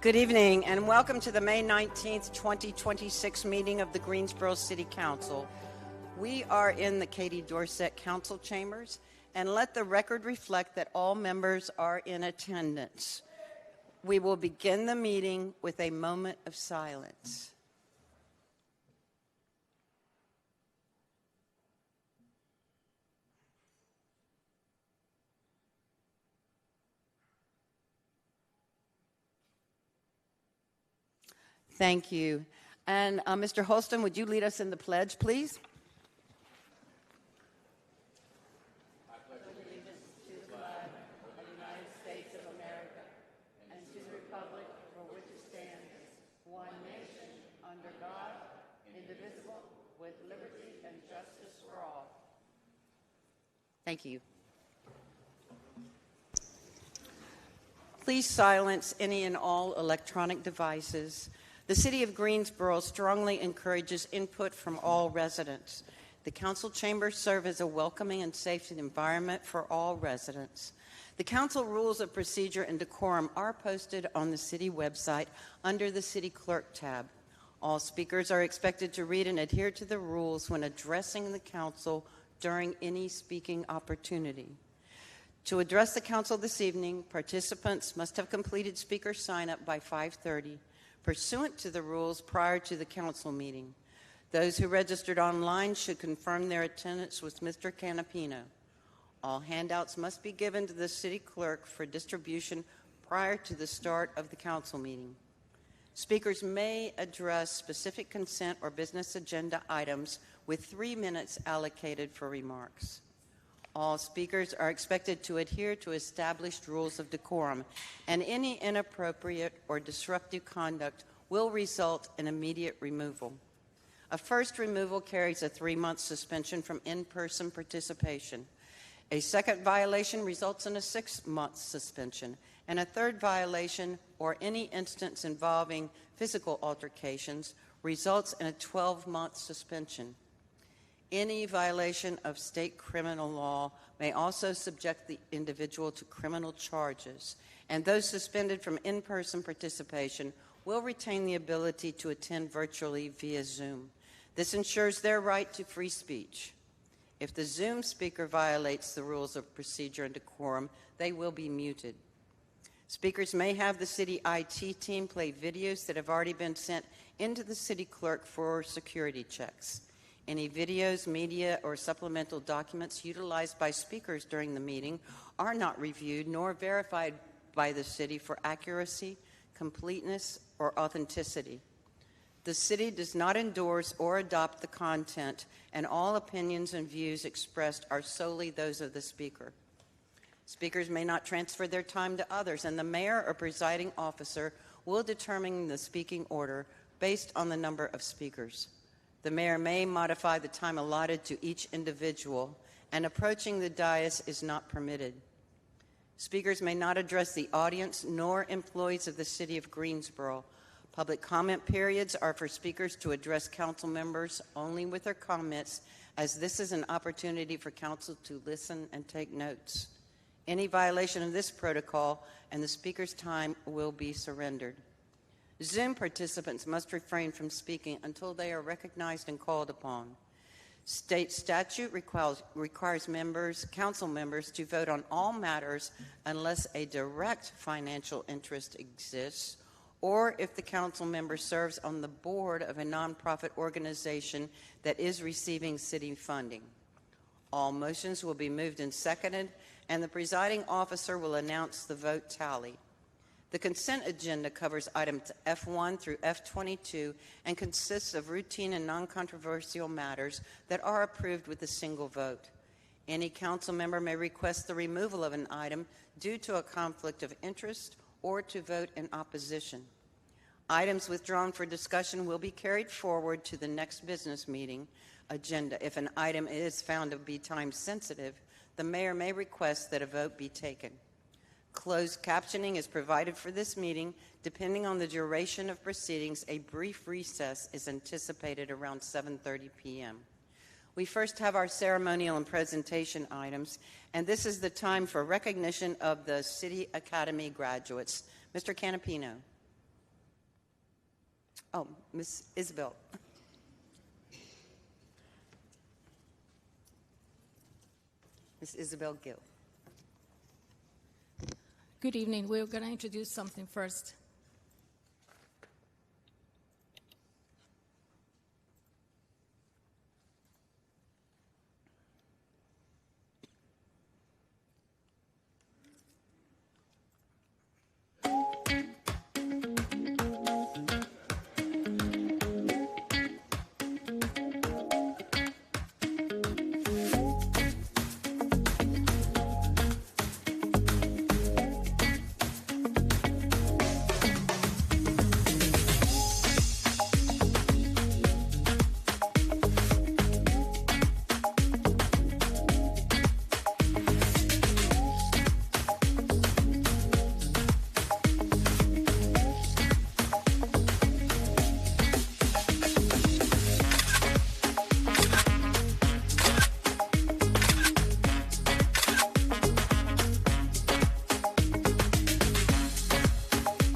Good evening and welcome to the May 19th, 2026 meeting of the Greensboro City Council. We are in the Katie Dorset Council Chambers, and let the record reflect that all members are in attendance. We will begin the meeting with a moment of silence. Thank you. And Mr. Holston, would you lead us in the pledge, please? I pledge allegiance to the flag of the United States of America and to the republic for which it stands, one nation, under God, indivisible, with liberty and justice for all. Thank you. Please silence any and all electronic devices. The City of Greensboro strongly encourages input from all residents. The council chambers serve as a welcoming and safe environment for all residents. The council rules of procedure and decorum are posted on the city website under the City Clerk tab. All speakers are expected to read and adhere to the rules when addressing the council during any speaking opportunity. To address the council this evening, participants must have completed speaker sign-up by 5:30. Pursuant to the rules prior to the council meeting. Those who registered online should confirm their attendance with Mr. Canapino. All handouts must be given to the city clerk for distribution prior to the start of the council meeting. Speakers may address specific consent or business agenda items with 3 minutes allocated for remarks. All speakers are expected to adhere to established rules of decorum, and any inappropriate or disruptive conduct will result in immediate removal. A first removal carries a 3-month suspension from in-person participation. A second violation results in a 6-month suspension, and a third violation or any instance involving physical altercations results in a 12-month suspension. Any violation of state criminal law may also subject the individual to criminal charges, and those suspended from in-person participation will retain the ability to attend virtually via Zoom. This ensures their right to free speech. If the Zoom speaker violates the rules of procedure and decorum, they will be muted. Speakers may have the city IT team play videos that have already been sent into the city clerk for security checks. Any videos, media, or supplemental documents utilized by speakers during the meeting are not reviewed nor verified by the city for accuracy, completeness, or authenticity. The city does not endorse or adopt the content, and all opinions and views expressed are solely those of the speaker. Speakers may not transfer their time to others, and the mayor or presiding officer will determine the speaking order based on the number of speakers. The mayor may modify the time allotted to each individual, and approaching the dais is not permitted. Speakers may not address the audience nor employees of the City of Greensboro. Public comment periods are for speakers to address council members only with their comments, as this is an opportunity for council to listen and take notes. Any violation of this protocol and the speaker's time will be surrendered. Zoom participants must refrain from speaking until they are recognized and called upon. State statute requires council members to vote on all matters unless a direct financial interest exists, or if the council member serves on the board of a nonprofit organization that is receiving city funding. All motions will be moved and seconded, and the presiding officer will announce the vote tally. The consent agenda covers items F1 through F22 and consists of routine and non-controversial matters that are approved with a single vote. Any council member may request the removal of an item due to a conflict of interest or to vote in opposition. Items withdrawn for discussion will be carried forward to the next business meeting agenda. If an item is found to be time sensitive, the mayor may request that a vote be taken. Closed captioning is provided for this meeting. Depending on the duration of proceedings, a brief recess is anticipated around 7:30 p.m. We first have our ceremonial and presentation items, and this is the time for recognition of the City Academy graduates. Mr. Canapino. Oh, Miss Isabel. Miss Isabel Gill. Good evening. We're going to introduce something first.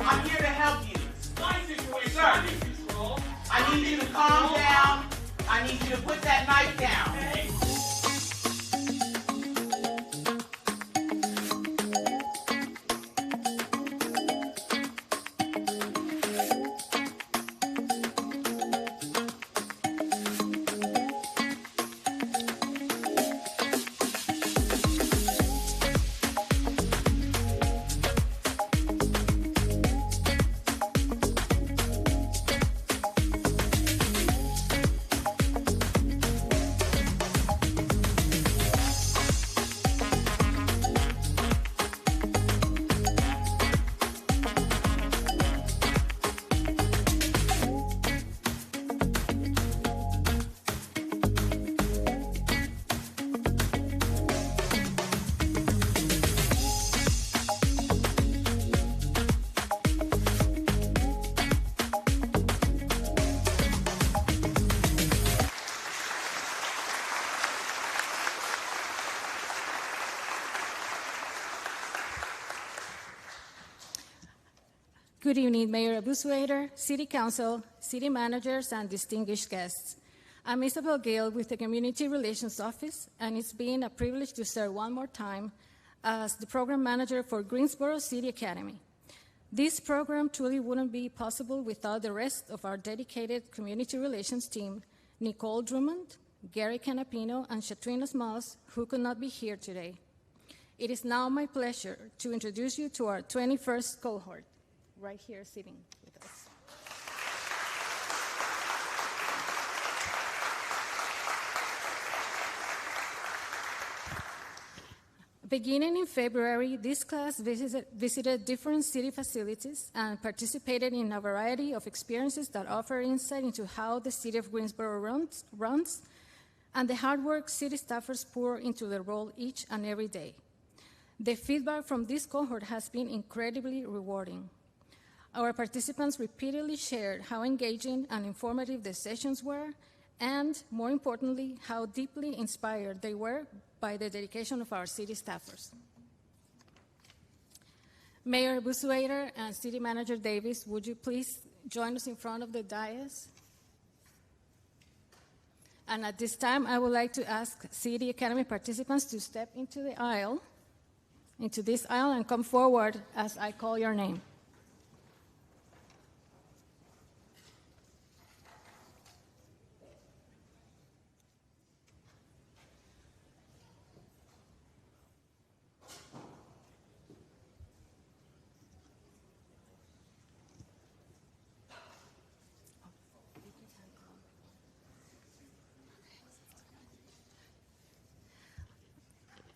I'm here to help you. Sir, I need you to calm down. I need you to put that knife down. Good evening, Mayor Abusuator, City Council, City Managers, and distinguished guests. I'm Isabel Gale with the Community Relations Office, and it's been a privilege to serve one more time as the Program Manager for Greensboro City Academy. This program truly wouldn't be possible without the rest of our dedicated Community Relations team, Nicole Drummond, Gary Canapino, and Shatrina Smalls, who could not be here today. It is now my pleasure to introduce you to our 21st cohort, right here sitting with us. Beginning in February, this class visited different city facilities and participated in a variety of experiences that offer insight into how the city of Greensboro runs and the hard work city staffers pour into their role each and every day. The feedback from this cohort has been incredibly rewarding. Our participants repeatedly shared how engaging and informative the sessions were, and more importantly, how deeply inspired they were by the dedication of our city staffers. Mayor Busuator and City Manager Davis, would you please join us in front of the dais? And at this time, I would like to ask City Academy participants to step into this aisle, and come forward as I call your name.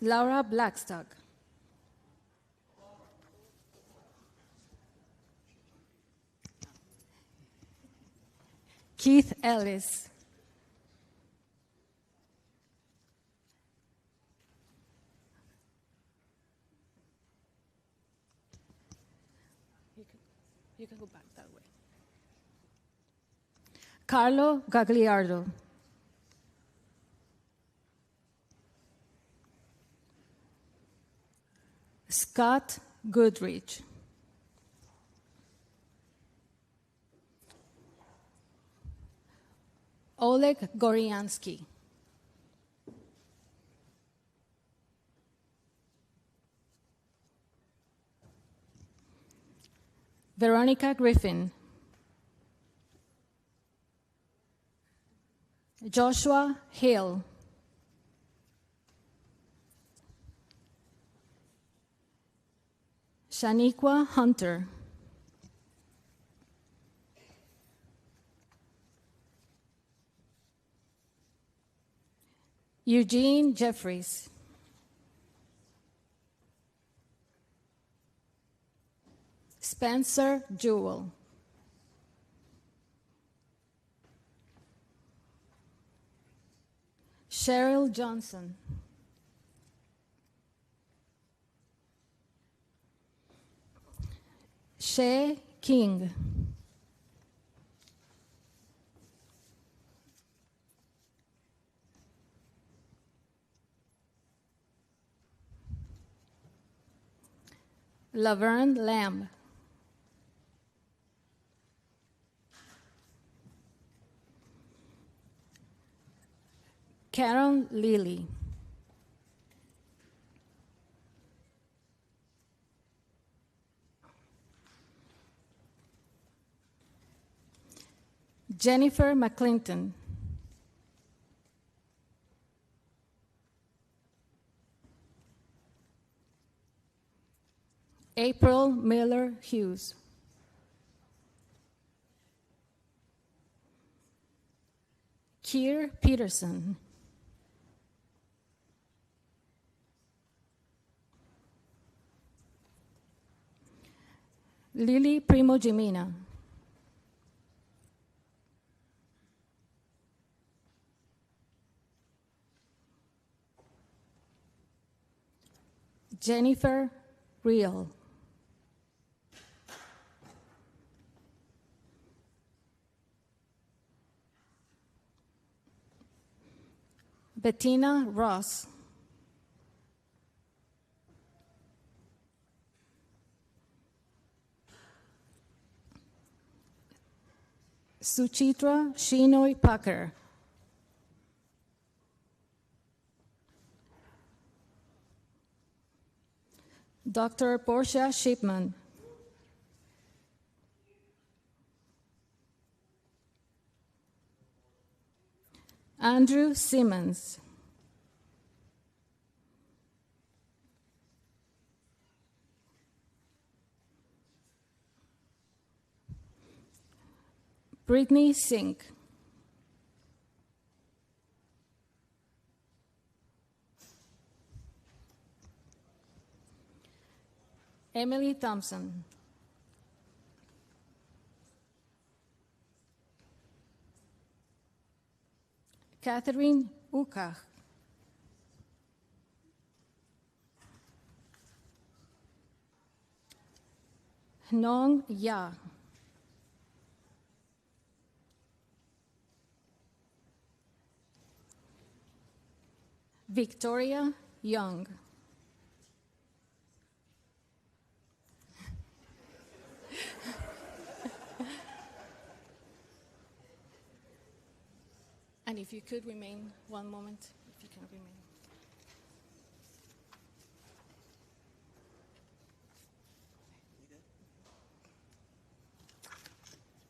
Laura Blackstock. Keith Ellis. You can go back that way. Carlo Gagliardo. Scott Goodrich. Oleg Goryansky. Veronica Griffin. Joshua Hill. Shaniqua Hunter. Eugene Jeffries. Spencer Jewell. Cheryl Johnson. Shea King. Laverne Lamb. Karen Lilly. Jennifer McClinton. April Miller Hughes. Keir Peterson. Lily Primogimina. Jennifer Real. Bettina Ross. Suchitra Shinoy Packer. Dr. Portia Shipman. Andrew Simmons. Brittany Sink. Emily Thompson. Catherine Ukach. Nong Ya. Victoria Young. And if you could remain one moment, if you can remain.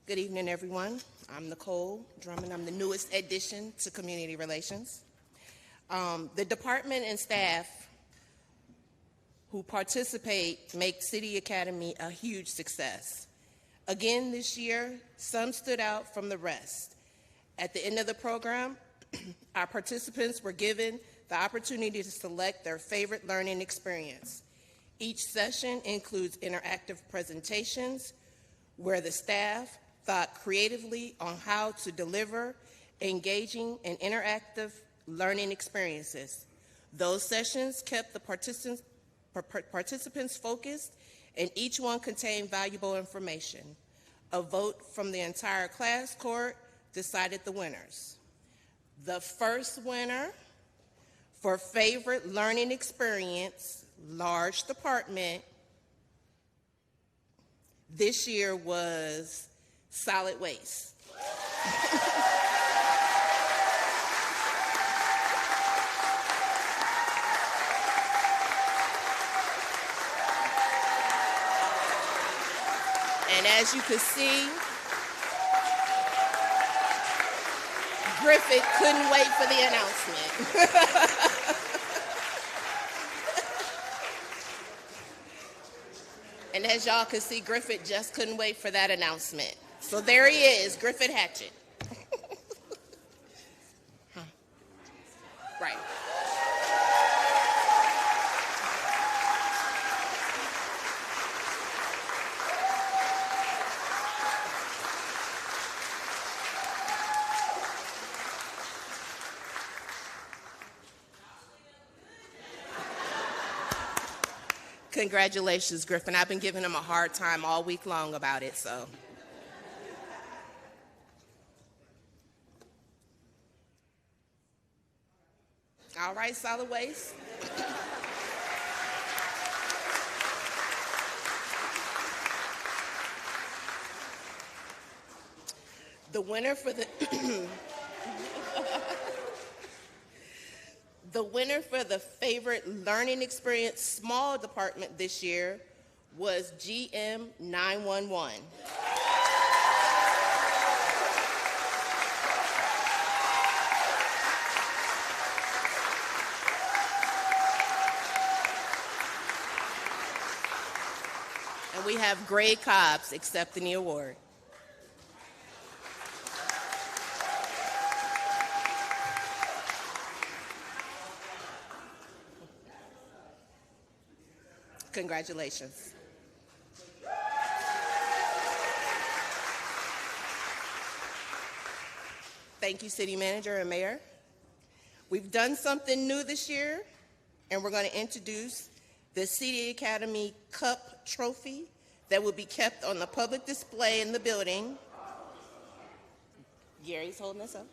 Good evening, everyone. I'm Nicole Drummond. I'm the newest addition to Community Relations. The department and staff who participate make City Academy a huge success. Again this year, some stood out from the rest. At the end of the program, our participants were given the opportunity to select their favorite learning experience. Each session includes interactive presentations where the staff thought creatively on how to deliver engaging and interactive learning experiences. Those sessions kept the participants focused, and each one contained valuable information. A vote from the entire class court decided the winners. The first winner for favorite learning experience, large department, this year was solid waste. And as you can see, Griffith couldn't wait for the announcement. And as y'all can see, Griffith just couldn't wait for that announcement. So there he is, Griffith Hatchett. Right. Congratulations, Griffin. I've been giving him a hard time all week long about it, so. All right, solid waste. The winner for the the winner for the favorite learning experience small department this year was GM 911. And we have Gray Cobbs accepting the award. Congratulations. Thank you, City Manager and Mayor. We've done something new this year, and we're going to introduce the City Academy Cup Trophy that will be kept on the public display in the building. Gary's holding us up.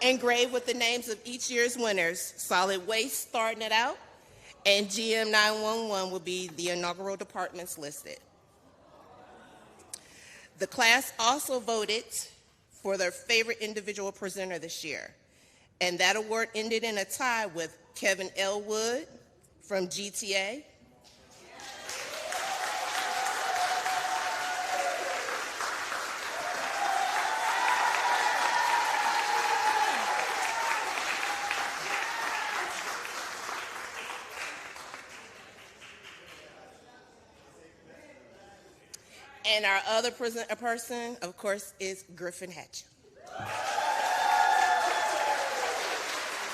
Engraved with the names of each year's winners. Solid Waste starting it out, and GM 911 will be the inaugural departments listed. The class also voted for their favorite individual presenter this year, and that award ended in a tie with Kevin Elwood from GTA. And our other person, of course, is Griffin Hatch.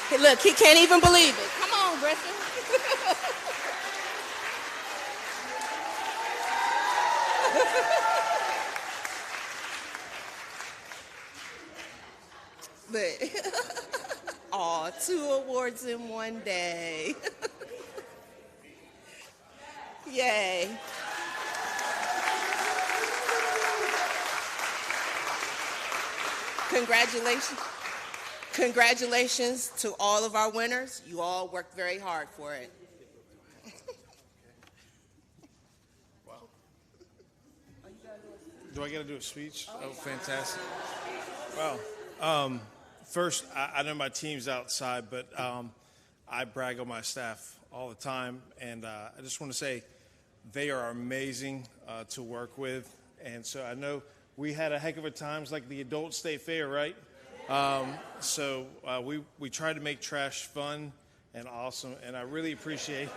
Hey, look, he can't even believe it. Come on, Griffin. But, aw, 2 awards in one day. Yay. Congratulations to all of our winners. You all worked very hard for it. Wow. Do I got to do a speech? Oh, fantastic. Wow. First, I know my team's outside, but I brag on my staff all the time. And I just want to say they are amazing to work with. And so I know we had a heck of a times like the Adult State Fair, right? So we try to make trash fun and awesome, and I really appreciate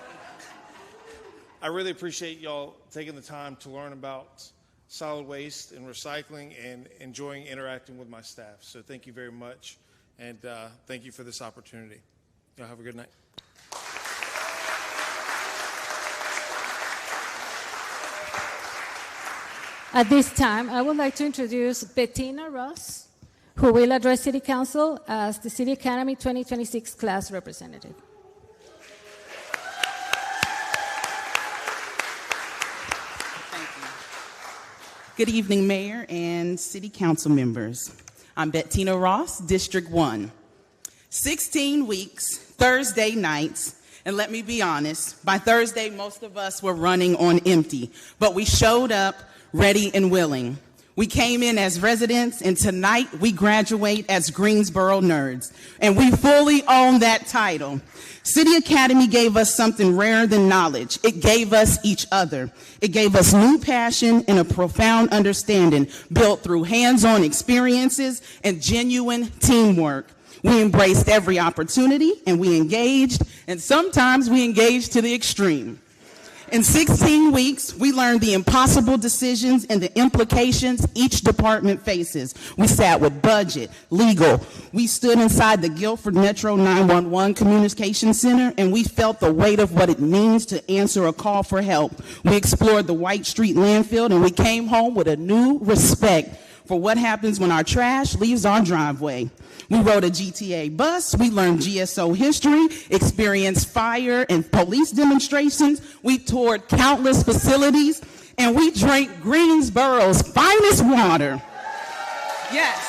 y'all taking the time to learn about solid waste and recycling and enjoying interacting with my staff. So thank you very much, and thank you for this opportunity. Y'all have a good night. At this time, I would like to introduce Bettina Ross, who will address City Council as the City Academy 2026 class representative. Thank you. Good evening, Mayor and City Council members. I'm Bettina Ross, District 1. 16 weeks, Thursday nights, and let me be honest, by Thursday, most of us were running on empty, but we showed up ready and willing. We came in as residents, and tonight we graduate as Greensboro nerds. And we fully own that title. City Academy gave us something rarer than knowledge. It gave us each other. It gave us new passion and a profound understanding built through hands-on experiences and genuine teamwork. We embraced every opportunity, and we engaged, and sometimes we engaged to the extreme. In 16 weeks, we learned the impossible decisions and the implications each department faces. We sat with budget, legal. We stood inside the Guilford Metro 911 Communication Center, and we felt the weight of what it means to answer a call for help. We explored the White Street landfill, and we came home with a new respect for what happens when our trash leaves our driveway. We rode a GTA bus, we learned GSO history, experienced fire and police demonstrations, we toured countless facilities, and we drank Greensboro's finest water. Yes.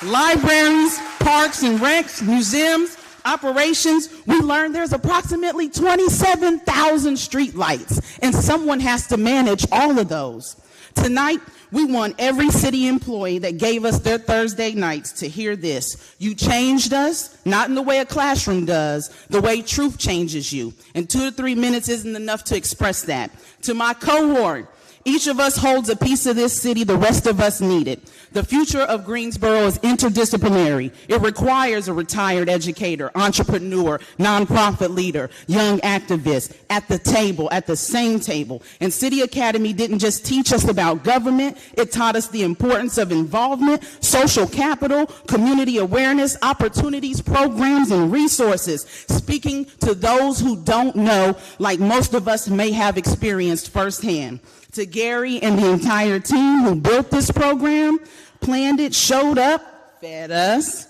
Libraries, parks and recs, museums, operations, we learned there's approximately 27,000 street lights, and someone has to manage all of those. Tonight, we want every city employee that gave us their Thursday nights to hear this. You changed us, not in the way a classroom does, the way truth changes you. And 2 to 3 minutes isn't enough to express that. To my cohort, each of us holds a piece of this city the rest of us need it. The future of Greensboro is interdisciplinary. It requires a retired educator, entrepreneur, nonprofit leader, young activist at the table, at the same table. And City Academy didn't just teach us about government, it taught us the importance of involvement, social capital, community awareness, opportunities, programs, and resources. Speaking to those who don't know, like most of us may have experienced firsthand. To Gary and the entire team who built this program, planned it, showed up, fed us,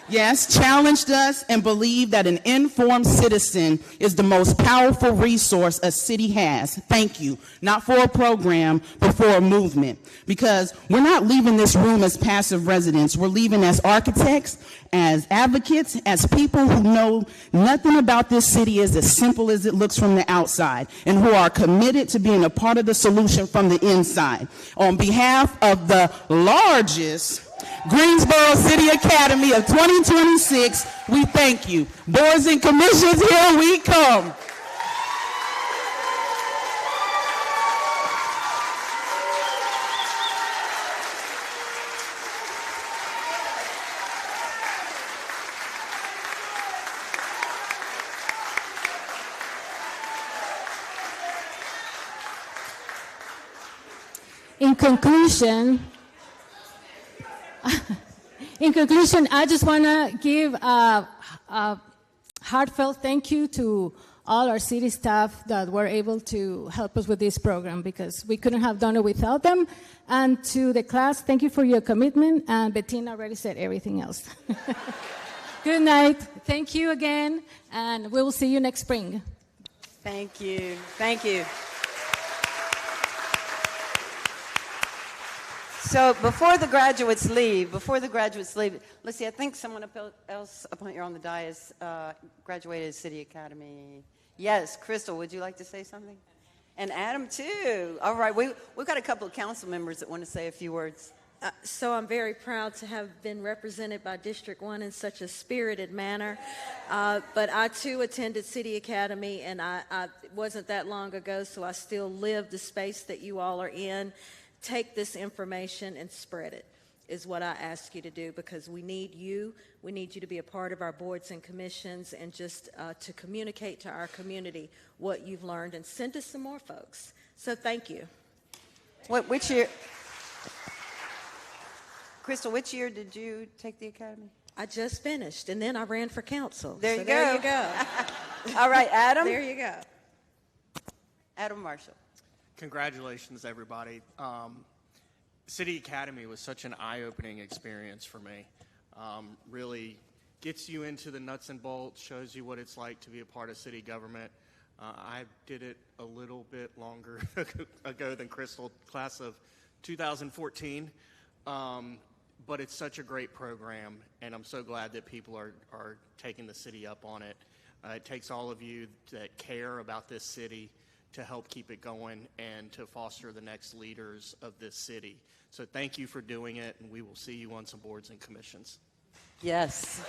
yes, challenged us, and believed that an informed citizen is the most powerful resource a city has. Thank you. Not for a program, but for a movement. Because we're not leaving this room as passive residents. We're leaving as architects, as advocates, as people who know nothing about this city is as simple as it looks from the outside, and who are committed to being a part of the solution from the inside. On behalf of the largest Greensboro City Academy of 2026, we thank you. Boards and commissions, here we come. In conclusion, I just want to give a heartfelt thank you to all our city staff that were able to help us with this program, because we couldn't have done it without them. And to the class, thank you for your commitment. And Bettina already said everything else. Good night. Thank you again. And we will see you next spring. Thank you. Thank you. So before the graduates leave, let's see, I think someone else up here on the dais graduated City Academy. Yes, Crystal, would you like to say something? And Adam, too. All right, we've got a couple of council members that want to say a few words. So I'm very proud to have been represented by District 1 in such a spirited manner. But I, too, attended City Academy, and I wasn't that long ago, so I still live the space that you all are in. Take this information and spread it is what I ask you to do, because we need you. We need you to be a part of our boards and commissions, and just to communicate to our community what you've learned, and send us some more folks. So thank you. Which year? Crystal, which year did you take the academy? I just finished, and then I ran for council. There you so go. There you go. All right, Adam. There you go. Adam Marshall. Congratulations, everybody. City Academy was such an eye-opening experience for me. Really gets you into the nuts and bolts, shows you what it's like to be a part of city government. I did it a little bit longer ago than Crystal, class of 2014. But it's such a great program, and I'm so glad that people are taking the city up on it. It takes all of you that care about this city to help keep it going and to foster the next leaders of this city. So thank you for doing it, and we will see you on some boards and commissions. Yes.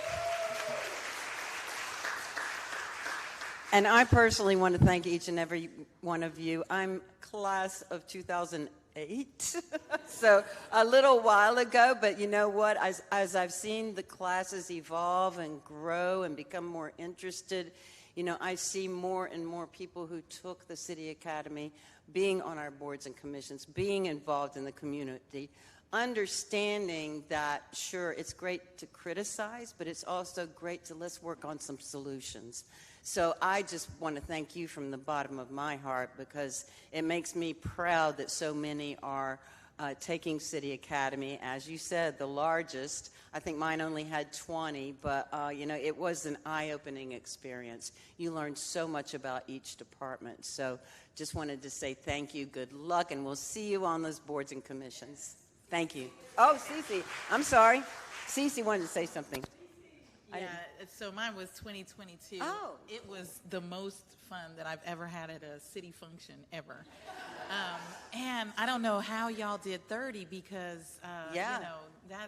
And I personally want to thank each and every one of you. I'm class of 2008, so a little while ago, but you know what? As I've seen the classes evolve and grow and become more interested, you know, I see more and more people who took the City Academy being on our boards and commissions, being involved in the community, understanding that, sure, it's great to criticize, but it's also great to let's work on some solutions. So I just want to thank you from the bottom of my heart, because it makes me proud that so many are taking City Academy. As you said, the largest. I think mine only had 20, but you know, it was an eye-opening experience. You learned so much about each department. So just wanted to say thank you, good luck, and we'll see you on those boards and commissions. Thank you. Oh, Cece, I'm sorry. Cece wanted to say something. Yeah, so mine was 2022. Oh. It was the most fun that I've ever had at a city function ever. And I don't know how y'all did 30 because, Yeah. you know,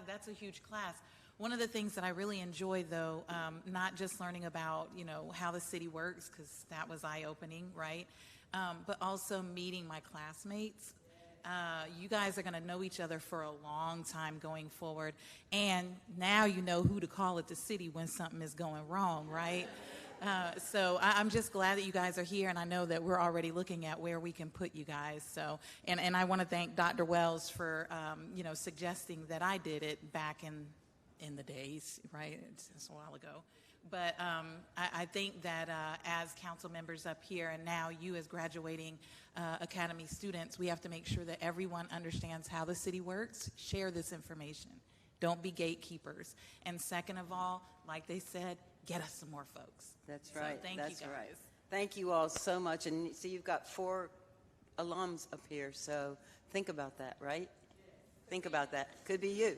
that's a huge class. One of the things that I really enjoyed, though, not just learning about, you know, how the city works, because that was eye-opening, right? But also meeting my classmates. You guys are going to know each other for a long time going forward. And now you know who to call at the city when something is going wrong, right? So I'm just glad that you guys are here, and I know that we're already looking at where we can put you guys. So, and I want to thank Dr. Wells for, you know, suggesting that I did it back in the days, right? It's a while ago. But I think that as council members up here, and now you as graduating Academy students, we have to make sure that everyone understands how the city works. Share this information. Don't be gatekeepers. And second of all, like they said, get us some more folks. That's So right. thank That's you guys. right. Thank you all so much. And see, you've got 4 alums up here, so think about that, right? Think about that. Could be you.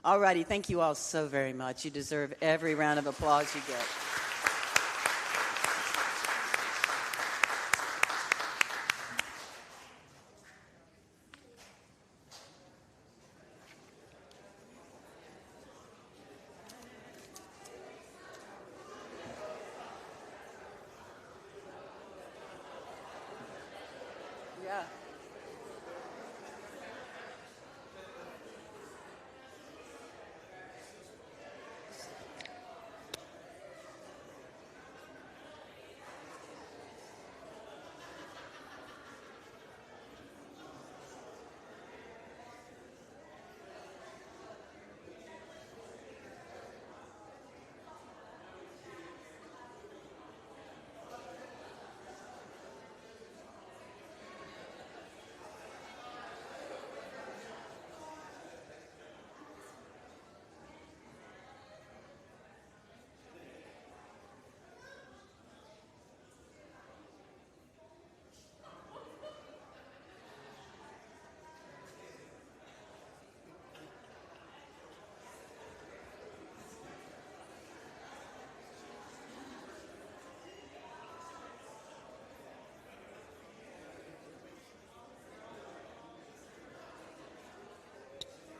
All righty. Thank you all so very much. You deserve every round of applause you get. Yeah.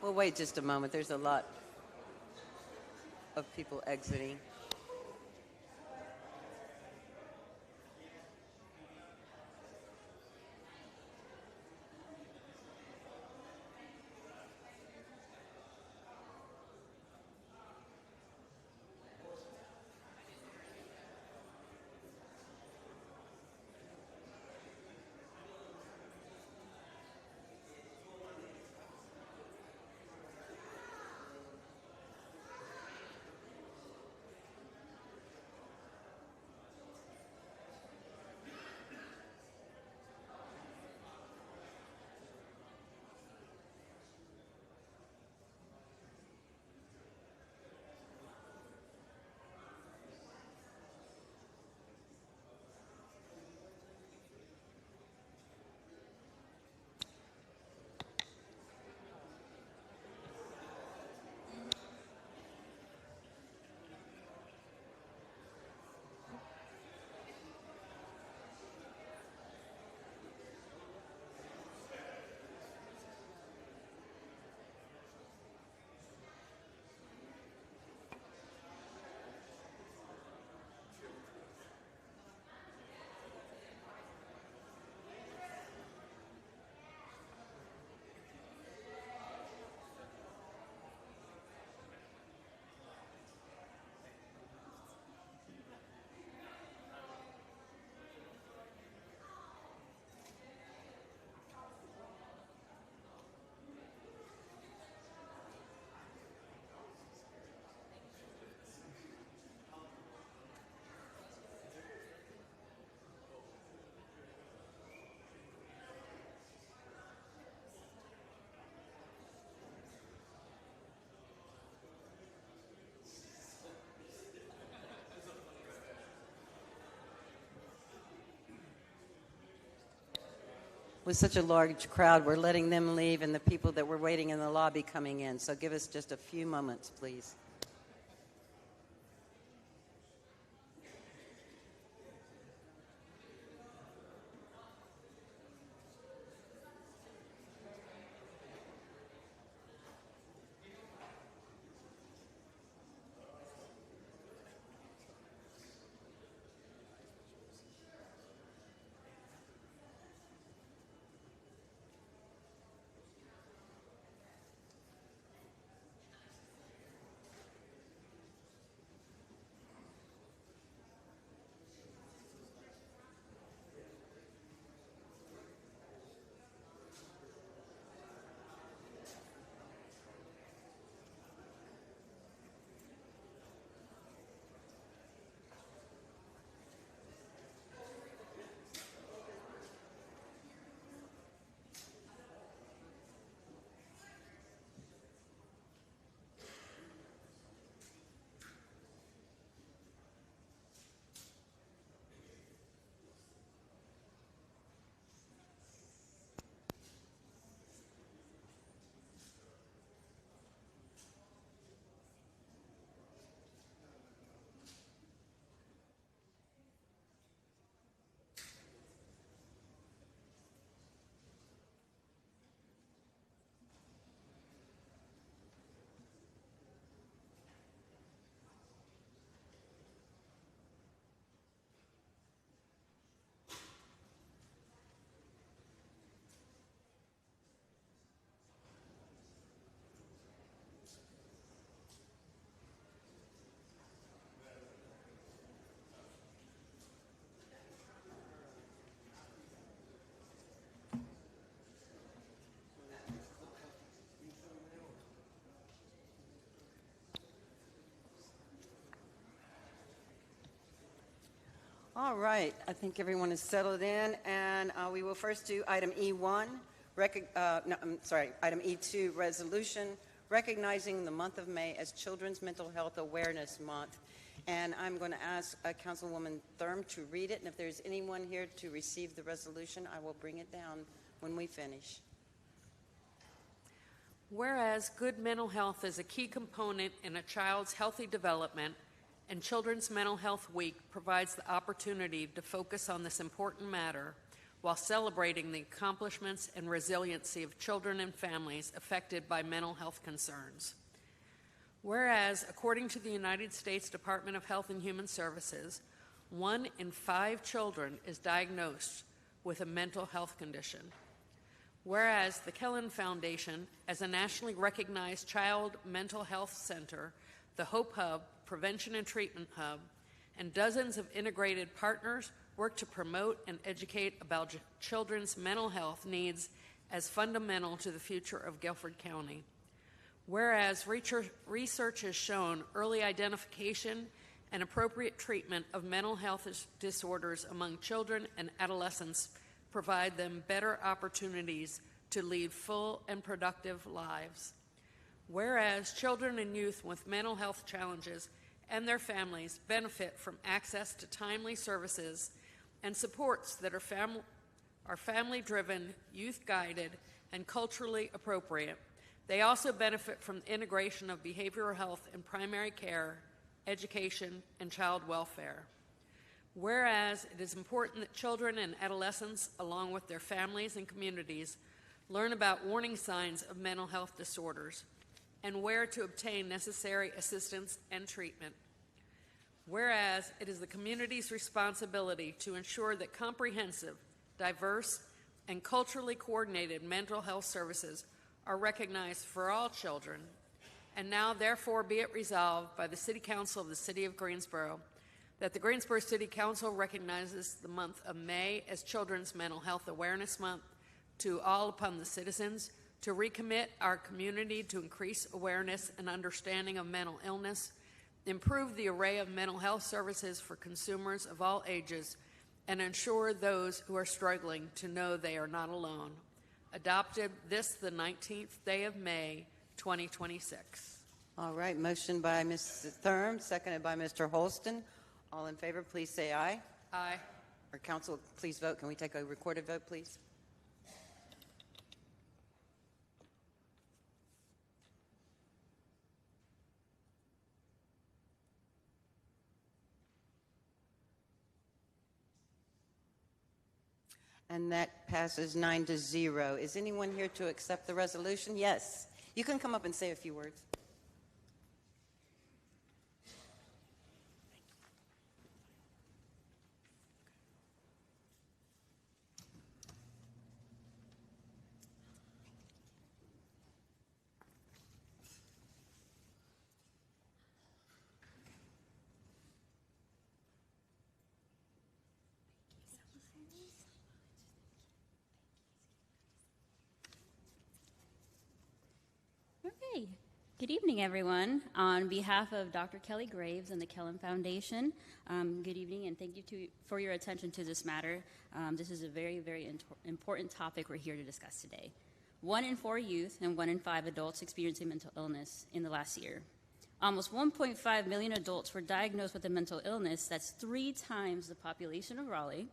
We'll wait just a moment. There's a lot of people exiting. with such a large crowd, we're letting them leave and the people that were waiting in the lobby coming in. So give us just a few moments, please. All right, I think everyone is settled in, and we will first do item E1, item E2, resolution recognizing the month of May as Children's Mental Health Awareness Month. And I'm going to ask Councilwoman Thurm to read it, and if there's anyone here to receive the resolution, I will bring it down when we finish. Whereas good mental health is a key component in a child's healthy development, and Children's Mental Health Week provides the opportunity to focus on this important matter while celebrating the accomplishments and resiliency of children and families affected by mental health concerns. Whereas, according to the United States Department of Health and Human Services, 1 in 5 children is diagnosed with a mental health condition. Whereas the Kellen Foundation, as a nationally recognized child mental health center, the Hope Hub, Prevention and Treatment Hub, and dozens of integrated partners work to promote and educate about children's mental health needs as fundamental to the future of Guilford County. Whereas research has shown early identification and appropriate treatment of mental health disorders among children and adolescents provide them better opportunities to lead full and productive lives. Whereas children and youth with mental health challenges and their families benefit from access to timely services and supports that are family-driven, youth-guided, and culturally appropriate. They also benefit from the integration of behavioral health in primary care, education, and child welfare. Whereas it is important that children and adolescents, along with their families and communities, learn about warning signs of mental health disorders and where to obtain necessary assistance and treatment. Whereas it is the community's responsibility to ensure that comprehensive, diverse, and culturally coordinated mental health services are recognized for all children, and now therefore be it resolved by the City Council of the City of Greensboro that the Greensboro City Council recognizes the month of May as Children's Mental Health Awareness Month to all upon the citizens to recommit our community to increase awareness and understanding of mental illness, improve the array of mental health services for consumers of all ages, and ensure those who are struggling to know they are not alone. Adopted this the 19th day of May, 2026. All right, motion by Mrs. Thurm, seconded by Mr. Holston. All in favor, please say aye. Aye. Or council, please vote. Can we take a recorded vote, please? And that passes 9-0. Is anyone here to accept the resolution? Yes. You can come up and say a few words. Okay. Good evening, everyone. On behalf of Dr. Kelly Graves and the Kellum Foundation, good evening, and thank you for your attention to this matter. This is a very, very important topic we're here to discuss today. 1 in 4 youth and 1 in 5 adults experiencing mental illness in the last year. Almost 1.5 million adults were diagnosed with a mental illness. That's 3 times the population of Raleigh.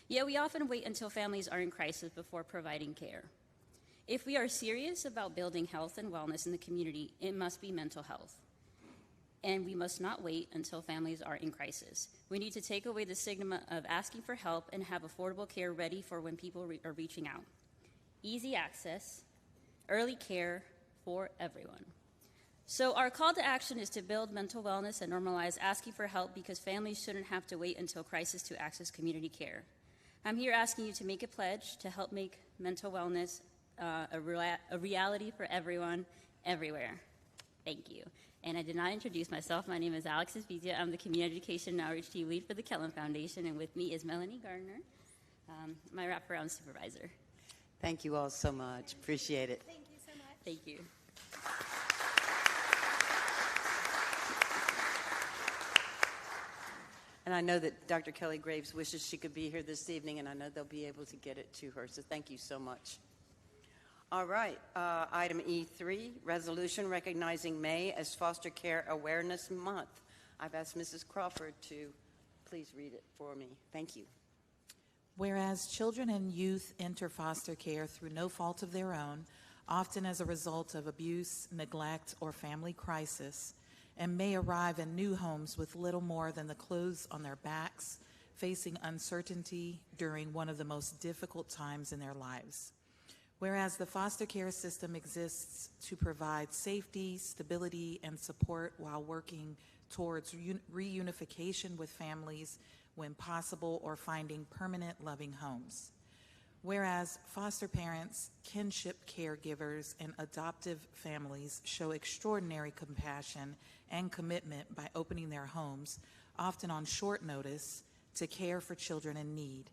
Yet we often wait until families are in crisis before providing care. If we are serious about building health and wellness in the community, it must be mental health. And we must not wait until families are in crisis. We need to take away the stigma of asking for help and have affordable care ready for when people are reaching out. Easy access, early care for everyone. So our call to action is to build mental wellness and normalize asking for help because families shouldn't have to wait until crisis to access community care. I'm here asking you to make a pledge to help make mental wellness a reality for everyone, everywhere. Thank you. And I did not introduce myself. My name is Alex Espedia. I'm the Community Education and Outreach Team Lead for the Kellum Foundation, and with me is Melanie Gardner, my wraparound supervisor. Thank you all so much. Appreciate it. Thank you so much. Thank you. And I know that Dr. Kelly Graves wishes she could be here this evening, and I know they'll be able to get it to her. So thank you so much. All right, item E3, resolution recognizing May as Foster Care Awareness Month. I've asked Mrs. Crawford to please read it for me. Thank you. Whereas children and youth enter foster care through no fault of their own, often as a result of abuse, neglect, or family crisis, and may arrive in new homes with little more than the clothes on their backs, facing uncertainty during one of the most difficult times in their lives. Whereas the foster care system exists to provide safety, stability, and support while working towards reunification with families when possible or finding permanent loving homes. Whereas foster parents, kinship caregivers, and adoptive families show extraordinary compassion and commitment by opening their homes, often on short notice, to care for children in need.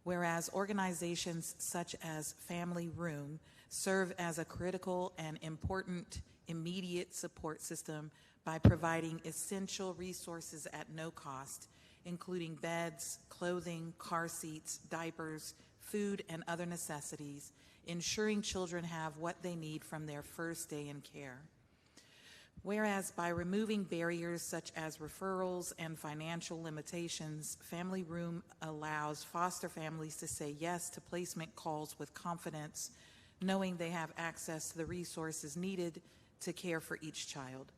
Whereas organizations such as Family Room serve as a critical and important immediate support system by providing essential resources at no cost, including beds, clothing, car seats, diapers, food, and other necessities, ensuring children have what they need from their first day in care. Whereas by removing barriers such as referrals and financial limitations, Family Room allows foster families to say yes to placement calls with confidence, knowing they have access to the resources needed to care for each child.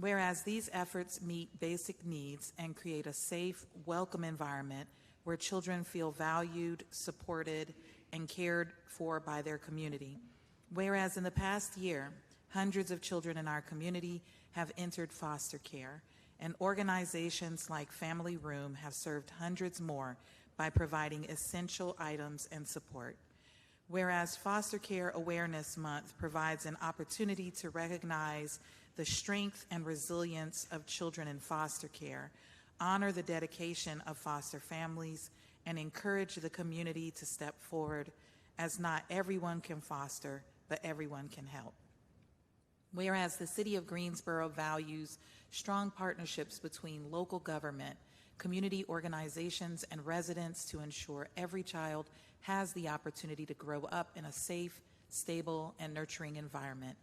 Whereas these efforts meet basic needs and create a safe, welcome environment where children feel valued, supported, and cared for by their community. Whereas in the past year, hundreds of children in our community have entered foster care, and organizations like Family Room have served hundreds more by providing essential items and support. Whereas Foster Care Awareness Month provides an opportunity to recognize the strength and resilience of children in foster care, honor the dedication of foster families, and encourage the community to step forward, as not everyone can foster, but everyone can help. Whereas the City of Greensboro values strong partnerships between local government, community organizations, and residents to ensure every child has the opportunity to grow up in a safe, stable, and nurturing environment.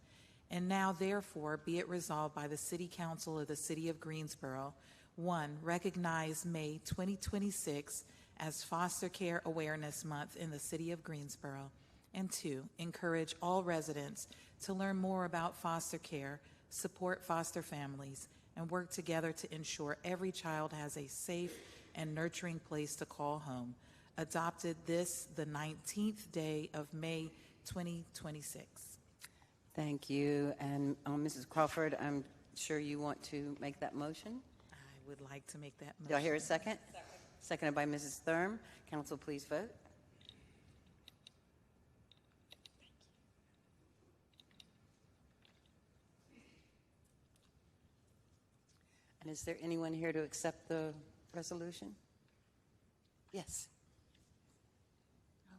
And now, therefore, be it resolved by the City Council of the City of Greensboro, 1, recognize May 2026 as Foster Care Awareness Month in the City of Greensboro, and 2, encourage all residents to learn more about foster care, support foster families, and work together to ensure every child has a safe and nurturing place to call home. adopted this the 19th day of May 2026. Thank you. And Mrs. Crawford, I'm sure you want to make that motion. I would like to make that motion. Do I hear a second? Seconded by Mrs. Thurm. Council, please vote. And is there anyone here to accept the resolution? Yes. Oh, wow.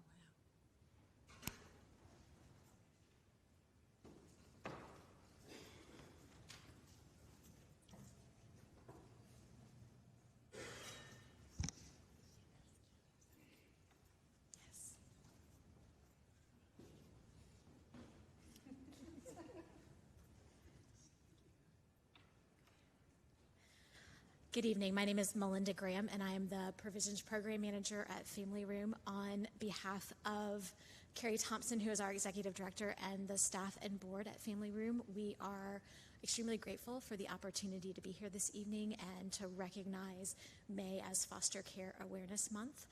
Good evening. My name is Melinda Graham, and I am the Provisions Program Manager at Family Room on behalf of Carrie Thompson, who is our Executive Director, and the staff and board at Family Room. We are extremely grateful for the opportunity to be here this evening and to recognize May as Foster Care Awareness Month.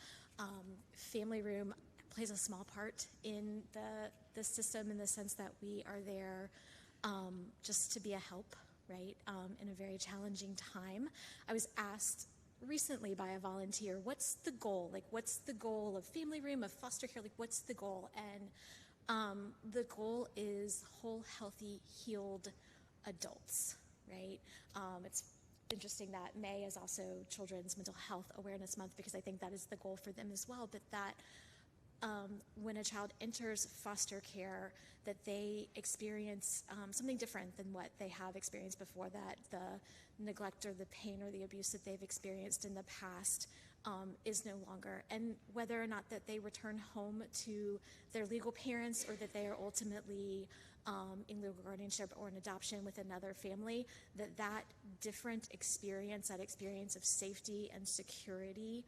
Family Room plays a small part in the system in the sense that we are there just to be a help, right, in a very challenging time. I was asked recently by a volunteer, what's the goal? Like, what's the goal of Family Room, of foster care? Like, what's the goal? And the goal is whole, healthy, healed adults, right? It's interesting that May is also Children's Mental Health Awareness Month, because I think that is the goal for them as well, but that when a child enters foster care, that they experience something different than what they have experienced before, that the neglect or the pain or the abuse that they've experienced in the past is no longer. And whether or not that they return home to their legal parents or that they are ultimately in legal guardianship or an adoption with another family, that different experience, that experience of safety and security,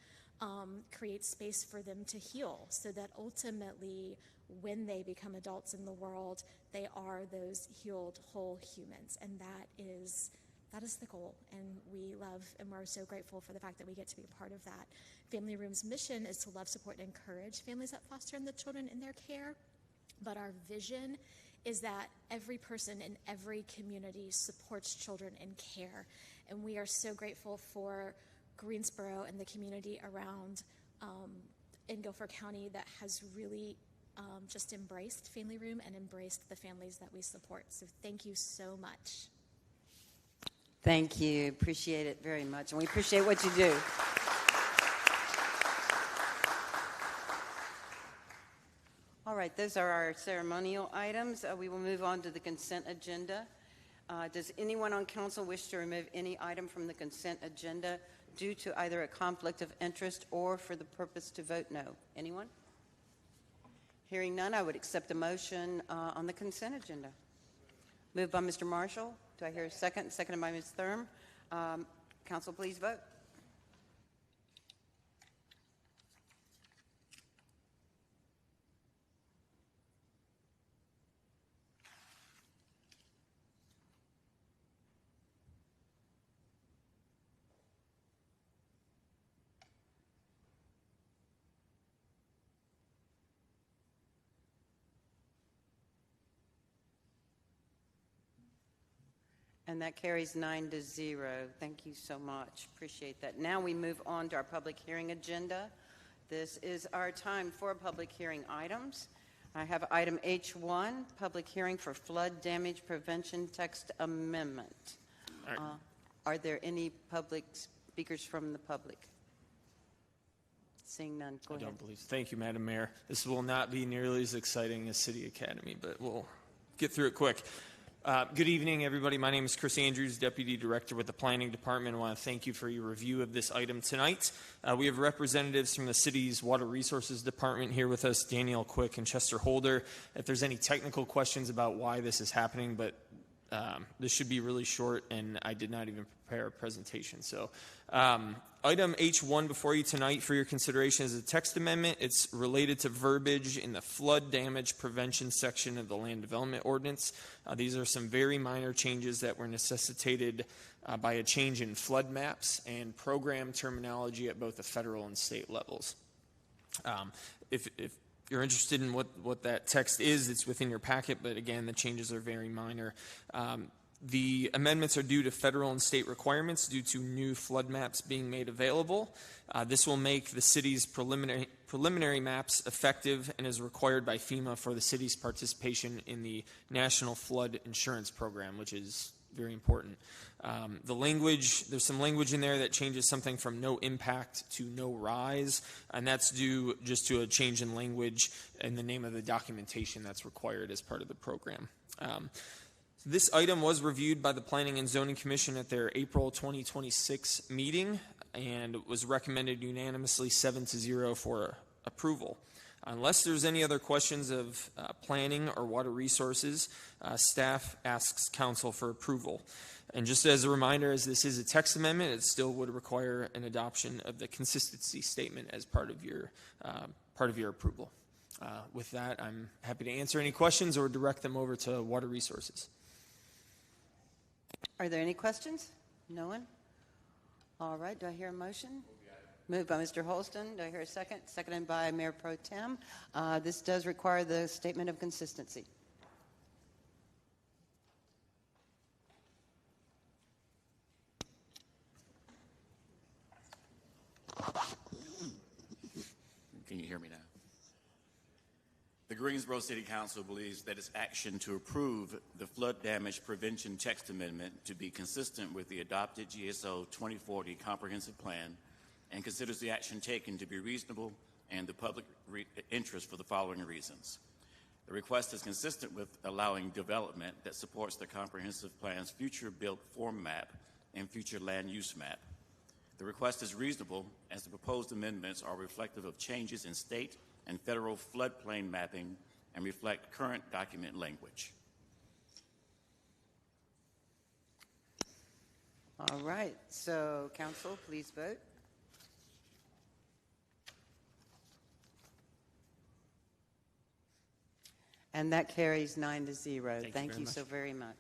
create space for them to heal, so that ultimately when they become adults in the world, they are those healed, whole humans. And that is the goal. And we love and we're so grateful for the fact that we get to be a part of that. Family Room's mission is to love, support, and encourage families that foster the children in their care. But our vision is that every person in every community supports children in care. And we are so grateful for Greensboro and the community around in Guilford County that has really just embraced Family Room and embraced the families that we support. So thank you so much. Thank you. Appreciate it very much. And we appreciate what you do. All right, those are our ceremonial items. We will move on to the consent agenda. Does anyone on council wish to remove any item from the consent agenda due to either a conflict of interest or for the purpose to vote no? Anyone? Hearing none, I would accept a motion on the consent agenda. Moved by Mr. Marshall. Do I hear a second? Seconded by Ms. Thurm. Council, please vote. And that carries 9-0. Thank you so much. Appreciate that. Now we move on to our public hearing agenda. This is our time for public hearing items. I have item H1, public hearing for flood damage prevention text amendment. Are there any public speakers from the public? Seeing none, go ahead. I don't believe so. Thank you, Madam Mayor. This will not be nearly as exciting as City Academy, but we'll get through it quick. Good evening, everybody. My name is Chris Andrews, Deputy Director with the Planning Department. I want to thank you for your review of this item tonight. We have representatives from the city's Water Resources Department here with us, Danielle Quick and Chester Holder. If there's any technical questions about why this is happening, but this should be really short, and I did not even prepare a presentation. So item H1 before you tonight for your consideration is a text amendment. It's related to verbiage in the flood damage prevention section of the Land Development Ordinance. These are some very minor changes that were necessitated by a change in flood maps and program terminology at both the federal and state levels. If you're interested in what that text is, it's within your packet, but again, the changes are very minor. The amendments are due to federal and state requirements due to new flood maps being made available. This will make the city's preliminary maps effective and is required by FEMA for the city's participation in the National Flood Insurance Program, which is very important. There's some language in there that changes something from no impact to no rise, and that's due just to a change in language and the name of the documentation that's required as part of the program. This item was reviewed by the Planning and Zoning Commission at their April 2026 meeting and was recommended unanimously 7-0 for approval. Unless there's any other questions of planning or water resources, staff asks council for approval. And just as a reminder, as this is a text amendment, it still would require an adoption of the consistency statement as part of your approval. With that, I'm happy to answer any questions or direct them over to water resources. Are there any questions? No one? All right, do I hear a motion? Moved by Mr. Holston. Do I hear a second? Seconded by Mayor Pro Tem. This does require the statement of consistency. Can you hear me now? The Greensboro City Council believes that its action to approve the flood damage prevention text amendment to be consistent with the adopted GSO 2040 comprehensive plan and considers the action taken to be reasonable and the public interest for the following reasons. The request is consistent with allowing development that supports the comprehensive plan's future built form map and future land use map. The request is reasonable as the proposed amendments are reflective of changes in state and federal floodplain mapping and reflect current document language. All right, so council, please vote. And that carries 9-0. Thank you so very much.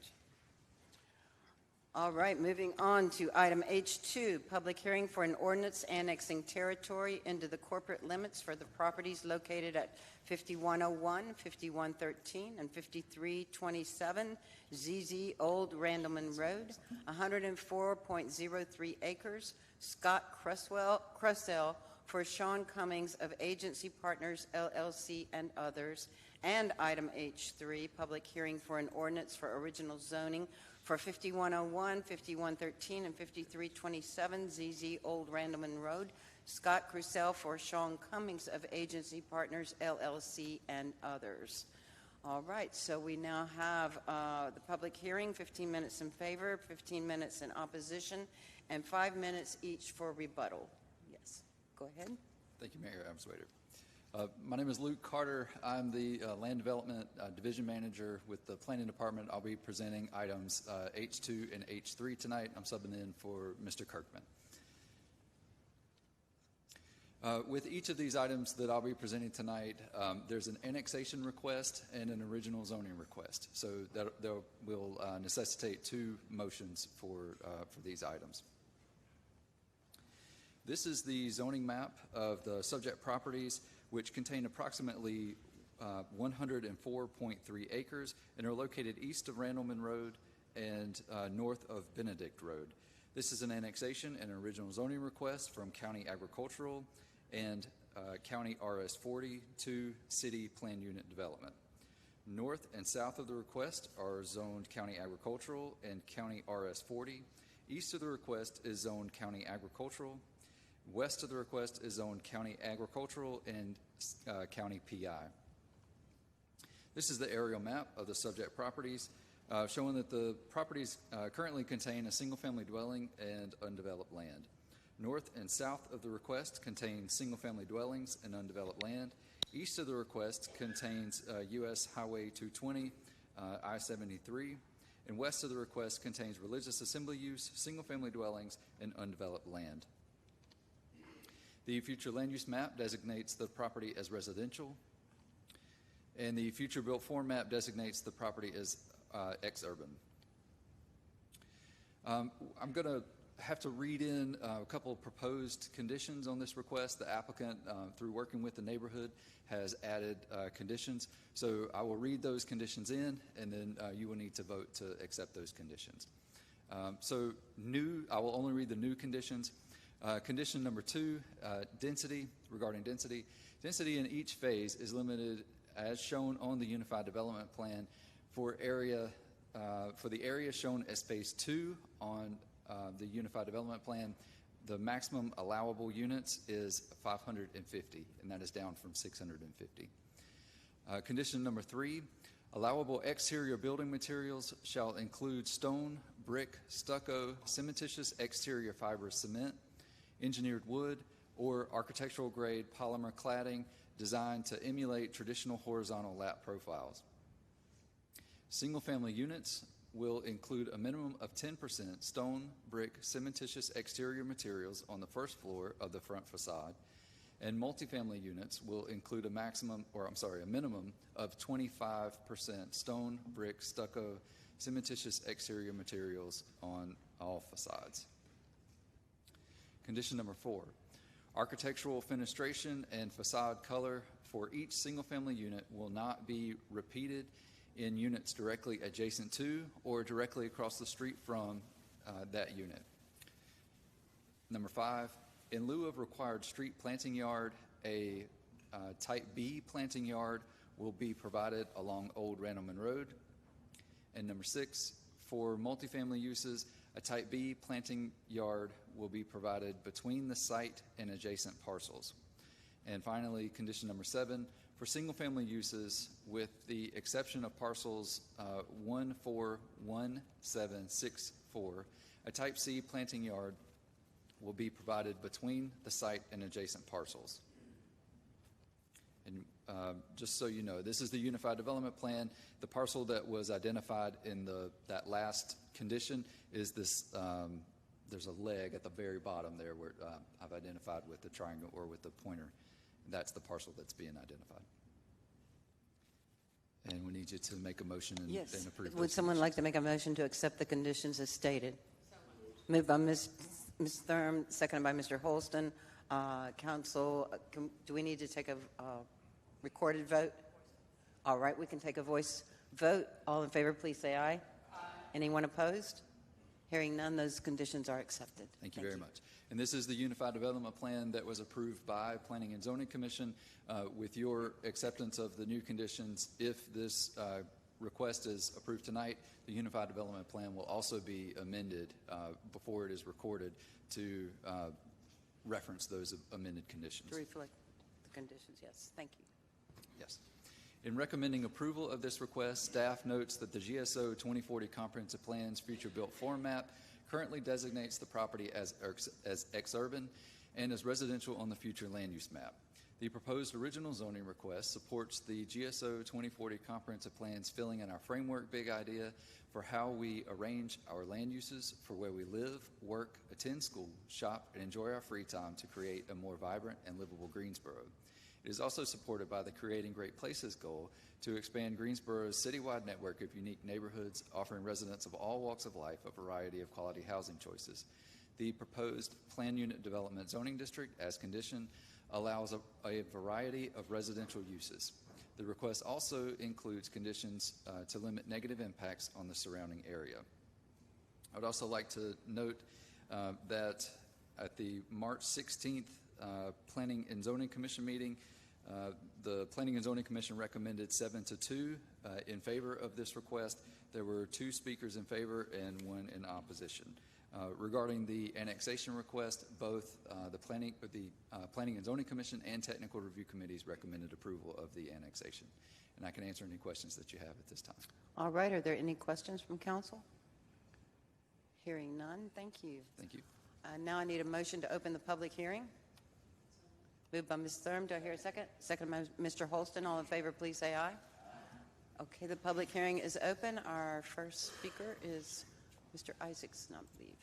All right, moving on to item H2, public hearing for an ordinance annexing territory into the corporate limits for the properties located at 5101, 5113, and 5327 ZZ Old Randleman Road, 104.03 acres, Scott Crussell for Sean Cummings of Agency Partners, LLC, and others. And item H3, public hearing for an ordinance for original zoning for 5101, 5113, and 5327 ZZ Old Randleman Road, Scott Crussell for Sean Cummings of Agency Partners, LLC, and others. All right, so we now have the public hearing, 15 minutes in favor, 15 minutes in opposition, and 5 minutes each for rebuttal. Yes, go ahead. Thank you, Mayor Amswader. My name is Luke Carter. I'm the Land Development Division Manager with the Planning Department. I'll be presenting items H2 and H3 tonight. I'm subbing in for Mr. Kirkman. With each of these items that I'll be presenting tonight, there's an annexation request and an original zoning request. So that will necessitate two motions for these items. This is the zoning map of the subject properties, which contain approximately 104.3 acres and are located east of Randleman Road and north of Benedict Road. This is an annexation and an original zoning request from County Agricultural and County RS40 to City Plan Unit Development. North and south of the request are zoned County Agricultural and County RS40. East of the request is zoned County Agricultural. West of the request is zoned County Agricultural and County PI. This is the aerial map of the subject properties, showing that the properties currently contain a single-family dwelling and undeveloped land. North and south of the request contain single-family dwellings and undeveloped land. East of the request contains U.S. Highway 220, I-73, and west of the request contains religious assembly use, single-family dwellings, and undeveloped land. The future land use map designates the property as residential, and the future built form map designates the property as ex-urban. I'm going to have to read in a couple of proposed conditions on this request. The applicant, through working with the neighborhood, has added conditions. So I will read those conditions in, and then you will need to vote to accept those conditions. I will only read the new conditions. Condition number 2, density, regarding density. Density in each phase is limited as shown on the Unified Development Plan for the area shown as phase 2 on the Unified Development Plan. The maximum allowable units is 550, and that is down from 650. Condition number 3, allowable exterior building materials shall include stone, brick, stucco, cementitious exterior fibrous cement, engineered wood, or architectural grade polymer cladding designed to emulate traditional horizontal lap profiles. Single-family units will include a minimum of 10% stone, brick, cementitious exterior materials on the first floor of the front facade, and multifamily units will include a minimum of 25% stone, brick, stucco, cementitious exterior materials on all facades. Condition number 4, architectural fenestration and facade color for each single-family unit will not be repeated in units directly adjacent to or directly across the street from that unit. Number 5, in lieu of required street planting yard, a Type B planting yard will be provided along Old Randleman Road. And number 6, for multifamily uses, a Type B planting yard will be provided between the site and adjacent parcels. And finally, condition number 7, for single-family uses, with the exception of parcels 141764, a Type C planting yard will be provided between the site and adjacent parcels. And just so you know, this is the Unified Development Plan. The parcel that was identified in that last condition is this, there's a leg at the very bottom there where I've identified with the triangle or with the pointer. That's the parcel that's being identified. And we need you to make a motion and approve those. Would someone like to make a motion to accept the conditions as stated? Moved by Ms. Thurm, seconded by Mr. Holston. Council, do we need to take a recorded vote? All right, we can take a voice vote. All in favor, please say aye. Aye. Anyone opposed? Hearing none, those conditions are accepted. Thank you very much. And this is the Unified Development Plan that was approved by Planning and Zoning Commission. With your acceptance of the new conditions, if this request is approved tonight, the Unified Development Plan will also be amended before it is recorded to reference those amended conditions. To reflect the conditions, yes. Thank you. Yes. In recommending approval of this request, staff notes that the GSO 2040 Comprehensive Plan's Future Built Form Map currently designates the property as exurban and as residential on the future land use map. The proposed original zoning request supports the GSO 2040 Comprehensive Plan's filling in our framework big idea for how we arrange our land uses for where we live, work, attend school, shop, and enjoy our free time to create a more vibrant and livable Greensboro. It is also supported by the Creating Great Places goal to expand Greensboro's citywide network of unique neighborhoods, offering residents of all walks of life a variety of quality housing choices. The proposed Plan Unit Development Zoning District, as conditioned, allows a variety of residential uses. The request also includes conditions to limit negative impacts on the surrounding area. I would also like to note that at the March 16th Planning and Zoning Commission meeting, the Planning and Zoning Commission recommended 7-2 in favor of this request. There were 2 speakers in favor and 1 in opposition. Regarding the annexation request, both the Planning and Zoning Commission and Technical Review Committees recommended approval of the annexation. And I can answer any questions that you have at this time. All right, are there any questions from council? Hearing none, thank you. Thank you. Now I need a motion to open the public hearing. Moved by Ms. Thurm. Do I hear a second? Second by Mr. Holston. All in favor, please say aye. Okay, the public hearing is open. Our first speaker is Mr. Isaacson, I believe.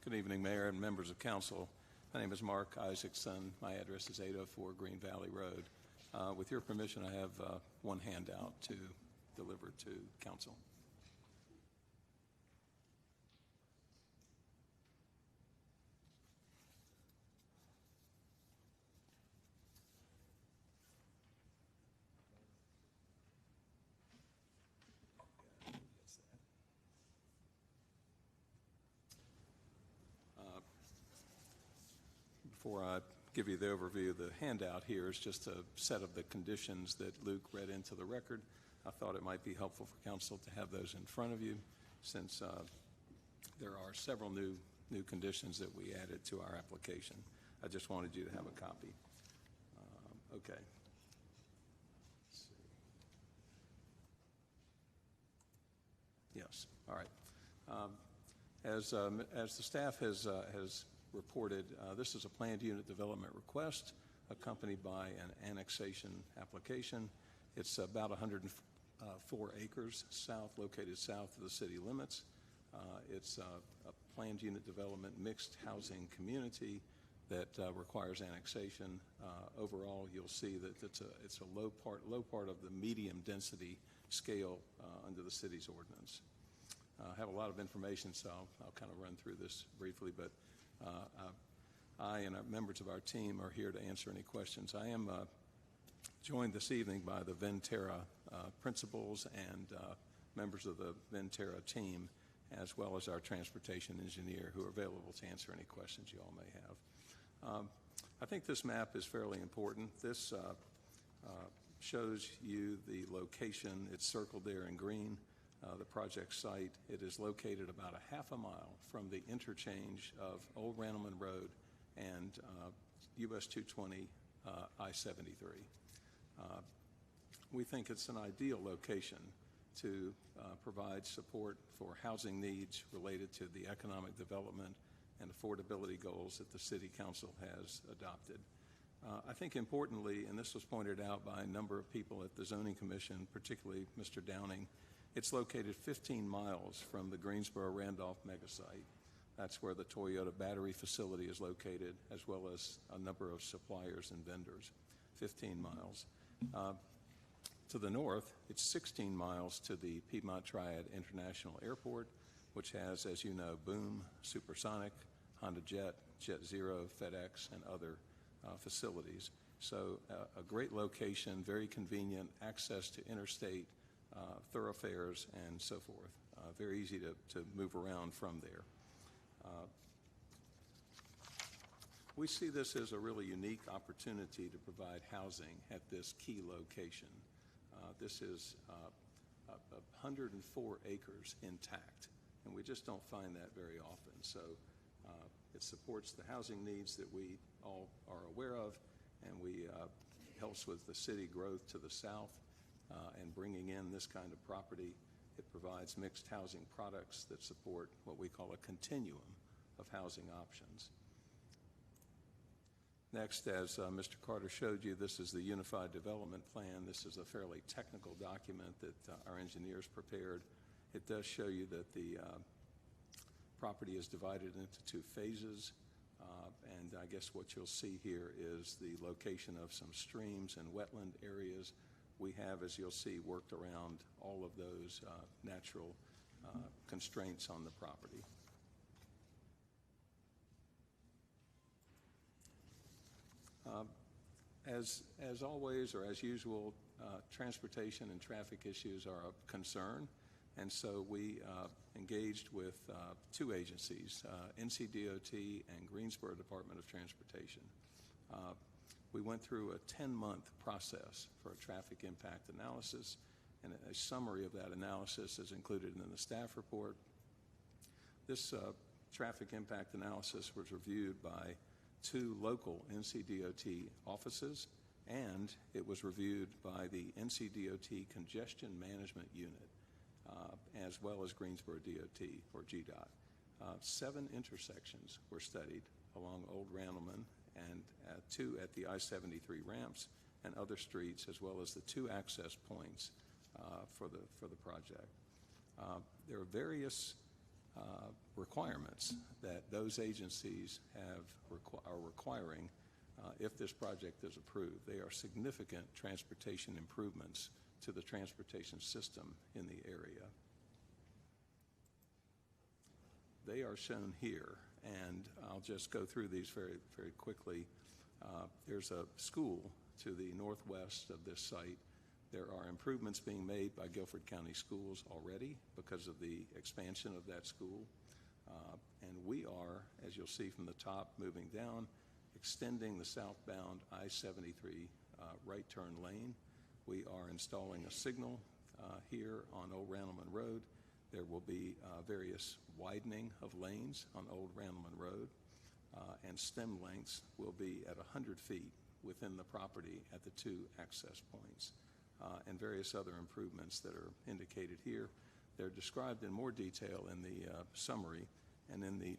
Good evening, Mayor and members of council. My name is Mark Isaacson. My address is 804 Green Valley Road. With your permission, I have one handout to deliver to council. Before I give you the overview, the handout here is just a set of the conditions that Luke read into the record. I thought it might be helpful for council to have those in front of you, since there are several new conditions that we added to our application. I just wanted you to have a copy. Okay. Let's see. Yes. All right. As the staff has reported, this is a planned unit development request accompanied by an annexation application. It's about 104 acres located south of the city limits. It's a planned unit development mixed housing community that requires annexation. Overall, you'll see that it's a low part of the medium density scale under the city's ordinance. I have a lot of information, so I'll kind of run through this briefly, but I and our members of our team are here to answer any questions. I am joined this evening by the Venterra principals and members of the Venterra team, as well as our transportation engineer, who are available to answer any questions you all may have. I think this map is fairly important. This shows you the location. It's circled there in green. The project site. It is located about a half a mile from the interchange of Old Randleman Road and US 220 I-73. We think it's an ideal location to provide support for housing needs related to the economic development and affordability goals that the City Council has adopted. I think importantly, and this was pointed out by a number of people at the Zoning Commission, particularly Mr. Downing, it's located 15 miles from the Greensboro-Randolph megasite. That's where the Toyota battery facility is located, as well as a number of suppliers and vendors, 15 miles. To the north, it's 16 miles to the Piedmont Triad International Airport, which has, as you know, Boom, Supersonic, Honda Jet, Jet Zero, FedEx, and other facilities. So a great location, very convenient, access to interstate thoroughfares and so forth. Very easy to move around from there. We see this as a really unique opportunity to provide housing at this key location. This is 104 acres intact, and we just don't find that very often. So it supports the housing needs that we all are aware of, and we helps with the city growth to the south. And bringing in this kind of property, it provides mixed housing products that support what we call a continuum of housing options. Next, as Mr. Carter showed you, this is the Unified Development Plan. This is a fairly technical document that our engineers prepared. It does show you that the property is divided into two phases, and I guess what you'll see here is the location of some streams and wetland areas. We have, as you'll see, worked around all of those natural constraints on the property. As always, or as usual, transportation and traffic issues are a concern, and so we engaged with two agencies, NCDOT and Greensboro Department of Transportation. We went through a 10-month process for a traffic impact analysis, and a summary of that analysis is included in the staff report. This traffic impact analysis was reviewed by two local NCDOT offices, and it was reviewed by the NCDOT Congestion Management Unit, as well as Greensboro DOT, or GDOT. 7 intersections were studied along Old Randleman, and 2 at the I-73 ramps and other streets, as well as the 2 access points for the project. There are various requirements that those agencies are requiring if this project is approved. They are significant transportation improvements to the transportation system in the area. They are shown here, and I'll just go through these very, very quickly. There's a school to the northwest of this site. There are improvements being made by Guilford County Schools already because of the expansion of that school. And we are, as you'll see from the top moving down, extending the southbound I-73 right turn lane. We are installing a signal here on Old Randleman Road. There will be various widening of lanes on Old Randleman Road, and stem lengths will be at 100 feet within the property at the two access points, and various other improvements that are indicated here. They're described in more detail in the summary and in the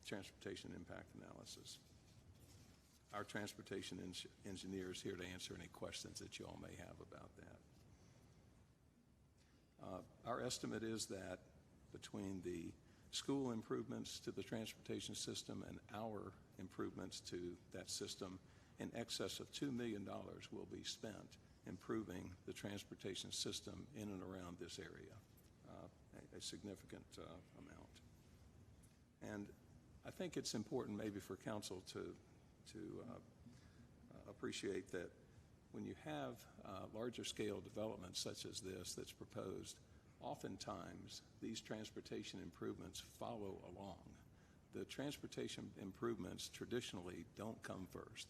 transportation impact analysis. Our transportation engineer is here to answer any questions that you all may have about that. Our estimate is that between the school improvements to the transportation system and our improvements to that system, in excess of $2 million will be spent improving the transportation system in and around this area, a significant amount. And I think it's important maybe for council to appreciate that when you have larger scale development such as this that's proposed, oftentimes these transportation improvements follow along. The transportation improvements traditionally don't come first.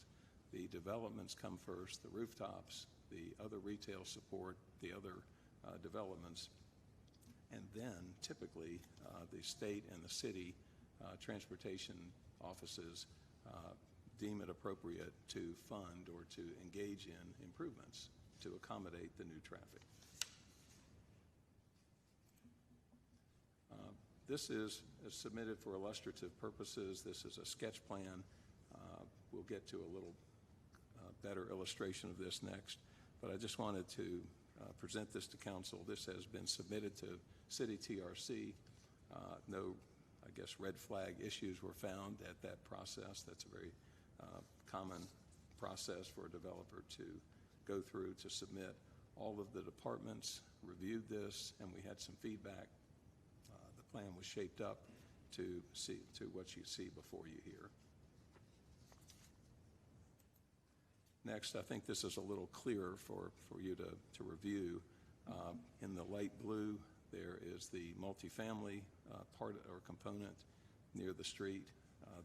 The developments come first, the rooftops, the other retail support, the other developments, and then typically the state and the city transportation offices deem it appropriate to fund or to engage in improvements to accommodate the new traffic. This is submitted for illustrative purposes. This is a sketch plan. We'll get to a little better illustration of this next, but I just wanted to present this to council. This has been submitted to City TRC. No, I guess, red flag issues were found at that process. That's a very common process for a developer to go through to submit. All of the departments reviewed this, and we had some feedback. The plan was shaped up to what you see before you here. Next, I think this is a little clearer for you to review. In the light blue, there is the multifamily part or component near the street.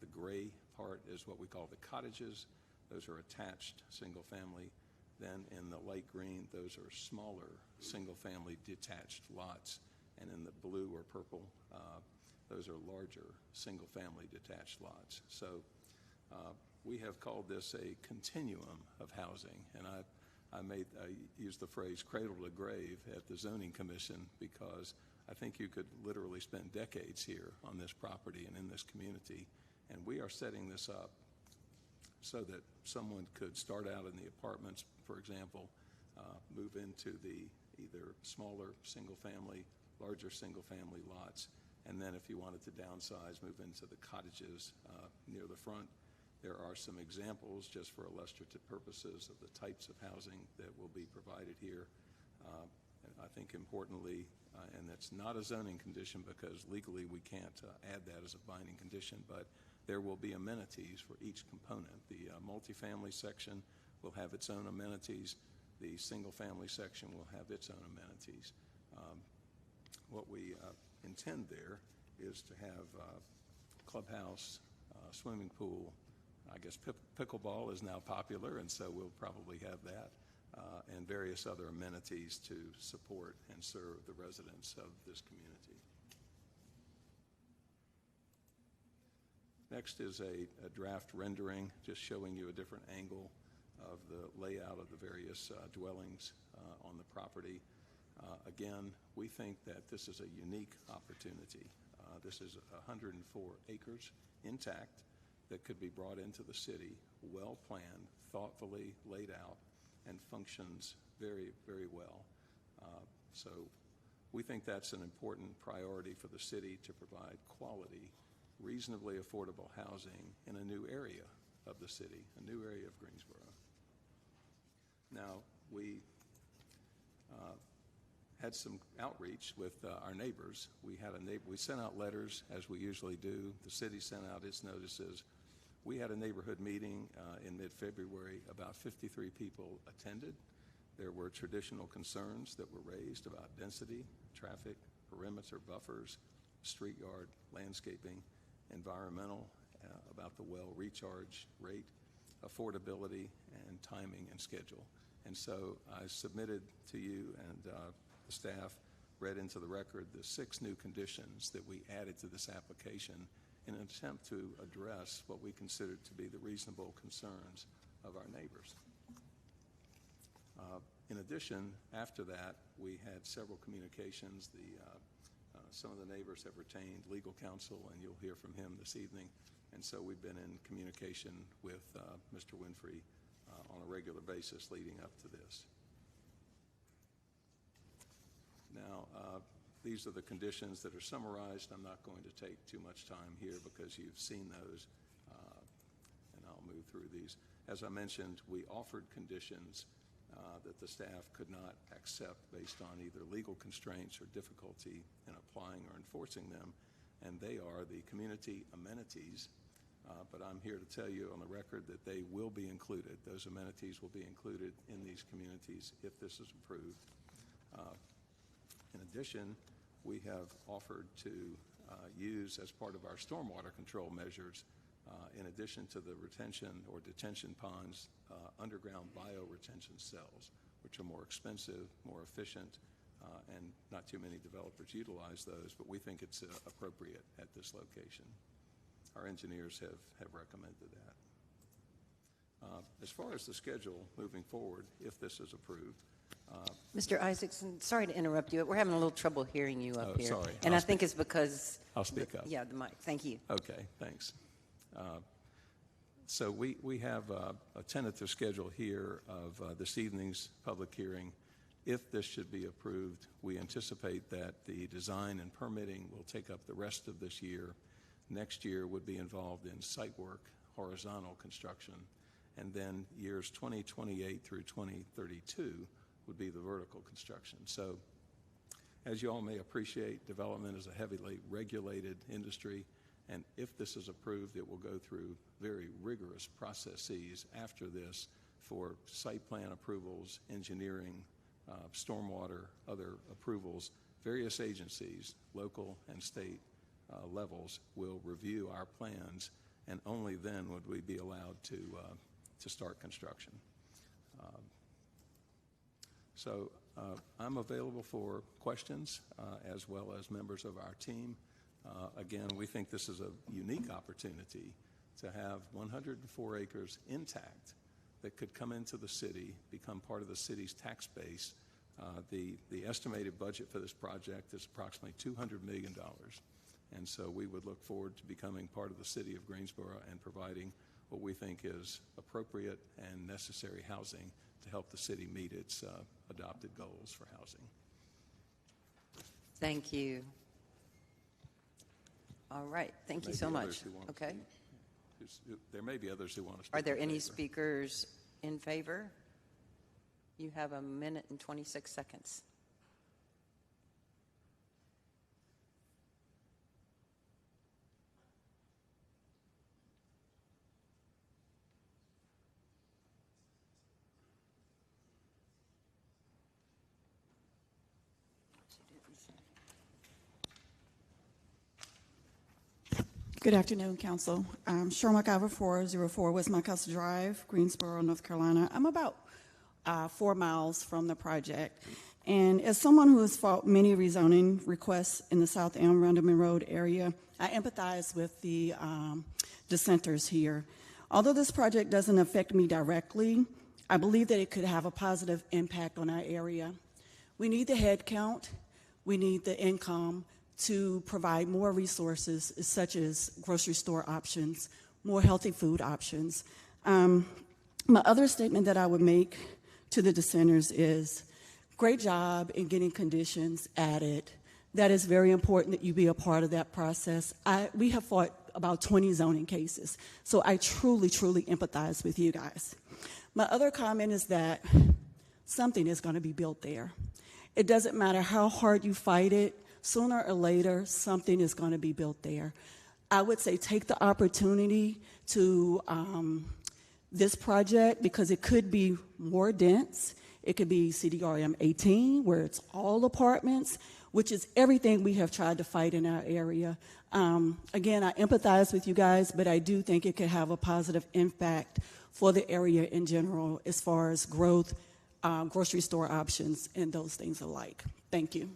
The gray part is what we call the cottages. Those are attached single family. Then in the light green, those are smaller single family detached lots. And in the blue or purple, those are larger single family detached lots. So we have called this a continuum of housing. And I use the phrase cradle to grave at the Zoning Commission because I think you could literally spend decades here on this property and in this community. And we are setting this up so that someone could start out in the apartments, for example, move into the either smaller single family, larger single family lots, and then if you wanted to downsize, move into the cottages near the front. There are some examples just for illustrative purposes of the types of housing that will be provided here. I think importantly, and it's not a zoning condition because legally we can't add that as a binding condition, but there will be amenities for each component. The multifamily section will have its own amenities. The single family section will have its own amenities. What we intend there is to have clubhouse, swimming pool. I guess pickleball is now popular, and so we'll probably have that, and various other amenities to support and serve the residents of this community. Next is a draft rendering, just showing you a different angle of the layout of the various dwellings on the property. Again, we think that this is a unique opportunity. This is 104 acres intact that could be brought into the city, well planned, thoughtfully laid out, and functions very, very well. So We think that's an important priority for the city to provide quality, reasonably affordable housing in a new area of the city, a new area of Greensboro. Now, we had some outreach with our neighbors. We sent out letters, as we usually do. The city sent out its notices. We had a neighborhood meeting in mid-February. About 53 people attended. There were traditional concerns that were raised about density, traffic, perimeter buffers, street yard, landscaping, environmental, about the well recharge rate, affordability, and timing and schedule. And so I submitted to you, and the staff read into the record the 6 new conditions that we added to this application in an attempt to address what we considered to be the reasonable concerns of our neighbors. In addition, after that, we had several communications. Some of the neighbors have retained legal counsel, and you'll hear from him this evening. And so we've been in communication with Mr. Winfrey on a regular basis leading up to this. Now, these are the conditions that are summarized. I'm not going to take too much time here because you've seen those, and I'll move through these. As I mentioned, we offered conditions that the staff could not accept based on either legal constraints or difficulty in applying or enforcing them, and they are the community amenities. But I'm here to tell you on the record that they will be included. Those amenities will be included in these communities if this is approved. In addition, we have offered to use as part of our stormwater control measures, in addition to the retention or detention ponds, underground bioretention cells, which are more expensive, more efficient, and not too many developers utilize those, but we think it's appropriate at this location. Our engineers have recommended that. As far as the schedule moving forward, if this is approved. Mr. Isaacson, sorry to interrupt you, but we're having a little trouble hearing you up here. Sorry. And I think it's because... I'll speak up. Yeah, the mic. Thank you. Okay, thanks. So we have a tentative schedule here of this evening's public hearing. If this should be approved, we anticipate that the design and permitting will take up the rest of this year. Next year would be involved in site work, horizontal construction, and then years 2028 through 2032 would be the vertical construction. So as you all may appreciate, development is a heavily regulated industry, and if this is approved, it will go through very rigorous processes after this for site plan approvals, engineering, stormwater, other approvals. Various agencies, local and state levels, will review our plans, and only then would we be allowed to start construction. So I'm available for questions as well as members of our team. Again, we think this is a unique opportunity to have 104 acres intact that could come into the city, become part of the city's tax base. The estimated budget for this project is approximately $200 million. And so we would look forward to becoming part of the city of Greensboro and providing what we think is appropriate and necessary housing to help the city meet its adopted goals for housing. Thank you. All right. Thank you so much. Okay. There may be others who want to speak. Are there any speakers in favor? You have 1 minute and 26 seconds. Good afternoon, Council. Cheryl McIver, 404 West Mountcastle Drive, Greensboro, North Carolina. I'm about 4 miles from the project. And as someone who has fought many rezoning requests in the South Elm Randleman Road area, I empathize with the dissenters here. Although this project doesn't affect me directly, I believe that it could have a positive impact on our area. We need the head count. We need the income to provide more resources such as grocery store options, more healthy food options. My other statement that I would make to the dissenters is great job in getting conditions added. That is very important that you be a part of that process. We have fought about 20 zoning cases, so I truly, truly empathize with you guys. My other comment is that something is going to be built there. It doesn't matter how hard you fight it, sooner or later, something is going to be built there. I would say take the opportunity to this project because it could be more dense. It could be CDRM 18, where it's all apartments, which is everything we have tried to fight in our area. Again, I empathize with you guys, but I do think it could have a positive impact for the area in general as far as growth, grocery store options, and those things alike. Thank you.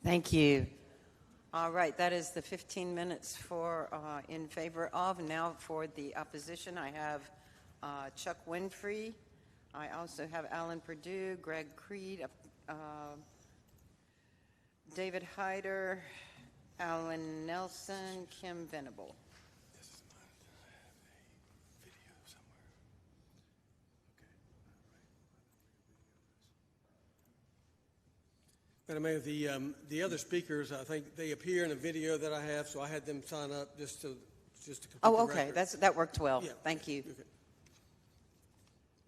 Thank you. All right, that is the 15 minutes for in favor of. Now for the opposition, I have Chuck Winfrey. I also have Alan Perdue, Greg Creed, David Hyder, Alan Nelson, Kim Venable. Madam Mayor, the other speakers, I think they appear in a video that I have, so I had them sign up just to complete Oh, the okay, record. that worked well. Yeah. Thank you. Okay.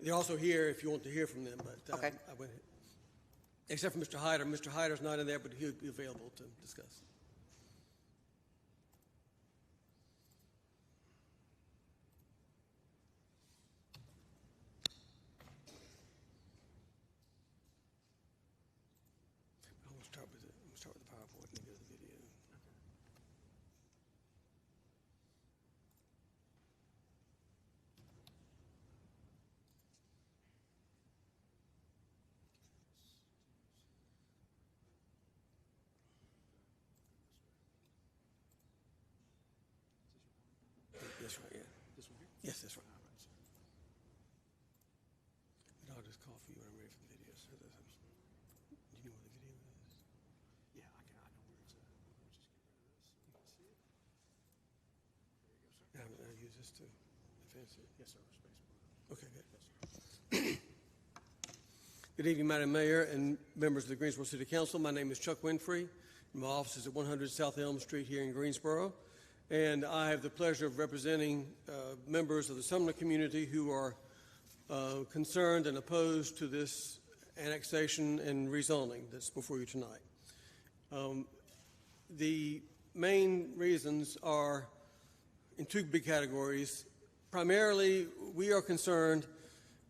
They're also here if you want to hear from them, but Okay. I went, except for Mr. Hyder. Mr. Hyder's not in there, but he'll be available to discuss. I'm going to start with the PowerPoint and then go to the video. That's right, yeah. This one here? Yes, that's right. And I'll just call for you when I'm ready for the video. So do you know where the video is? Yeah, I know where it's at. Let's just get rid of this. You can see it. There you go, sir. I'll use this to advance it. Yes, sir. Space. Okay, good. Yes, good evening, Madam Mayor and members of the Greensboro City Council. My name is Chuck Winfrey. My office is at 100 South Elm Street here in Greensboro. And I have the pleasure of representing members of the Sumner community who are concerned and opposed to this annexation and rezoning that's before you tonight. The main reasons are in two big categories. Primarily, we are concerned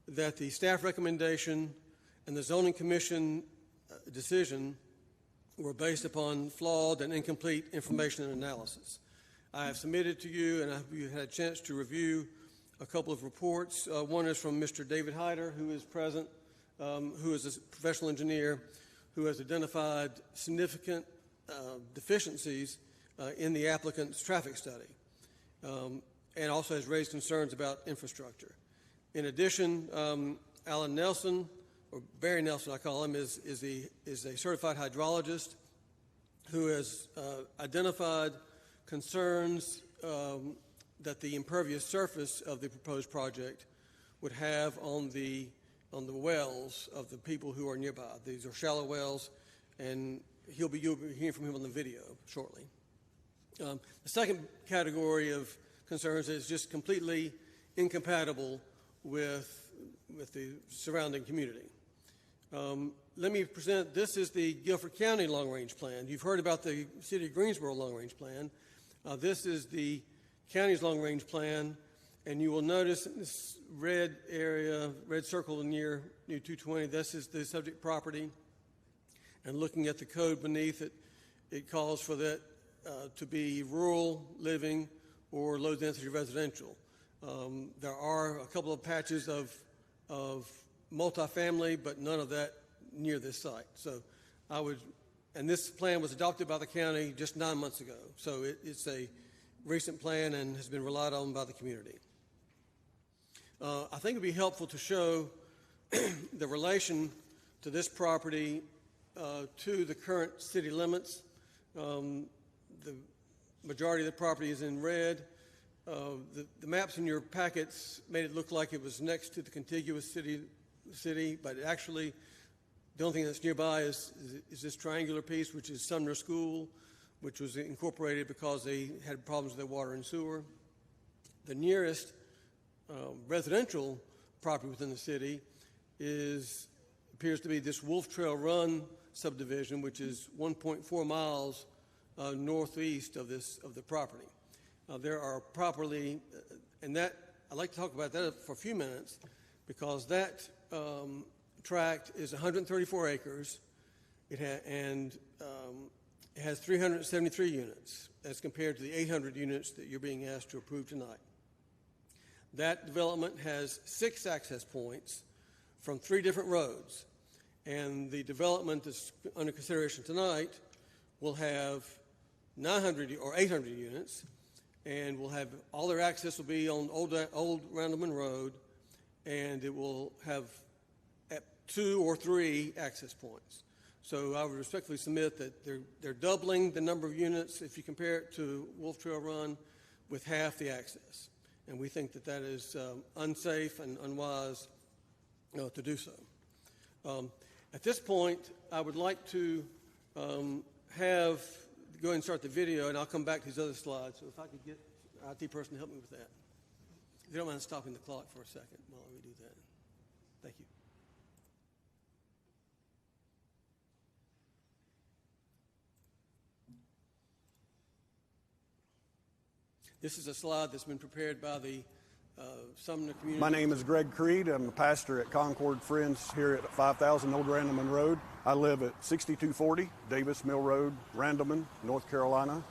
that the staff recommendation and the Zoning Commission decision were based upon flawed and incomplete information and analysis. I have submitted to you, and you had a chance to review a couple of reports. One is from Mr. David Hyder, who is present, who is a professional engineer, who has identified significant deficiencies in the applicant's traffic study, and also has raised concerns about infrastructure. In addition, Alan Nelson, or Barry Nelson, I call him, is a certified hydrologist who has identified concerns that the impervious surface of the proposed project would have on the wells of the people who are nearby. These are shallow wells, and you'll be hearing from him on the video shortly. The second category of concerns is just completely incompatible with the surrounding community. Let me present, this is the Guilford County Long Range Plan. You've heard about the City of Greensboro Long Range Plan. This is the county's Long Range Plan, and you will notice in this red area, red circle near 220, this is the subject property. And looking at the code beneath it, it calls for that to be rural living or low density residential. There are a couple of patches of multifamily, but none of that near this site. So and this plan was adopted by the county just 9 months ago. So it's a recent plan and has been relied on by the community. I think it would be helpful to show the relation to this property to the current city limits. The majority of the property is in red. The maps in your packets made it look like it was next to the contiguous city, but actually The only thing that's nearby is this triangular piece, which is Sumner School, which was incorporated because they had problems with their water and sewer. The nearest residential property within the city appears to be this Wolf Trail Run subdivision, which is 1.4 miles northeast of the property. There are properly, and that I'd like to talk about that for a few minutes, because that tract is 134 acres. It has 373 units as compared to the 800 units that you're being asked to approve tonight. That development has 6 access points from 3 different roads, and the development that's under consideration tonight will have 900 or 800 units, and will have all their access will be on old Randleman Road, and it will have 2 or 3 access points. So I would respectfully submit that they're doubling the number of units if you compare it to Wolf Trail Run with half the access. And we think that that is unsafe and unwise to do so. At this point, I would like to go ahead and start the video, and I'll come back to these other slides. So if I could get an IT person to help me with that. If you don't mind stopping the clock for a second while we do that. Thank you. This is a slide that's been prepared by the Sumner community. My name is Greg Creed. I'm a pastor at Concord Friends here at 5000 Old Randleman Road. I live at 6240 Davis Mill Road, Randleman, North Carolina.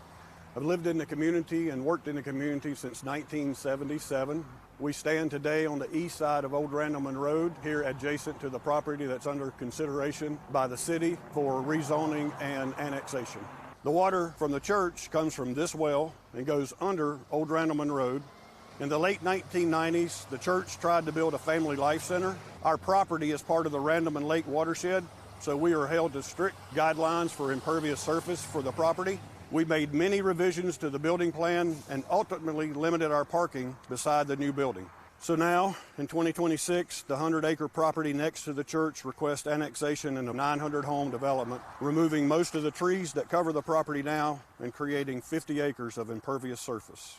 I've lived in the community and worked in the community since 1977. We stand today on the east side of Old Randleman Road, here adjacent to the property that's under consideration by the city for rezoning and annexation. The water from the church comes from this well and goes under Old Randleman Road. In the late 1990s, the church tried to build a family life center. Our property is part of the Randleman Lake watershed, so we are held to strict guidelines for impervious surface for the property. We made many revisions to the building plan and ultimately limited our parking beside the new building. So now, in 2026, the 100-acre property next to the church requests annexation in a 900-home development, removing most of the trees that cover the property now and creating 50 acres of impervious surface.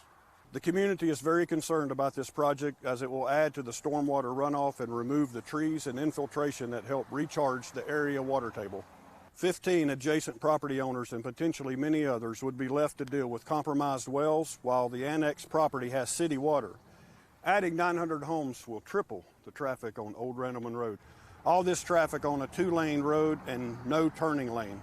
The community is very concerned about this project as it will add to the stormwater runoff and remove the trees and infiltration that help recharge the area water table. 15 adjacent property owners and potentially many others would be left to deal with compromised wells while the annexed property has city water. Adding 900 homes will triple the traffic on Old Randleman Road. All this traffic on a 2-lane road and no turning lane.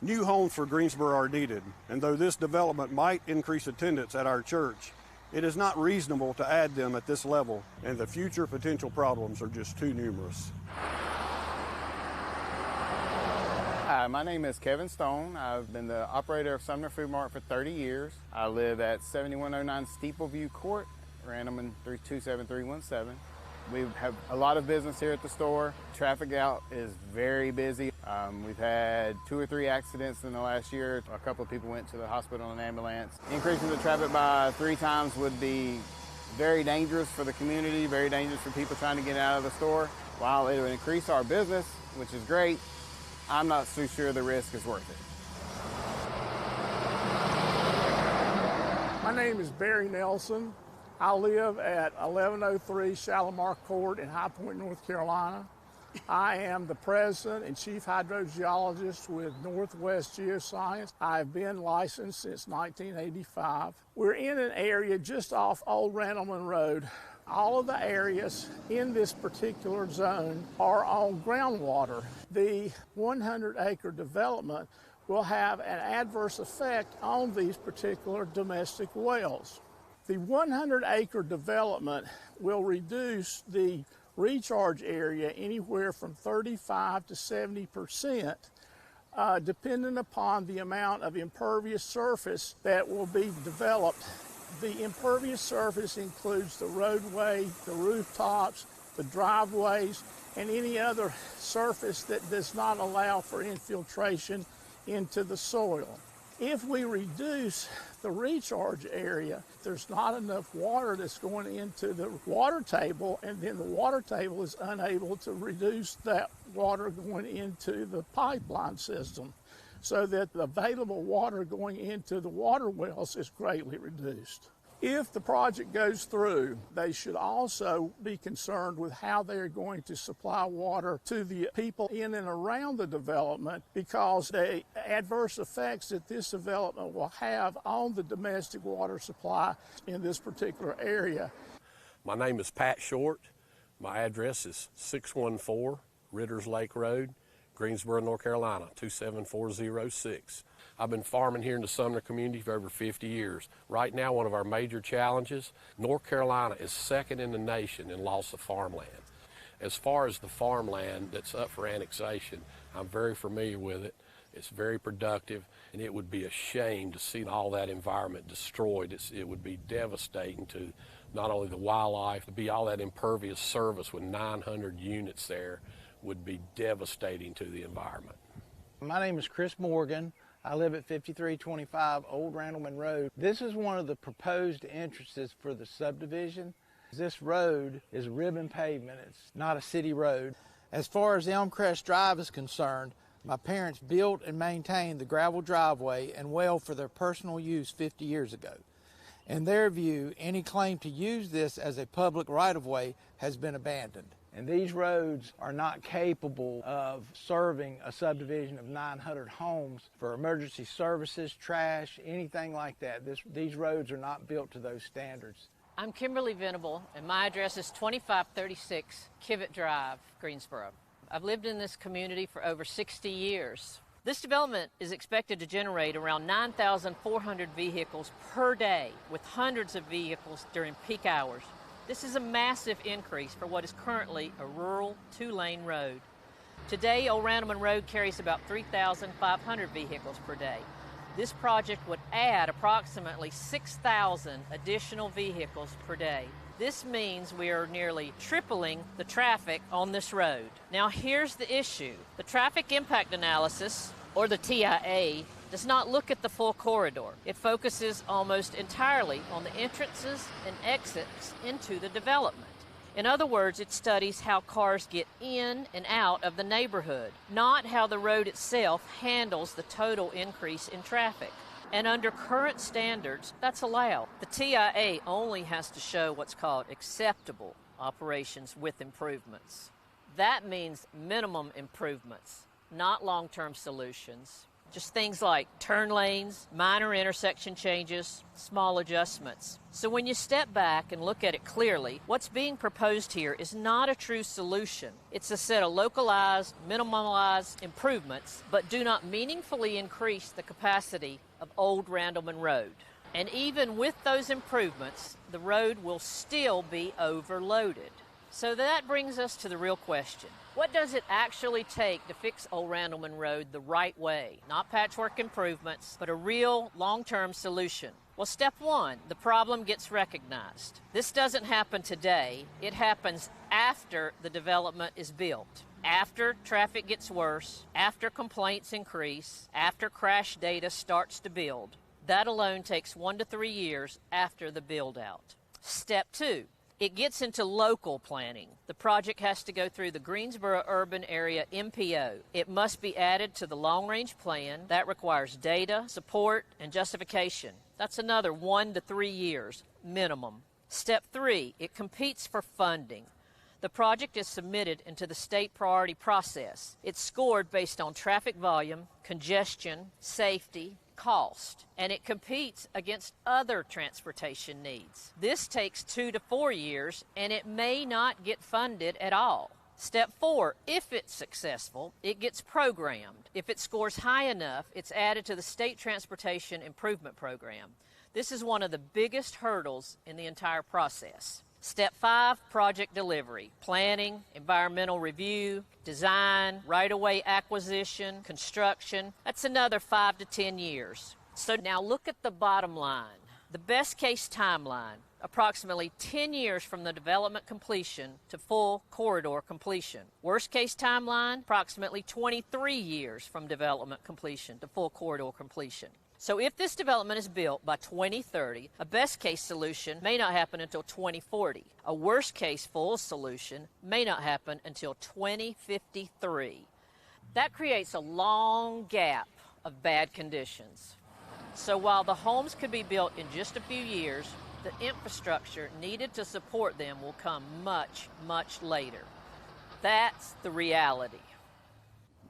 New homes for Greensboro are needed, and though this development might increase attendance at our church, it is not reasonable to add them at this level, and the future potential problems are just too numerous. Hi, my name is Kevin Stone. I've been the operator of Sumner Food Mart for 30 years. I live at 7109 Steepleview Court, Randleman 27317. We have a lot of business here at the store. Traffic out is very busy. We've had 2 or 3 accidents in the last year. A couple of people went to the hospital in an ambulance. Increasing the traffic by 3 times would be very dangerous for the community, very dangerous for people trying to get out of the store. While it would increase our business, which is great, I'm not so sure the risk is worth it. My name is Barry Nelson. I live at 1103 Shalimar Court in High Point, North Carolina. I am the president and chief hydrogeologist with Northwest Geoscience. I've been licensed since 1985. We're in an area just off Old Randleman Road. All of the areas in this particular zone are on groundwater. The 100-acre development will have an adverse effect on these particular domestic wells. The 100-acre development will reduce the recharge area anywhere from 35 to 70%, depending upon the amount of impervious surface that will be developed. The impervious surface includes the roadway, the rooftops, the driveways, and any other surface that does not allow for infiltration into the soil. If we reduce the recharge area, there's not enough water that's going into the water table, and then the water table is unable to reduce that water going into the pipeline system, so that the available water going into the water wells is greatly reduced. If the project goes through, they should also be concerned with how they're going to supply water to the people in and around the development, because the adverse effects that this development will have on the domestic water supply in this particular area. My name is Pat Short. My address is 614 Ritters Lake Road, Greensboro, North Carolina, 27406. I've been farming here in the Sumner community for over 50 years. Right now, one of our major challenges, North Carolina is second in the nation in loss of farmland. As far as the farmland that's up for annexation, I'm very familiar with it. It's very productive, and it would be a shame to see all that environment destroyed. It would be devastating to not only the wildlife, to be all that impervious surface with 900 units there would be devastating to the environment. My name is Chris Morgan. I live at 5325 Old Randleman Road. This is one of the proposed entrances for the subdivision. This road is ribbon pavement. It's not a city road. As far as Elmcrest Drive is concerned, my parents built and maintained the gravel driveway and well for their personal use 50 years ago. In their view, any claim to use this as a public right-of-way has been abandoned. And these roads are not capable of serving a subdivision of 900 homes for emergency services, trash, anything like that. These roads are not built to those standards. I'm Kimberly Venable, and my address is 2536 Kivett Drive, Greensboro. I've lived in this community for over 60 years. This development is expected to generate around 9,400 vehicles per day, with hundreds of vehicles during peak hours. This is a massive increase for what is currently a rural two-lane road. Today, Old Randleman Road carries about 3,500 vehicles per day. This project would add approximately 6,000 additional vehicles per day. This means we are nearly tripling the traffic on this road. Now, here's the issue. The traffic impact analysis, or the TIA, does not look at the full corridor. It focuses almost entirely on the entrances and exits into the development. In other words, it studies how cars get in and out of the neighborhood, not how the road itself handles the total increase in traffic. And under current standards, that's allowed. The TIA only has to show what's called acceptable operations with improvements. That means minimum improvements, not long-term solutions. Just things like turn lanes, minor intersection changes, small adjustments. So when you step back and look at it clearly, what's being proposed here is not a true solution. It's a set of localized, minimalized improvements, but do not meaningfully increase the capacity of Old Randleman Road. And even with those improvements, the road will still be overloaded. So that brings us to the real question. What does it actually take to fix Old Randleman Road the right way? Not patchwork improvements, but a real long-term solution. Well, step one, the problem gets recognized. This doesn't happen today. It happens after the development is built. After traffic gets worse, after complaints increase, after crash data starts to build. That alone takes 1 to 3 years after the build-out. Step two, it gets into local planning. The project has to go through the Greensboro Urban Area MPO. It must be added to the long-range plan. That requires data, support, and justification. That's another 1 to 3 years minimum. Step three, it competes for funding. The project is submitted into the state priority process. It's scored based on traffic volume, congestion, safety, cost, and it competes against other transportation needs. This takes 2 to 4 years, and it may not get funded at all. Step four, if it's successful, it gets programmed. If it scores high enough, it's added to the State Transportation Improvement Program. This is one of the biggest hurdles in the entire process. Step five, project delivery, planning, environmental review, design, right-of-way acquisition, construction. That's another 5 to 10 years. So now look at the bottom line. The best case timeline, approximately 10 years from the development completion to full corridor completion. Worst case timeline, approximately 23 years from development completion to full corridor completion. So if this development is built by 2030, a best case solution may not happen until 2040. A worst case full solution may not happen until 2053. That creates a long gap of bad conditions. So while the homes could be built in just a few years, the infrastructure needed to support them will come much, much later. That's the reality.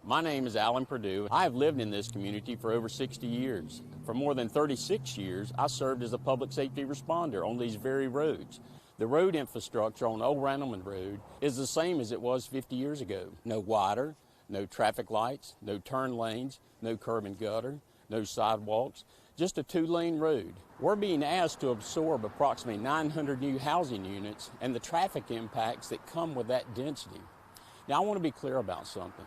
My name is Alan Perdue. I have lived in this community for over 60 years. For more than 36 years, I served as a public safety responder on these very roads. The road infrastructure on Old Randleman Road is the same as it was 50 years ago. No water, no traffic lights, no turn lanes, no curb and gutter, no sidewalks, just a 2-lane road. We're being asked to absorb approximately 900 new housing units and the traffic impacts that come with that density. Now, I want to be clear about something.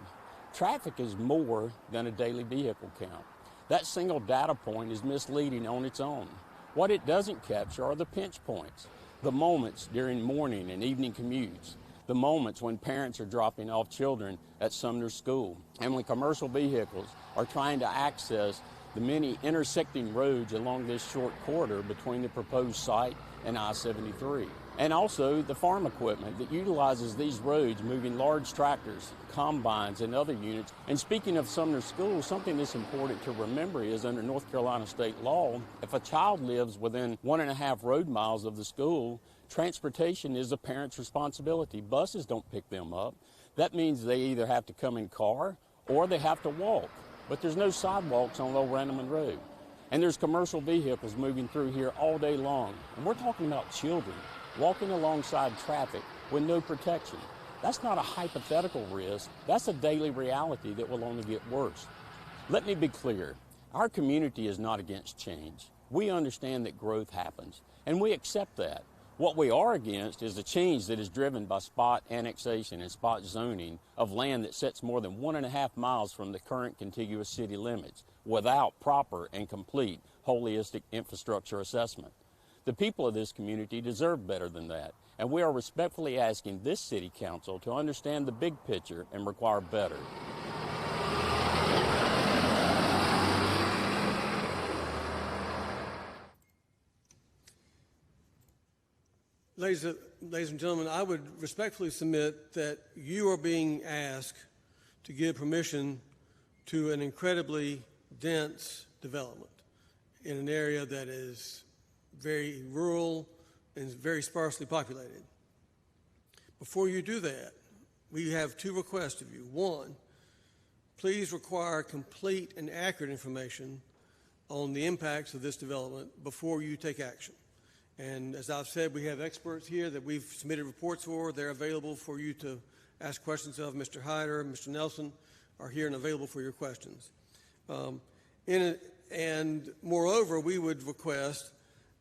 Traffic is more than a daily vehicle count. That single data point is misleading on its own. What it doesn't capture are the pinch points, the moments during morning and evening commutes, the moments when parents are dropping off children at Sumner School, and when commercial vehicles are trying to access the many intersecting roads along this short corridor between the proposed site and I-73. And also the farm equipment that utilizes these roads, moving large tractors, combines, and other units. And speaking of Sumner School, something that's important to remember is under North Carolina state law, if a child lives within 1.5 road miles of the school, transportation is a parent's responsibility. Buses don't pick them up. That means they either have to come in car or they have to walk. But there's no sidewalks on Old Randleman Road. And there's commercial vehicles moving through here all day long. And we're talking about children walking alongside traffic with no protection. That's not a hypothetical risk. That's a daily reality that will only get worse. Let me be clear. Our community is not against change. We understand that growth happens, and we accept that. What we are against is a change that is driven by spot annexation and spot zoning of land that sits more than 1.5 miles from the current contiguous city limits without proper and complete holistic infrastructure assessment. The people of this community deserve better than that, and we are respectfully asking this City Council to understand the big picture and require better. Ladies and gentlemen, I would respectfully submit that you are being asked to give permission to an incredibly dense development in an area that is very rural and very sparsely populated. Before you do that, we have 2 requests of you. 1, please require complete and accurate information on the impacts of this development before you take action. And as I've said, we have experts here that we've submitted reports for. They're available for you to ask questions of. Mr. Hyder, Mr. Nelson are here and available for your questions. And moreover, we would request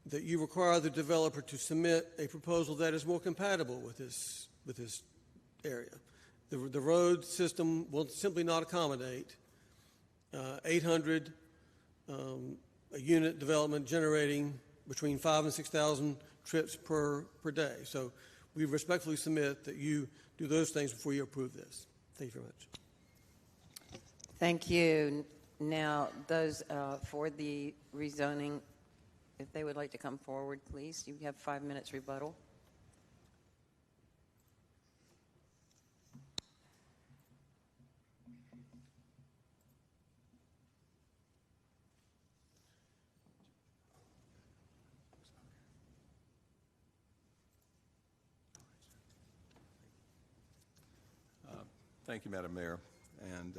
that you require the developer to submit a proposal that is more compatible with this area. The road system will simply not accommodate 800 a unit development generating between 5,000 and 6,000 trips per day. So we respectfully submit that you do those things before you approve this. Thank you very much. Thank you. Now, those for the rezoning, if they would like to come forward, please. You have 5 minutes rebuttal. Thank you, Madam Mayor, and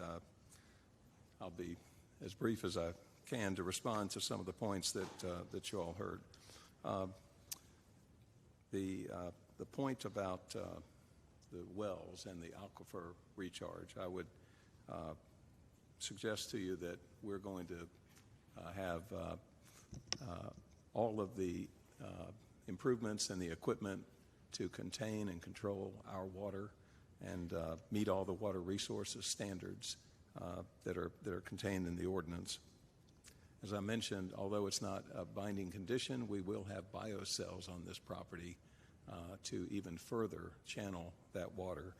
I'll be as brief as I can to respond to some of the points that you all heard. The point about the wells and the aquifer recharge, I would suggest to you that we're going to have all of the improvements and the equipment to contain and control our water and meet all the water resources standards that are contained in the ordinance. As I mentioned, although it's not a binding condition, we will have biocells on this property to even further channel that water.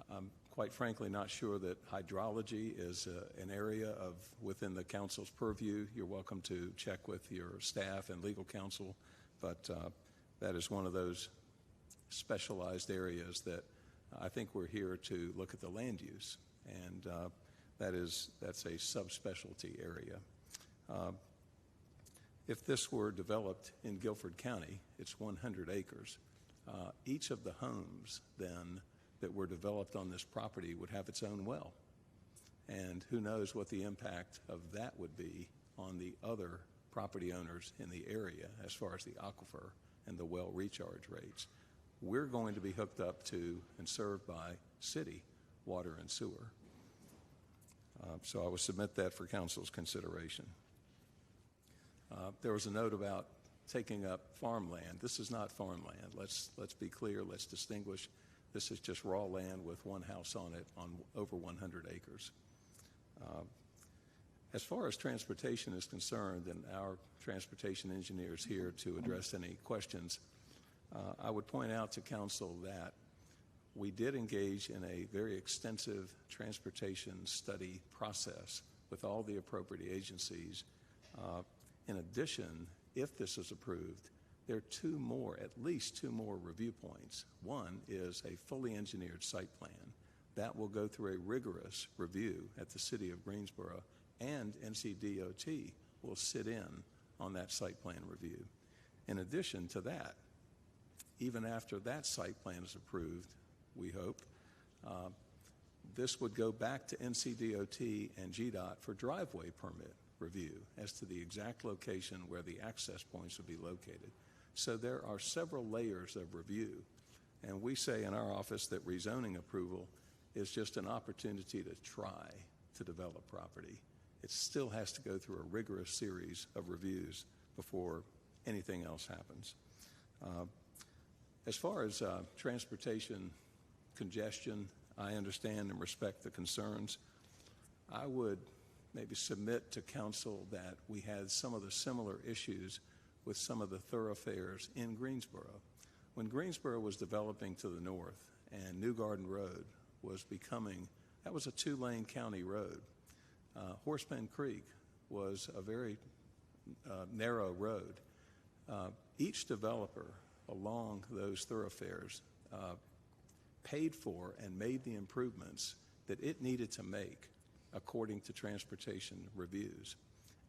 I'm quite frankly, not sure that hydrology is an area within the council's purview. You're welcome to check with your staff and legal counsel, but that is one of those specialized areas that I think we're here to look at the land use, and that's a subspecialty area. If this were developed in Guilford County, it's 100 acres. Each of the homes then that were developed on this property would have its own well. And who knows what the impact of that would be on the other property owners in the area as far as the aquifer and the well recharge rates. We're going to be hooked up to and served by city water and sewer. So I will submit that for council's consideration. There was a note about taking up farmland. This is not farmland. Let's be clear. Let's distinguish. This is just raw land with one house on it on over 100 acres. As far as transportation is concerned, and our transportation engineers here to address any questions, I would point out to council that we did engage in a very extensive transportation study process with all the appropriate agencies. In addition, if this is approved, there are at least two more review points. One is a fully engineered site plan. That will go through a rigorous review at the City of Greensboro, and NCDOT will sit in on that site plan review. In addition to that, even after that site plan is approved, we hope, this would go back to NCDOT and GDOT for driveway permit review as to the exact location where the access points would be located. So there are several layers of review, and we say in our office that rezoning approval is just an opportunity to try to develop property. It still has to go through a rigorous series of reviews before anything else happens. As far as transportation congestion, I understand and respect the concerns. I would maybe submit to council that we had some of the similar issues with some of the thoroughfares in Greensboro. When Greensboro was developing to the north and New Garden Road was becoming, that was a two-lane county road. Horseman Creek was a very narrow road. Each developer along those thoroughfares paid for and made the improvements that it needed to make according to transportation reviews.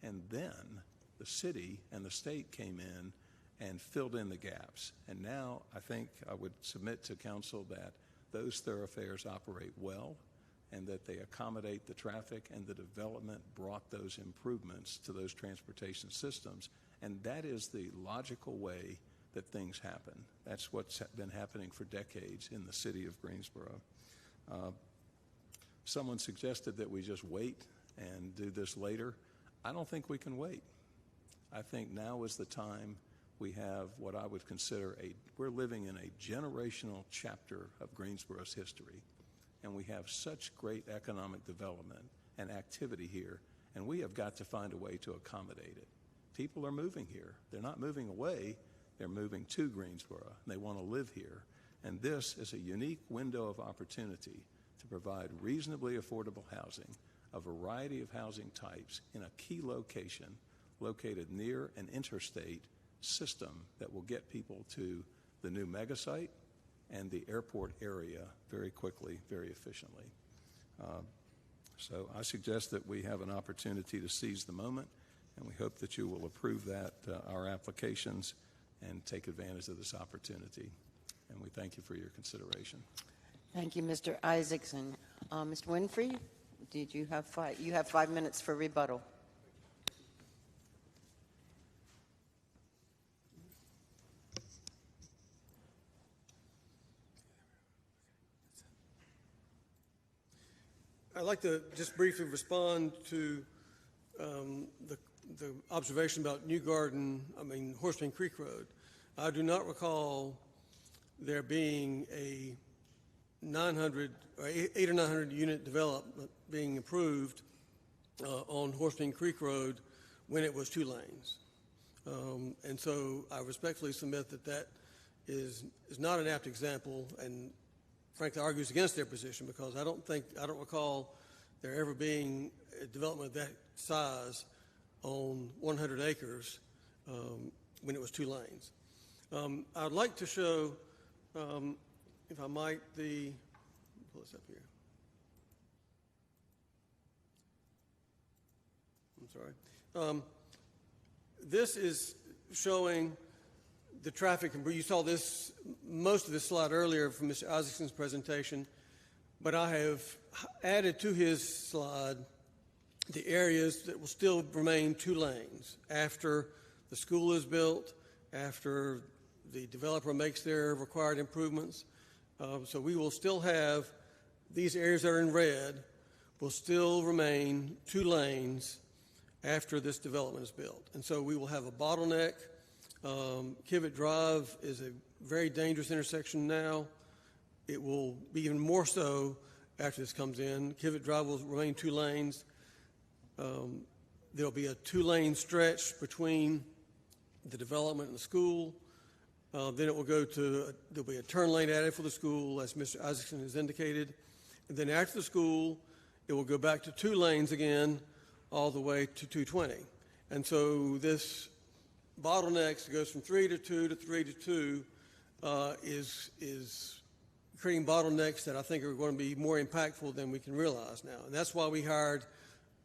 And then the city and the state came in and filled in the gaps. And now I think I would submit to council that those thoroughfares operate well and that they accommodate the traffic, and the development brought those improvements to those transportation systems. And that is the logical way that things happen. That's what's been happening for decades in the city of Greensboro. Someone suggested that we just wait and do this later. I don't think we can wait. I think now is the time. We have what I would consider we're living in a generational chapter of Greensboro's history, and we have such great economic development and activity here, and we have got to find a way to accommodate it. People are moving here. They're not moving away. They're moving to Greensboro, and they want to live here. And this is a unique window of opportunity to provide reasonably affordable housing, a variety of housing types in a key location located near an interstate system that will get people to the new mega site and the airport area very quickly, very efficiently. So I suggest that we have an opportunity to seize the moment, and we hope that you will approve that, our applications, and take advantage of this opportunity. And we thank you for your consideration. Thank you, Mr. Isaacson. Mr. Winfrey, did you have you have 5 minutes for rebuttal. I'd like to just briefly respond to the observation about Horseman Creek Road. I do not recall there being a 800 or 900 unit development being approved on Horseman Creek Road when it was 2 lanes. And so I respectfully submit that is not an apt example, and frankly argues against their position, because I don't recall there ever being a development of that size on 100 acres when it was 2 lanes. I'd like to show, if I might, pull this up here. I'm sorry. This is showing the traffic. You saw most of this slide earlier from Mr. Isaacson's presentation, but I have added to his slide the areas that will still remain 2 lanes after the school is built, after the developer makes their required improvements. So we will still have these areas that are in red will still remain 2 lanes after this development is built. And so we will have a bottleneck. Kivett Drive is a very dangerous intersection now. It will be even more so after this comes in. Kivett Drive will remain 2 lanes. There'll be a 2-lane stretch between the development and the school. Then it will go to, there'll be a turn lane added for the school, as Mr. Isaacson has indicated. And then after the school, it will go back to 2 lanes again, all the way to 220. And so this bottleneck goes from 3 to 2 to 3 to 2 is creating bottlenecks that I think are going to be more impactful than we can realize now. And that's why we hired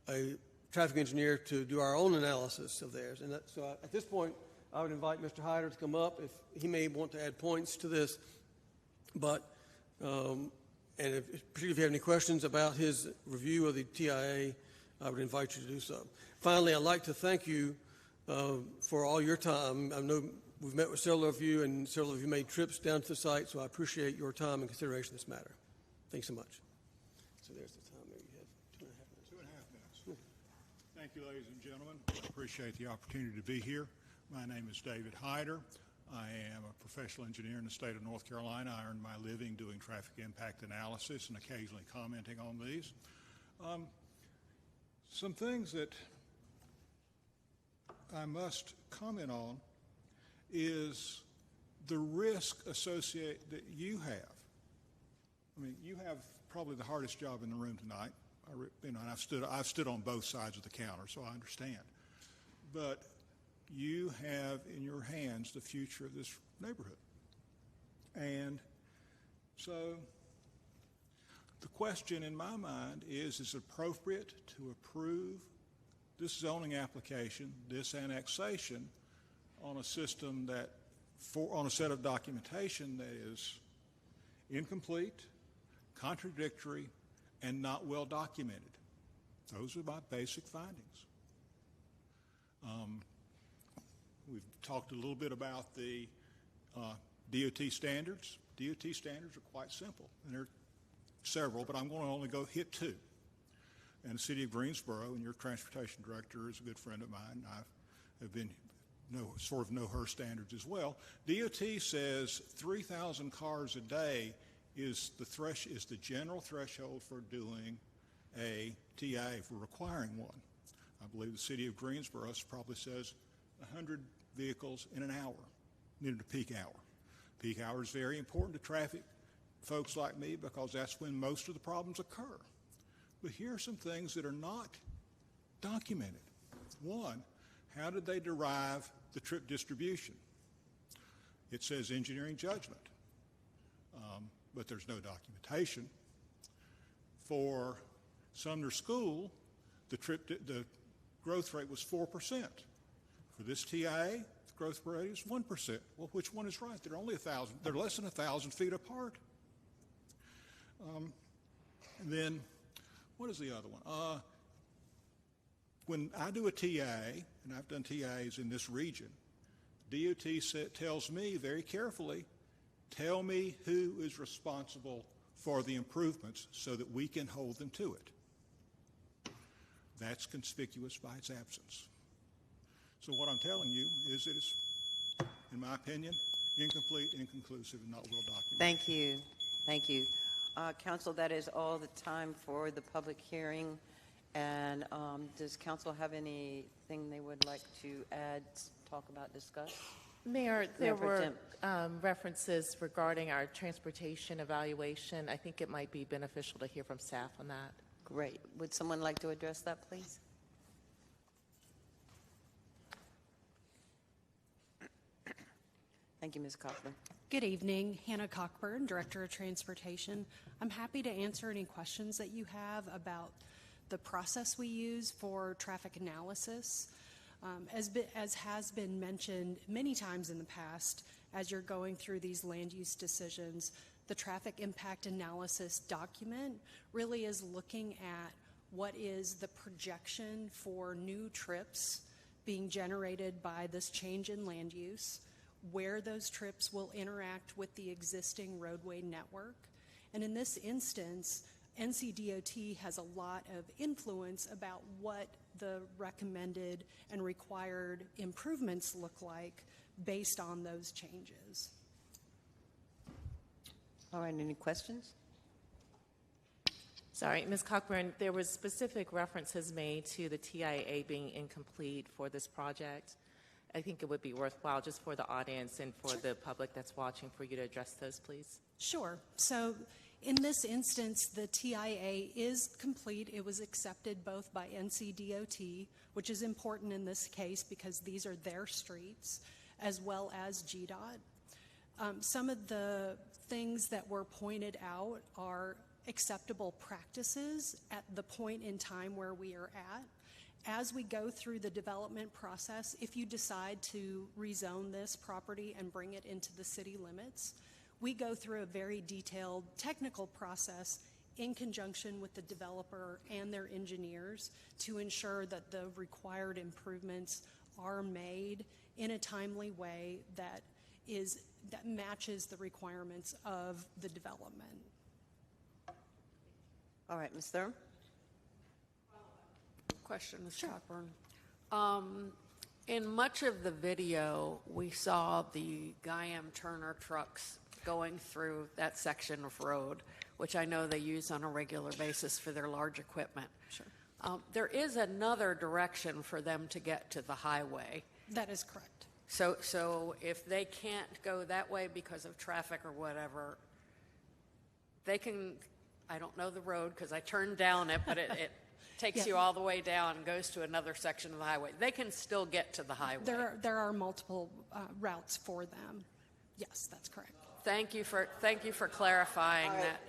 a traffic engineer to do our own analysis of theirs. And so at this point, I would invite Mr. Hyder to come up if he may want to add points to this. But, particularly if you have any questions about his review of the TIA, I would invite you to do so. Finally, I'd like to thank you for all your time. I know we've met with several of you, and several of you made trips down to the site, so I appreciate your time and consideration of this matter. Thanks so much. So there's the time. Maybe you have 2.5 minutes. 2.5 minutes. Thank you, ladies and gentlemen. I appreciate the opportunity to be here. My name is David Hyder. I am a professional engineer in the state of North Carolina. I earn my living doing traffic impact analysis and occasionally commenting on these. Some things that I must comment on is the risk associated that you have. I mean, you have probably the hardest job in the room tonight. And I've stood on both sides of the counter, so I understand. But you have in your hands the future of this neighborhood. And so the question in my mind is it appropriate to approve this zoning application, this annexation, on a system that, on a set of documentation that is incomplete, contradictory, and not well documented? Those are my basic findings. We've talked a little bit about the DOT standards. DOT standards are quite simple, and there are several, but I'm going to only hit 2. And the city of Greensboro, and your transportation director is a good friend of mine. Sort of know her standards as well. DOT says 3,000 cars a day is the general threshold for doing a TIA, for requiring one. I believe the city of Greensboro probably says 100 vehicles in an hour, near the peak hour. Peak hour is very important to traffic folks like me because that's when most of the problems occur. But here are some things that are not documented. One, how did they derive the trip distribution? It says engineering judgment, but there's no documentation. For Sumner School, the growth rate was 4%. For this TIA, the growth rate is 1%. Well, which one is right? They're only 1,000. They're less than 1,000 feet apart. And then, what is the other one? When I do a TIA, and I've done TIAs in this region, DOT tells me very carefully, tell me who is responsible for the improvements so that we can hold them to it. That's conspicuous by its absence. So what I'm telling you is that it's, in my opinion, incomplete, inconclusive, and not well documented. Thank you. Thank you. Council, that is all the time for the public hearing. And does council have anything they would like to add, talk about, discuss? Mayor, there Pro were Tem. references regarding our transportation evaluation. I think it might be beneficial to hear from staff on that. Great. Would someone like to address that, please? Thank you, Ms. Cochran. Good evening. Hannah Cockburn, Director of Transportation. I'm happy to answer any questions that you have about the process we use for traffic analysis. As has been mentioned many times in the past, as you're going through these land use decisions, the traffic impact analysis document really is looking at what is the projection for new trips being generated by this change in land use, where those trips will interact with the existing roadway network. And in this instance, NCDOT has a lot of influence about what the recommended and required improvements look like based on those changes. All right, any questions? Sorry, Ms. Cockburn, there was specific references made to the TIA being incomplete for this project. I think it would be worthwhile just for the audience and for the public that's watching for you to address those, please. Sure. So in this instance, the TIA is complete. It was accepted both by NCDOT, which is important in this case because these are their streets, as well as GDOT. Some of the things that were pointed out are acceptable practices at the point in time where we are at. As we go through the development process, if you decide to rezone this property and bring it into the city limits, we go through a very detailed technical process in conjunction with the developer and their engineers to ensure that the required improvements are made in a timely way that matches the requirements of the development. All right, Ms. Thurm. Question, Ms. Cockburn. In much of the video, we saw the Guyam Turner trucks going through that section of road, which I know they use on a regular basis for their large equipment. Sure. There is another direction for them to get to the highway. That is correct. So if they can't go that way because of traffic or whatever, they can, I don't know the road because I turned down it, but it takes you all the way down and goes to another section of the highway. They can still get to the highway. There are multiple routes for them. Yes, that's correct. Thank you for clarifying that.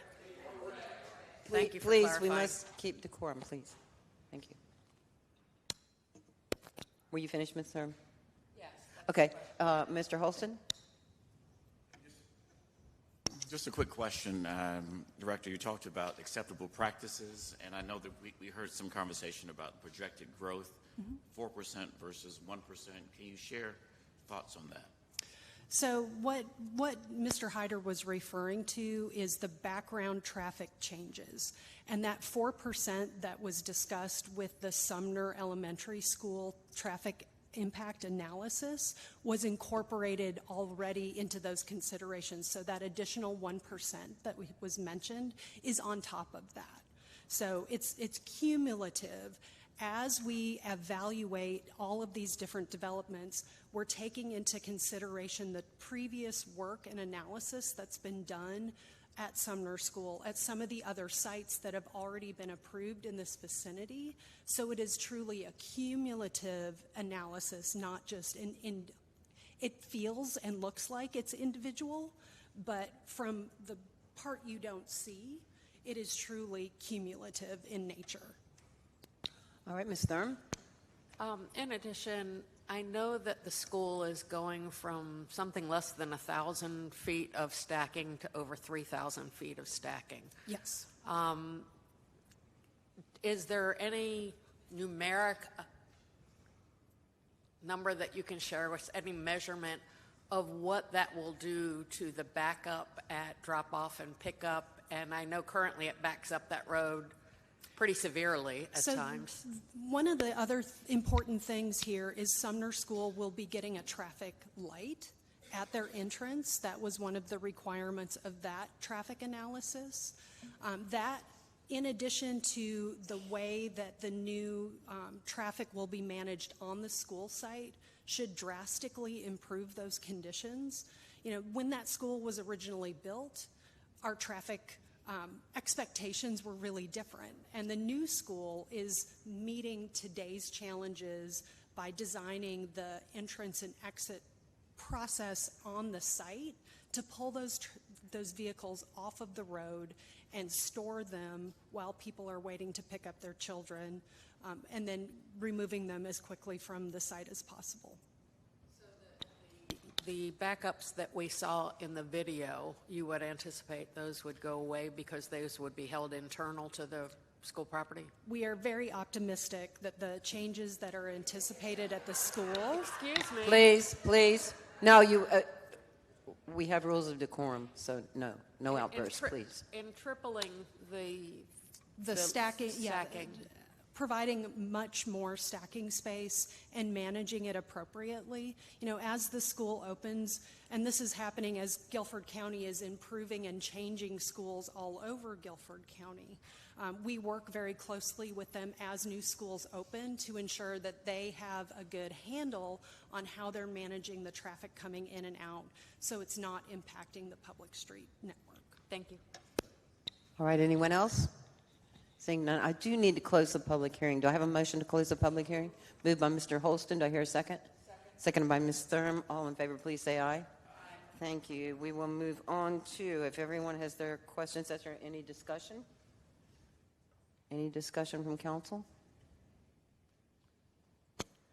Thank you for please, clarifying. we must keep decorum, please. Thank you. Were you finished, Ms. Thurm? Yes. Okay, Mr. Holston? Just a quick question, Director. You talked about acceptable practices, and I know that we heard some conversation about projected growth, 4% versus 1%. Can you share thoughts on that? So what Mr. Hyder was referring to is the background traffic changes. And that 4% that was discussed with the Sumner Elementary School traffic impact analysis was incorporated already into those considerations. So that additional 1% that was mentioned is on top of that. So it's cumulative. As we evaluate all of these different developments, we're taking into consideration the previous work and analysis that's been done at Sumner School, at some of the other sites that have already been approved in this vicinity. So it is truly a cumulative analysis, not just it feels and looks like it's individual, but from the part you don't see, it is truly cumulative in nature. All right, Ms. Thurm. In addition, I know that the school is going from something less than 1,000 feet of stacking to over 3,000 feet of stacking. Yes. Is there any numeric number that you can share with any measurement of what that will do to the backup at drop-off and pickup? And I know currently it backs up that road pretty severely at times. One of the other important things here is Sumner School will be getting a traffic light at their entrance. That was one of the requirements of that traffic analysis. That, in addition to the way that the new traffic will be managed on the school site, should drastically improve those conditions. You know, when that school was originally built, our traffic expectations were really different. And the new school is meeting today's challenges by designing the entrance and exit process on the site to pull those vehicles off of the road and store them while people are waiting to pick up their children, and then removing them as quickly from the site as possible. The backups that we saw in the video, you would anticipate those would go away because those would be held internal to the school property? We are very optimistic that the changes that are anticipated at the school. Excuse me. Please. No, we have rules of decorum, so no outbursts, please. In tripling the stacking, providing much more stacking space and managing it appropriately. You know, as the school opens, and this is happening as Guilford County is improving and changing schools all over Guilford County. We work very closely with them as new schools open to ensure that they have a good handle on how they're managing the traffic coming in and out, so it's not impacting the public street network. Thank you. All right, anyone else? Seeing none, I do need to close the public hearing. Do I have a motion to close the public hearing? Moved by Mr. Holston. Do I hear a second? Seconded by Ms. Thurm. All in favor, please say aye. Thank you. We will move on to, if everyone has their questions, is there any discussion? Any discussion from council?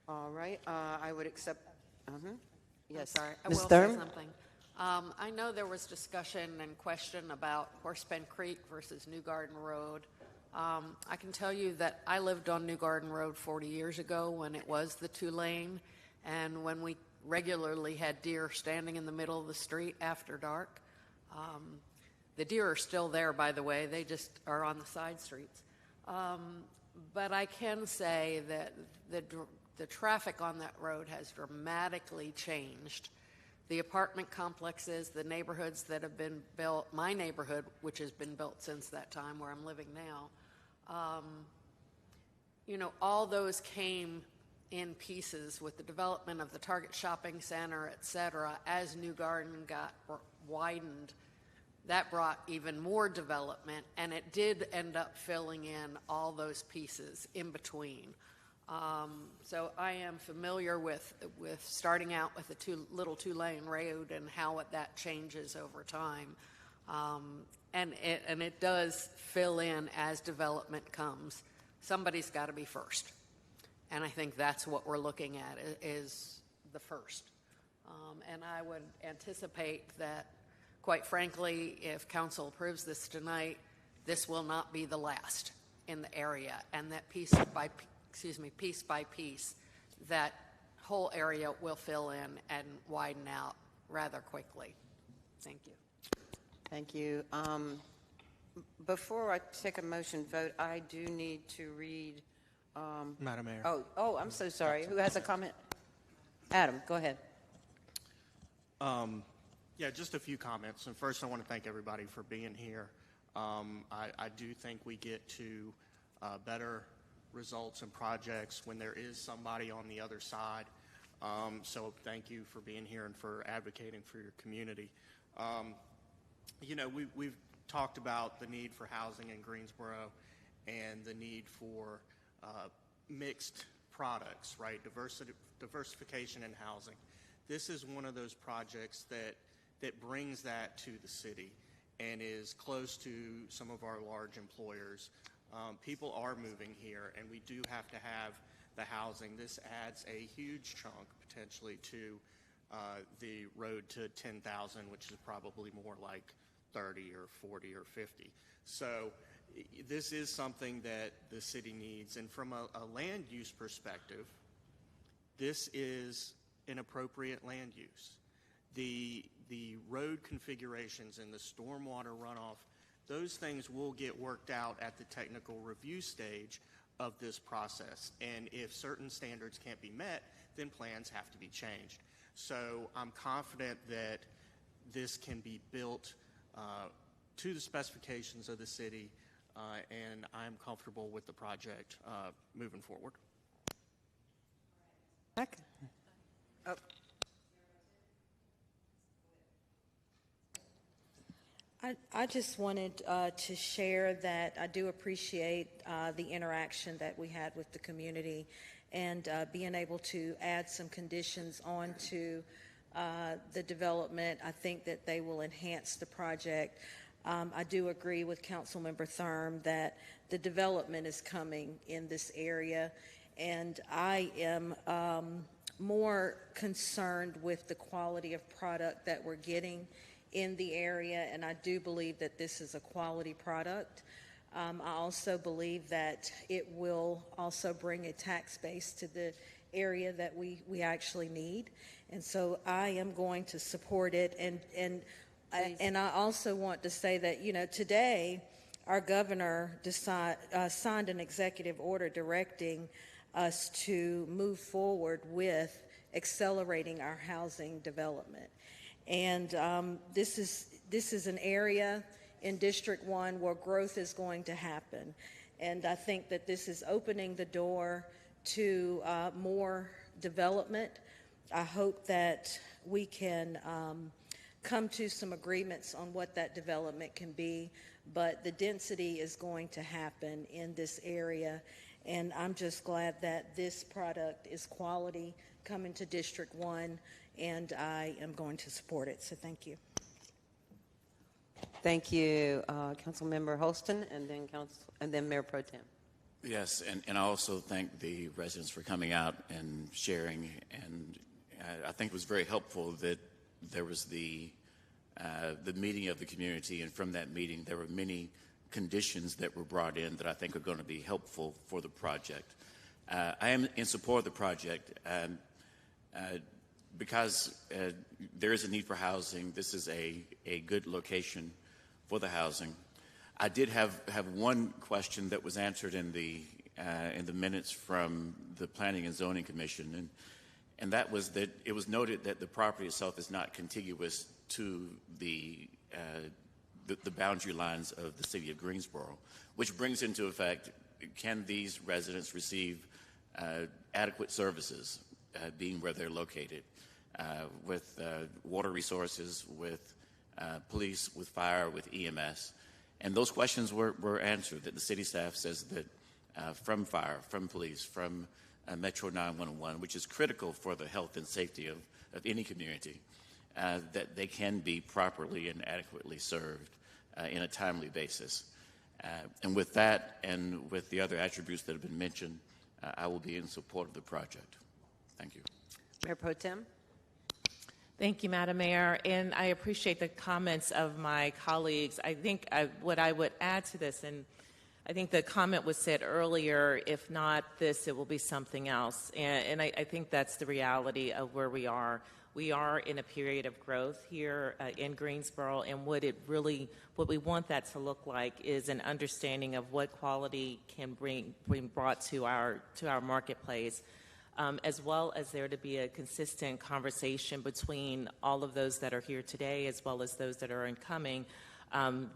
All right, I would accept. Yes, I'm sorry. I Ms. will Thurm? say something. I know there was discussion and question about Horsepen Creek versus New Garden Road. I can tell you that I lived on New Garden Road 40 years ago when it was the 2-lane, and when we regularly had deer standing in the middle of the street after dark. The deer are still there, by the way. They just are on the side streets. But I can say that the traffic on that road has dramatically changed. The apartment complexes, the neighborhoods that have been built, my neighborhood, which has been built since that time where I'm living now, you know, all those came in pieces with the development of the Target Shopping Center, et cetera. As New Garden got widened, that brought even more development, and it did end up filling in all those pieces in between. So I am familiar with starting out with a little 2-lane road and how that changes over time. And it does fill in as development comes. Somebody's got to be first. And I think that's what we're looking at is the first. And I would anticipate that, quite frankly, if council approves this tonight, this will not be the last in the area, and that piece by piece, that whole area will fill in and widen out rather quickly. Thank you. Thank you. Before I take a motion vote, I do need to read. Madam Mayor. Oh, I'm so sorry. Who has a comment? Adam, go ahead. Yeah, just a few comments. And first, I want to thank everybody for being here. I do think we get to better results and projects when there is somebody on the other side. So thank you for being here and for advocating for your community. You know, we've talked about the need for housing in Greensboro and the need for mixed products, right? Diversification in housing. This is one of those projects that brings that to the city and is close to some of our large employers. People are moving here, and we do have to have the housing. This adds a huge chunk, potentially, to the road to 10,000, which is probably more like 30 or 40 or 50. So this is something that the city needs. And from a land use perspective, this is an appropriate land use. The road configurations and the stormwater runoff, those things will get worked out at the technical review stage of this process. And if certain standards can't be met, then plans have to be changed. So I'm confident that this can be built to the specifications of the city, and I'm comfortable with the project moving forward. Oh. I just wanted to share that I do appreciate the interaction that we had with the community and being able to add some conditions onto the development. I think that they will enhance the project. I do agree with Councilmember Thurm that the development is coming in this area, and I am more concerned with the quality of product that we're getting in the area, and I do believe that this is a quality product. I also believe that it will also bring a tax base to the area that we actually need, and so I am going to support it. And I also want to say that, you know, today our governor signed an executive order directing us to move forward with accelerating our housing development. And this is an area in District 1 where growth is going to happen. And I think that this is opening the door to more development. I hope that we can come to some agreements on what that development can be, but the density is going to happen in this area. And I'm just glad that this product is quality coming to District 1, and I am going to support it. So thank you. Thank you, Councilmember Holston, and then Mayor Pro Tem. Yes, and I also thank the residents for coming out and sharing. And I think it was very helpful that there was the meeting of the community, and from that meeting there were many conditions that were brought in that I think are going to be helpful for the project. I am in support of the project. Because there is a need for housing. This is a good location for the housing. I did have one question that was answered in the minutes from the Planning and Zoning Commission, and that was that it was noted that the property itself is not contiguous to the boundary lines of the city of Greensboro, which brings into effect, can these residents receive adequate services being where they're located? With water resources, with police, with fire, with EMS. And those questions were answered, that the city staff says that from fire, from police, from Metro 911, which is critical for the health and safety of any community, that they can be properly and adequately served in a timely basis. And with that, and with the other attributes that have been mentioned, I will be in support of the project. Thank you. Mayor Pro Tem. Thank you, Madam Mayor, and I appreciate the comments of my colleagues. I think what I would add to this, and I think the comment was said earlier, if not this, it will be something else. And I think that's the reality of where we are. We are in a period of growth here in Greensboro, and what we want that to look like is an understanding of what quality can bring brought to our marketplace. As well as there to be a consistent conversation between all of those that are here today as well as those that are incoming,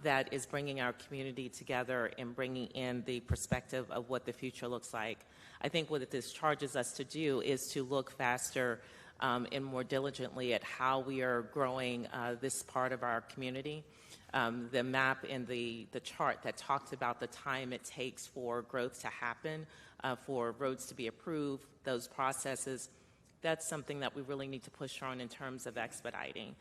that is bringing our community together and bringing in the perspective of what the future looks like. I think what this charges us to do is to look faster and more diligently at how we are growing this part of our community. The map and the chart that talked about the time it takes for growth to happen, for roads to be approved, those processes, that's something that we really need to push on in terms of expediting.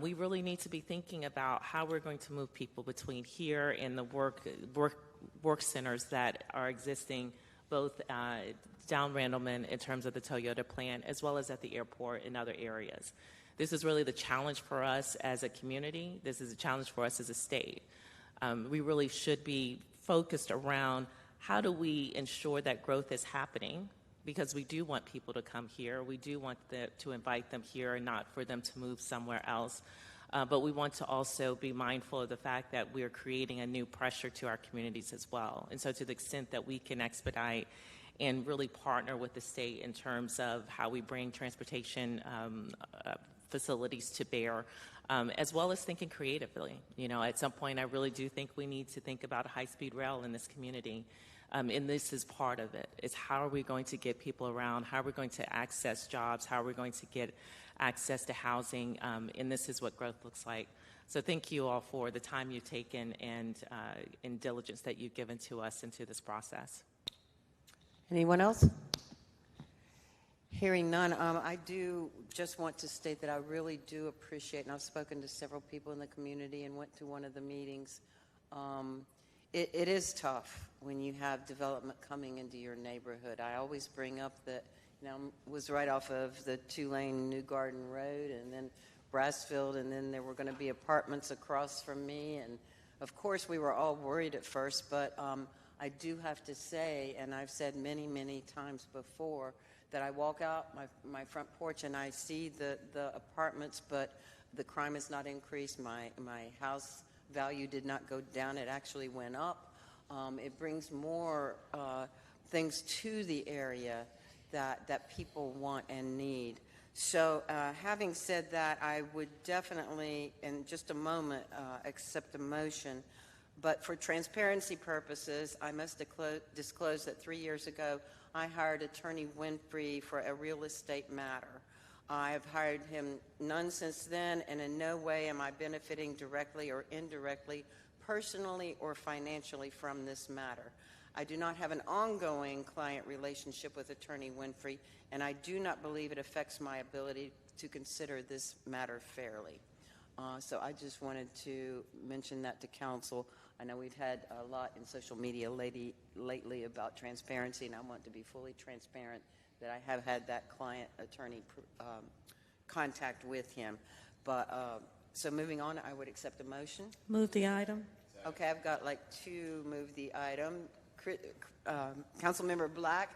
We really need to be thinking about how we're going to move people between here and the work centers that are existing both down Randleman in terms of the Toyota plant, as well as at the airport and other areas. This is really the challenge for us as a community. This is a challenge for us as a state. We really should be focused around how do we ensure that growth is happening, because we do want people to come here. We do want to invite them here and not for them to move somewhere else. But we want to also be mindful of the fact that we're creating a new pressure to our communities as well. And so to the extent that we can expedite and really partner with the state in terms of how we bring transportation facilities to bear, as well as thinking creatively. You know, at some point I really do think we need to think about a high-speed rail in this community. And this is part of it. It's how are we going to get people around? How are we going to access jobs? How are we going to get access to housing? And this is what growth looks like. So thank you all for the time you've taken and diligence that you've given to us into this process. Anyone else? Hearing none, I do just want to state that I really do appreciate, and I've spoken to several people in the community and went to one of the meetings. It is tough when you have development coming into your neighborhood. I always bring up that, was right off of the 2-lane New Garden Road, and then Brassfield, and then there were going to be apartments across from me. And of course, we were all worried at first, but I do have to say, and I've said many, many times before, that I walk out my front porch and I see the apartments, but the crime has not increased. My house value did not go down. It actually went up. It brings more things to the area that people want and need. So having said that, I would definitely, in just a moment, accept a motion. But for transparency purposes, I must disclose that 3 years ago, I hired Attorney Winfrey for a real estate matter. I have hired him none since then, and in no way am I benefiting directly or indirectly, personally or financially from this matter. I do not have an ongoing client relationship with Attorney Winfrey, and I do not believe it affects my ability to consider this matter fairly. So I just wanted to mention that to council. I know we've had a lot in social media lately about transparency, and I want to be fully transparent that I have had that client attorney contact with him. But so moving on, I would accept a motion. Move the item. Okay, I've got to move the item. Councilmember Black,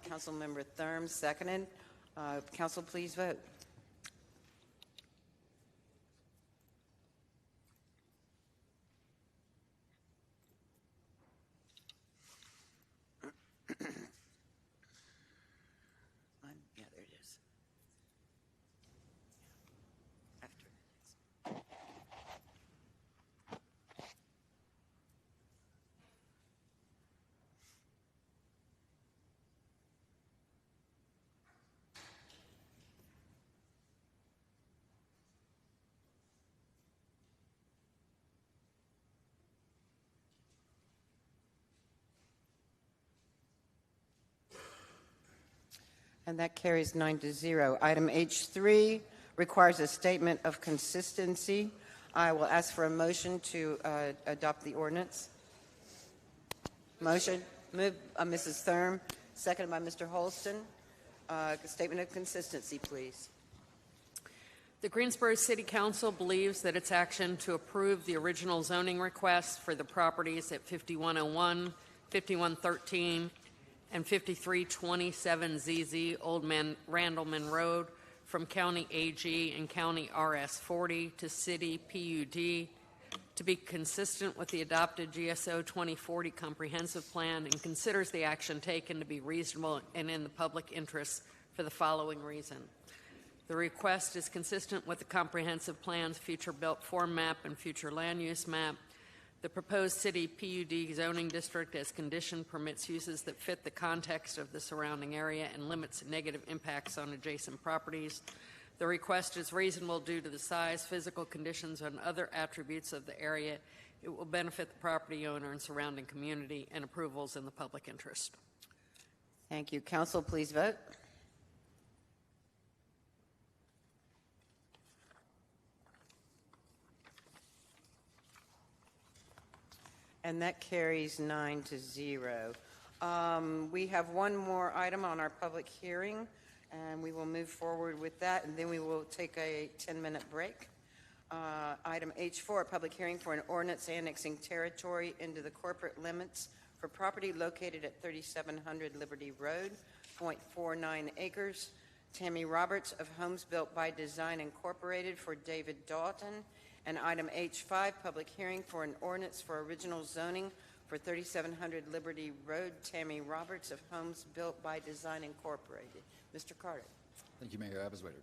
Councilmember Thurm, seconded. Council, please vote. Yeah, there it is. After. And that carries 9-0. Item H3 requires a statement of consistency. I will ask for a motion to adopt the ordinance. Motion. Moved by Mrs. Thurm, seconded by Mr. Holston. Statement of consistency, please. The Greensboro City Council believes that its action to approve the original zoning request for the properties at 5101, 5113, and 5327 ZZ Old Randleman Road from County AG and County RS 40 to City PUD to be consistent with the adopted GSO 2040 Comprehensive Plan, and considers the action taken to be reasonable and in the public interest for the following reason. The request is consistent with the Comprehensive Plan's future built form map and future land use map. The proposed city PUD zoning district as conditioned permits uses that fit the context of the surrounding area and limits negative impacts on adjacent properties. The request is reasonable due to the size, physical conditions, and other attributes of the area. It will benefit the property owner and surrounding community, and approvals in the public interest. Thank you. Council, please vote. And that carries 9-0. We have one more item on our public hearing, and we will move forward with that, and then we will take a 10-minute break. Item H4, public hearing for an ordinance annexing territory into the corporate limits for property located at 3700 Liberty Road, 0.49 acres. Tammy Roberts of Homes Built by Design Incorporated for David Dalton. And item H5, public hearing for an ordinance for original zoning for 3700 Liberty Road, Tammy Roberts of Homes Built by Design Incorporated. Mr. Carter. Thank you, Mayor Abiswader.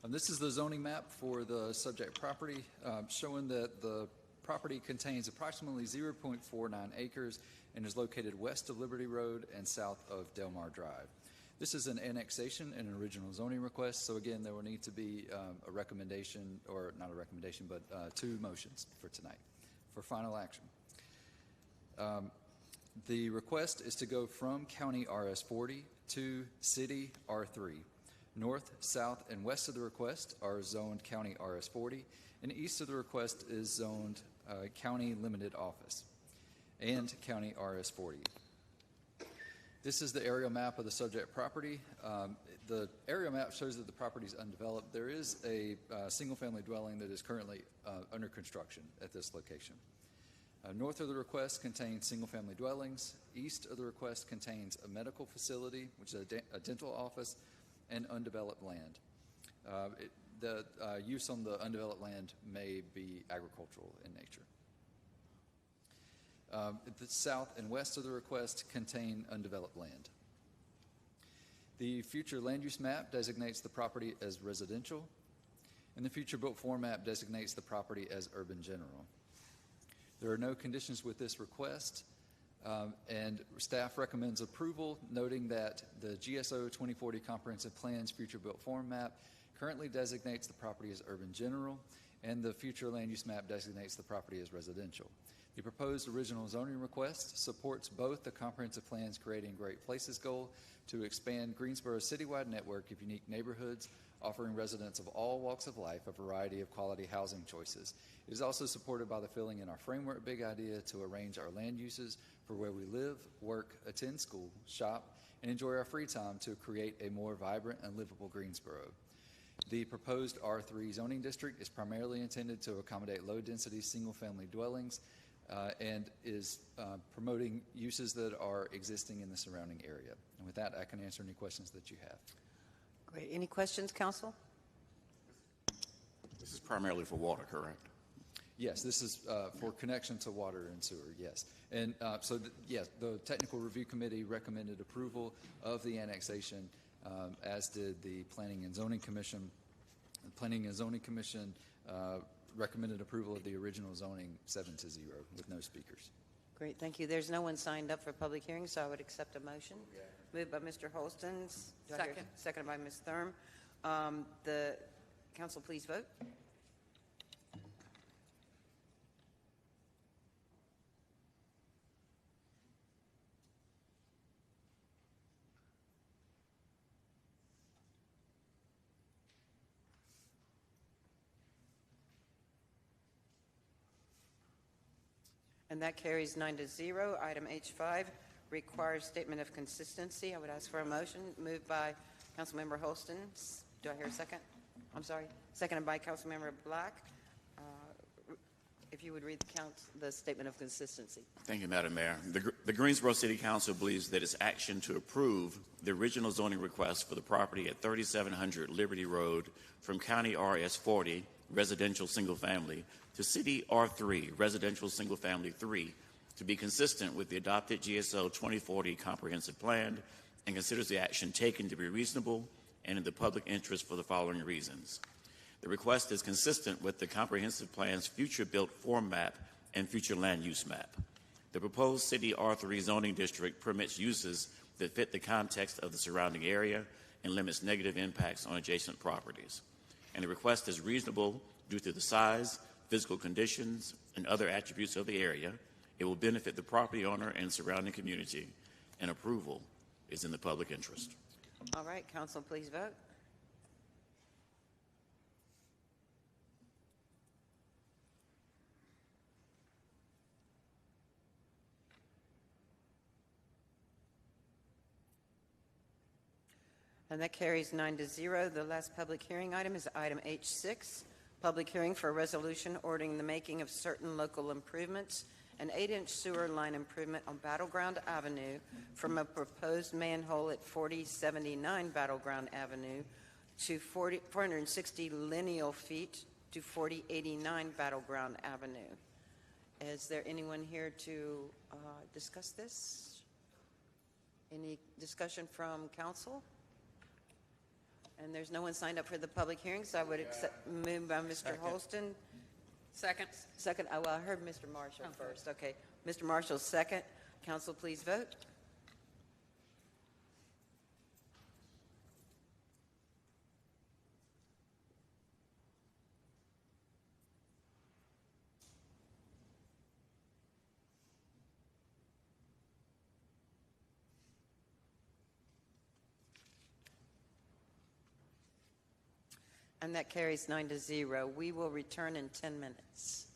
This is the zoning map for the subject property, showing that the property contains approximately 0.49 acres and is located west of Liberty Road and south of Delmar Drive. This is an annexation and an original zoning request, so again, there will need to be a recommendation, or not a recommendation, but two motions for tonight for final action. The request is to go from County RS40 to City R3. North, south, and west of the request are zoned County RS40, and east of the request is zoned County Limited Office and County RS40. This is the aerial map of the subject property. The aerial map shows that the property is undeveloped. There is a single-family dwelling that is currently under construction at this location. North of the request contains single-family dwellings. East of the request contains a medical facility, which is a dental office, and undeveloped land. The use on the undeveloped land may be agricultural in nature. The south and west of the request contain undeveloped land. The future land use map designates the property as residential, and the future built form map designates the property as urban general. There are no conditions with this request, and staff recommends approval, noting that the GSO 2040 Comprehensive Plan's future built form map currently designates the property as urban general, and the future land use map designates the property as residential. The proposed original zoning request supports both the Comprehensive Plan's Creating Great Places goal to expand Greensboro's citywide network of unique neighborhoods, offering residents of all walks of life a variety of quality housing choices. It is also supported by the filling in our framework big idea to arrange our land uses for where we live, work, attend school, shop, and enjoy our free time to create a more vibrant and livable Greensboro. The proposed R3 zoning district is primarily intended to accommodate low-density single-family dwellings and is promoting uses that are existing in the surrounding area. And with that, I can answer any questions that you have. Great. Any questions, Council? This is primarily for water, correct? Yes, this is for connection to water and sewer, yes. And yes, the Technical Review Committee recommended approval of the annexation, as did the Planning and Zoning Commission. The Planning and Zoning Commission recommended approval of the original zoning 7-0 with no speakers. Great, thank you. There's no one signed up for public hearing, so I would accept a motion. Moved by Mr. Holston. Seconded by Ms. Thurm. The council, please vote. And that carries 9-0. Item H5 requires statement of consistency. I would ask for a motion. Moved by Councilmember Holston. Do I hear a second? I'm sorry. Seconded by Councilmember Black. If you would read the statement of consistency. Thank you, Madam Mayor. The Greensboro City Council believes that its action to approve the original zoning request for the property at 3700 Liberty Road from County RS40 residential single family to City R3 residential single family 3 to be consistent with the adopted GSO 2040 comprehensive plan and considers the action taken to be reasonable and in the public interest for the following reasons. The request is consistent with the comprehensive plan's future built form map and future land use map. The proposed City R3 zoning district permits uses that fit the context of the surrounding area and limits negative impacts on adjacent properties. And the request is reasonable due to the size, physical conditions, and other attributes of the area. It will benefit the property owner and surrounding community, and approval is in the public interest. All right, council, please vote. And that carries 9-0. The last public hearing item is item H6, public hearing for a resolution ordering the making of certain local improvements, an 8-inch sewer line improvement on Battleground Avenue from a proposed manhole at 4079 Battleground Avenue to 460 lineal feet to 4089 Battleground Avenue. Is there anyone here to discuss this? Any discussion from council? And there's no one signed up for the public hearing, so I would accept, moved by Mr. Holston, Second. Second, oh, well, I heard Mr. Marshall first. Okay, Mr. Marshall, second. Council, please vote. And that carries 9-0. We will return in 10 minutes.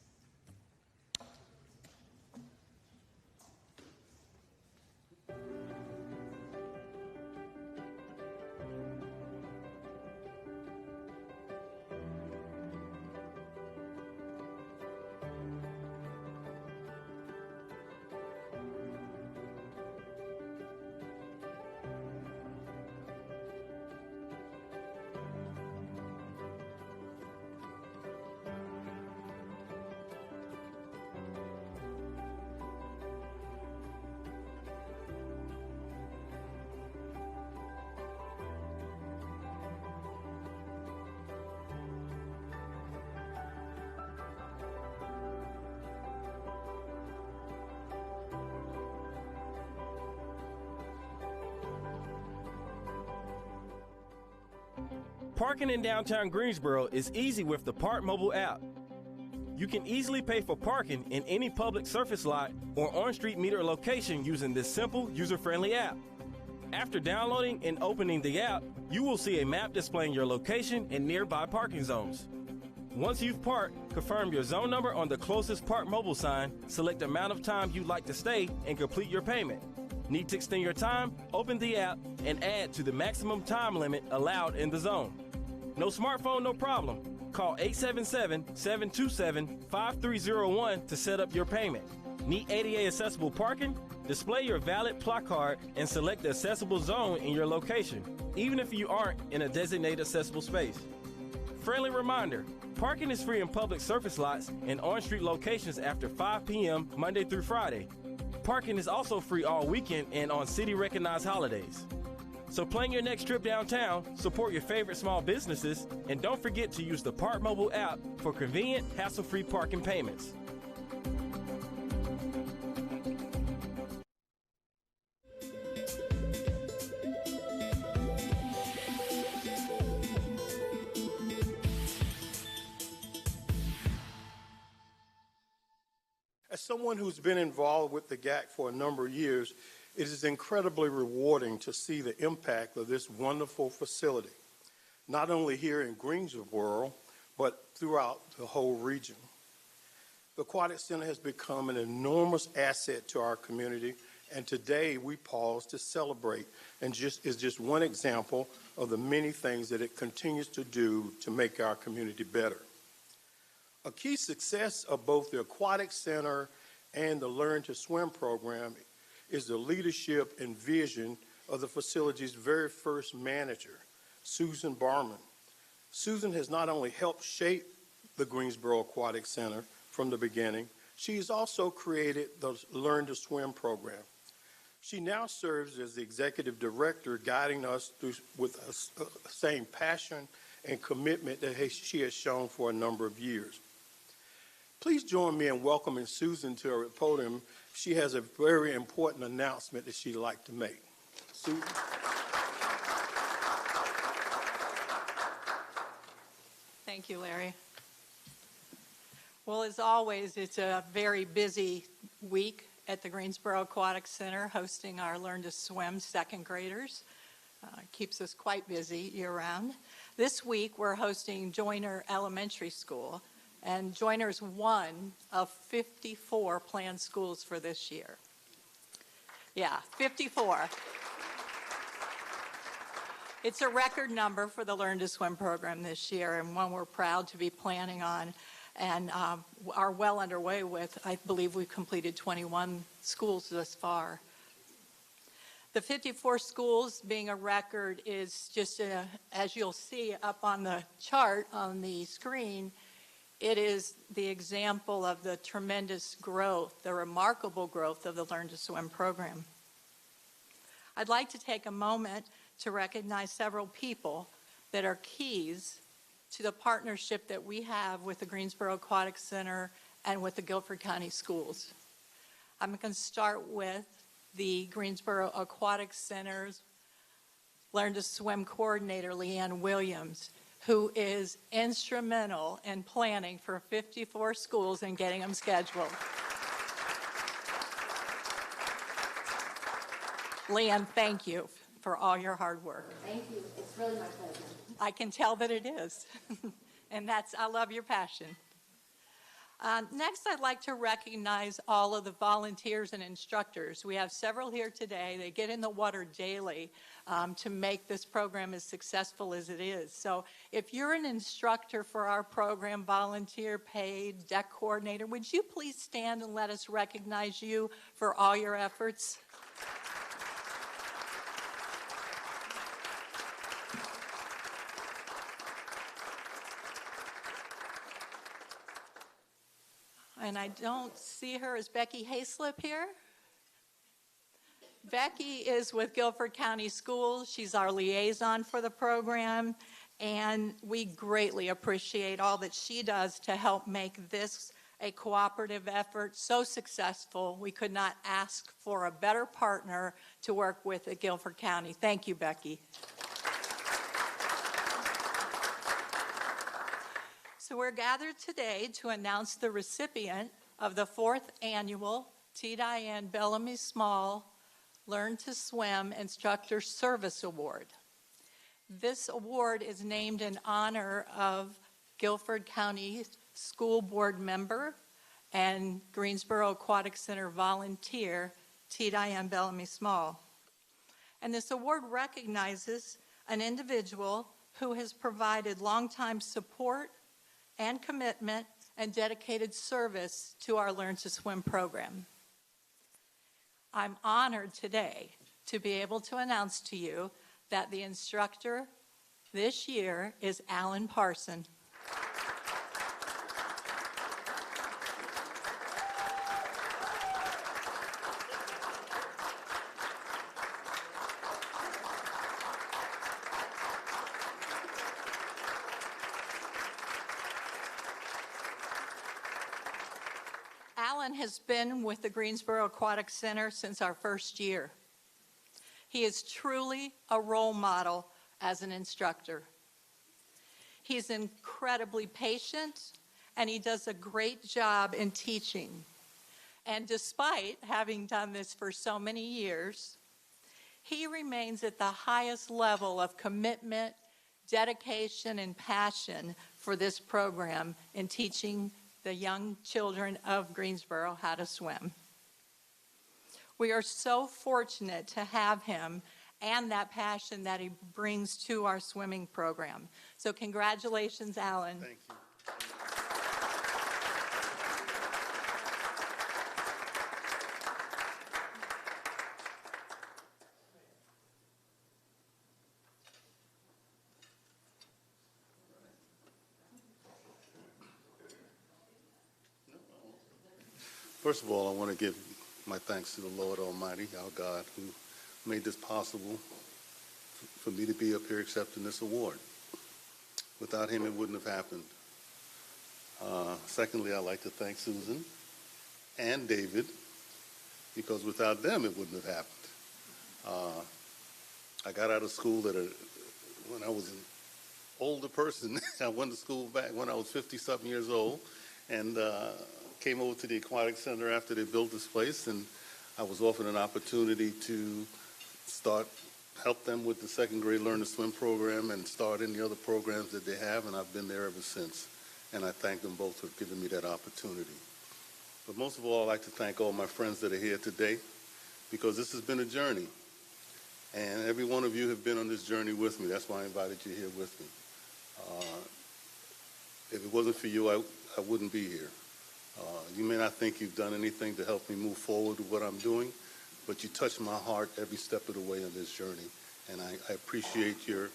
Parking in downtown Greensboro is easy with the Park mobile app. You can easily pay for parking in any public surface lot or on-street meter location using this simple, user-friendly app. After downloading and opening the app, you will see a map displaying your location and nearby parking zones. Once you've parked, confirm your zone number on the closest Park mobile sign, select the amount of time you'd like to stay, and complete your payment. Need to extend your time? Open the app and add to the maximum time limit allowed in the zone. No smartphone, no problem. Call 877-727-5301 to set up your payment. Need ADA accessible parking? Display your valid plot card and select the accessible zone in your location, even if you aren't in a designated accessible space. Friendly reminder, parking is free in public surface lots and on-street locations after 5 p.m. Monday through Friday. Parking is also free all weekend and on city-recognized holidays. So plan your next trip downtown, support your favorite small businesses, and don't forget to use the Park mobile app for convenient, hassle-free parking payments. As someone who's been involved with the GAC for a number of years, it is incredibly rewarding to see the impact of this wonderful facility, not only here in Greensboro, but throughout the whole region. The Aquatic Center has become an enormous asset to our community, and today we pause to celebrate, and is just one example of the many things that it continues to do to make our community better. A key success of both the Aquatic Center and the Learn to Swim program is the leadership and vision of the facility's very first manager, Susan Barman. Susan has not only helped shape the Greensboro Aquatic Center from the beginning, she has also created the Learn to Swim program. She now serves as the executive director, guiding us through with the same passion and commitment that she has shown for a number of years. Please join me in welcoming Susan to our podium. She has a very important announcement that she'd like to make. Susan? Thank you, Larry. Well, as always, it's a very busy week at the Greensboro Aquatic Center hosting our Learn to Swim second graders. Keeps us quite busy year-round. This week, we're hosting Joyner Elementary School, and Joyner's one of 54 planned schools for this year. Yeah, 54. It's a record number for the Learn to Swim program this year, and one we're proud to be planning on and are well underway with. I believe we've completed 21 schools thus far. The 54 schools being a record is just, as you'll see up on the chart on the screen, it is the example of the tremendous growth, the remarkable growth of the Learn to Swim program. I'd like to take a moment to recognize several people that are keys to the partnership that we have with the Greensboro Aquatic Center and with the Guilford County Schools. I'm going to start with the Greensboro Aquatic Center's Learn to Swim coordinator, Leanne Williams, who is instrumental in planning for 54 schools and getting them scheduled. Leanne, thank you for all your hard work. Thank you. It's really my pleasure. I can tell that it is. And I love your passion. Next, I'd like to recognize all of the volunteers and instructors. We have several here today. They get in the water daily to make this program as successful as it is. So if you're an instructor for our program, volunteer, paid, deck coordinator, would you please stand and let us recognize you for all your efforts? And I don't see her. Is Becky Hayslip here? Becky is with Guilford County Schools. She's our liaison for the program, and we greatly appreciate all that she does to help make this a cooperative effort so successful. We could not ask for a better partner to work with at Guilford County. Thank you, Becky. So we're gathered today to announce the recipient of the 4th annual T. Diane Bellamy Small Learn to Swim Instructor Service Award. This award is named in honor of Guilford County School Board member and Greensboro Aquatic Center volunteer T. Diane Bellamy Small. And this award recognizes an individual who has provided longtime support and commitment and dedicated service to our Learn to Swim program. I'm honored today to be able to announce to you that the instructor this year is Alan Parson. Alan has been with the Greensboro Aquatic Center since our first year. He is truly a role model as an instructor. He's incredibly patient, and he does a great job in teaching. And despite having done this for so many years, he remains at the highest level of commitment, dedication, and passion for this program in teaching the young children of Greensboro how to swim. We are so fortunate to have him and that passion that he brings to our swimming program. So congratulations, Alan. Thank you. First of all, I want to give my thanks to the Lord Almighty, our God, who made this possible for me to be up here accepting this award. Without him, it wouldn't have happened. Secondly, I'd like to thank Susan and David, because without them, it wouldn't have happened. I got out of school when I was an older person. I went to school back when I was 50-something years old, and came over to the Aquatic Center after they built this place, and I was offered an opportunity to help them with the second grade Learn to Swim program and start any other programs that they have, and I've been there ever since. And I thank them both for giving me that opportunity. But most of all, I'd like to thank all my friends that are here today, because this has been a journey. And every one of you have been on this journey with me. That's why I invited you here with me. If it wasn't for you, I wouldn't be here. You may not think you've done anything to help me move forward with what I'm doing, but you touch my heart every step of the way on this journey. And I appreciate your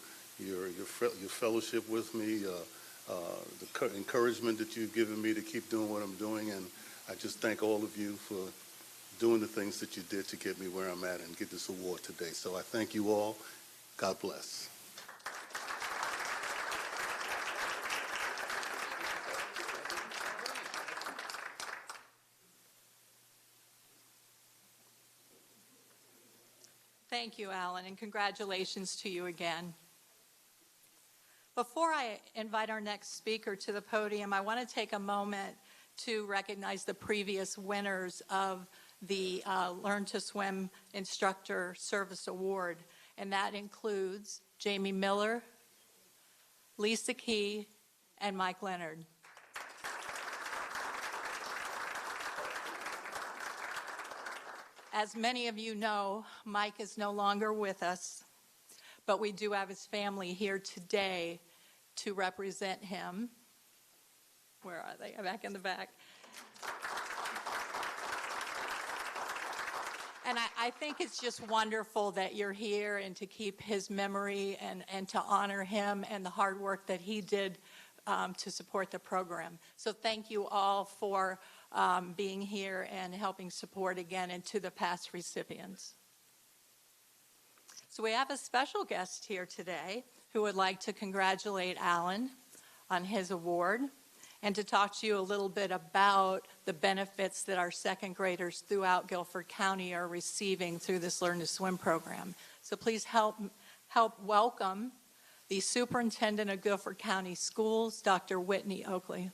fellowship with me, the encouragement that you've given me to keep doing what I'm doing. And I just thank all of you for doing the things that you did to get me where I'm at and get this award today. So I thank you all. God bless. Thank you, Alan, and congratulations to you again. Before I invite our next speaker to the podium, I want to take a moment to recognize the previous winners of the Learn to Swim Instructor Service Award, and that includes Jamie Miller, Lisa Key, and Mike Leonard. As many of you know, Mike is no longer with us, but we do have his family here today to represent him. Where are they? Back in the back. And I think it's just wonderful that you're here and to keep his memory and to honor him and the hard work that he did to support the program. So thank you all for being here and helping support again, and to the past recipients. So we have a special guest here today who would like to congratulate Alan on his award and to talk to you a little bit about the benefits that our second graders throughout Guilford County are receiving through this Learn to Swim program. So please help welcome the Superintendent of Guilford County Schools, Dr. Whitney Oakley.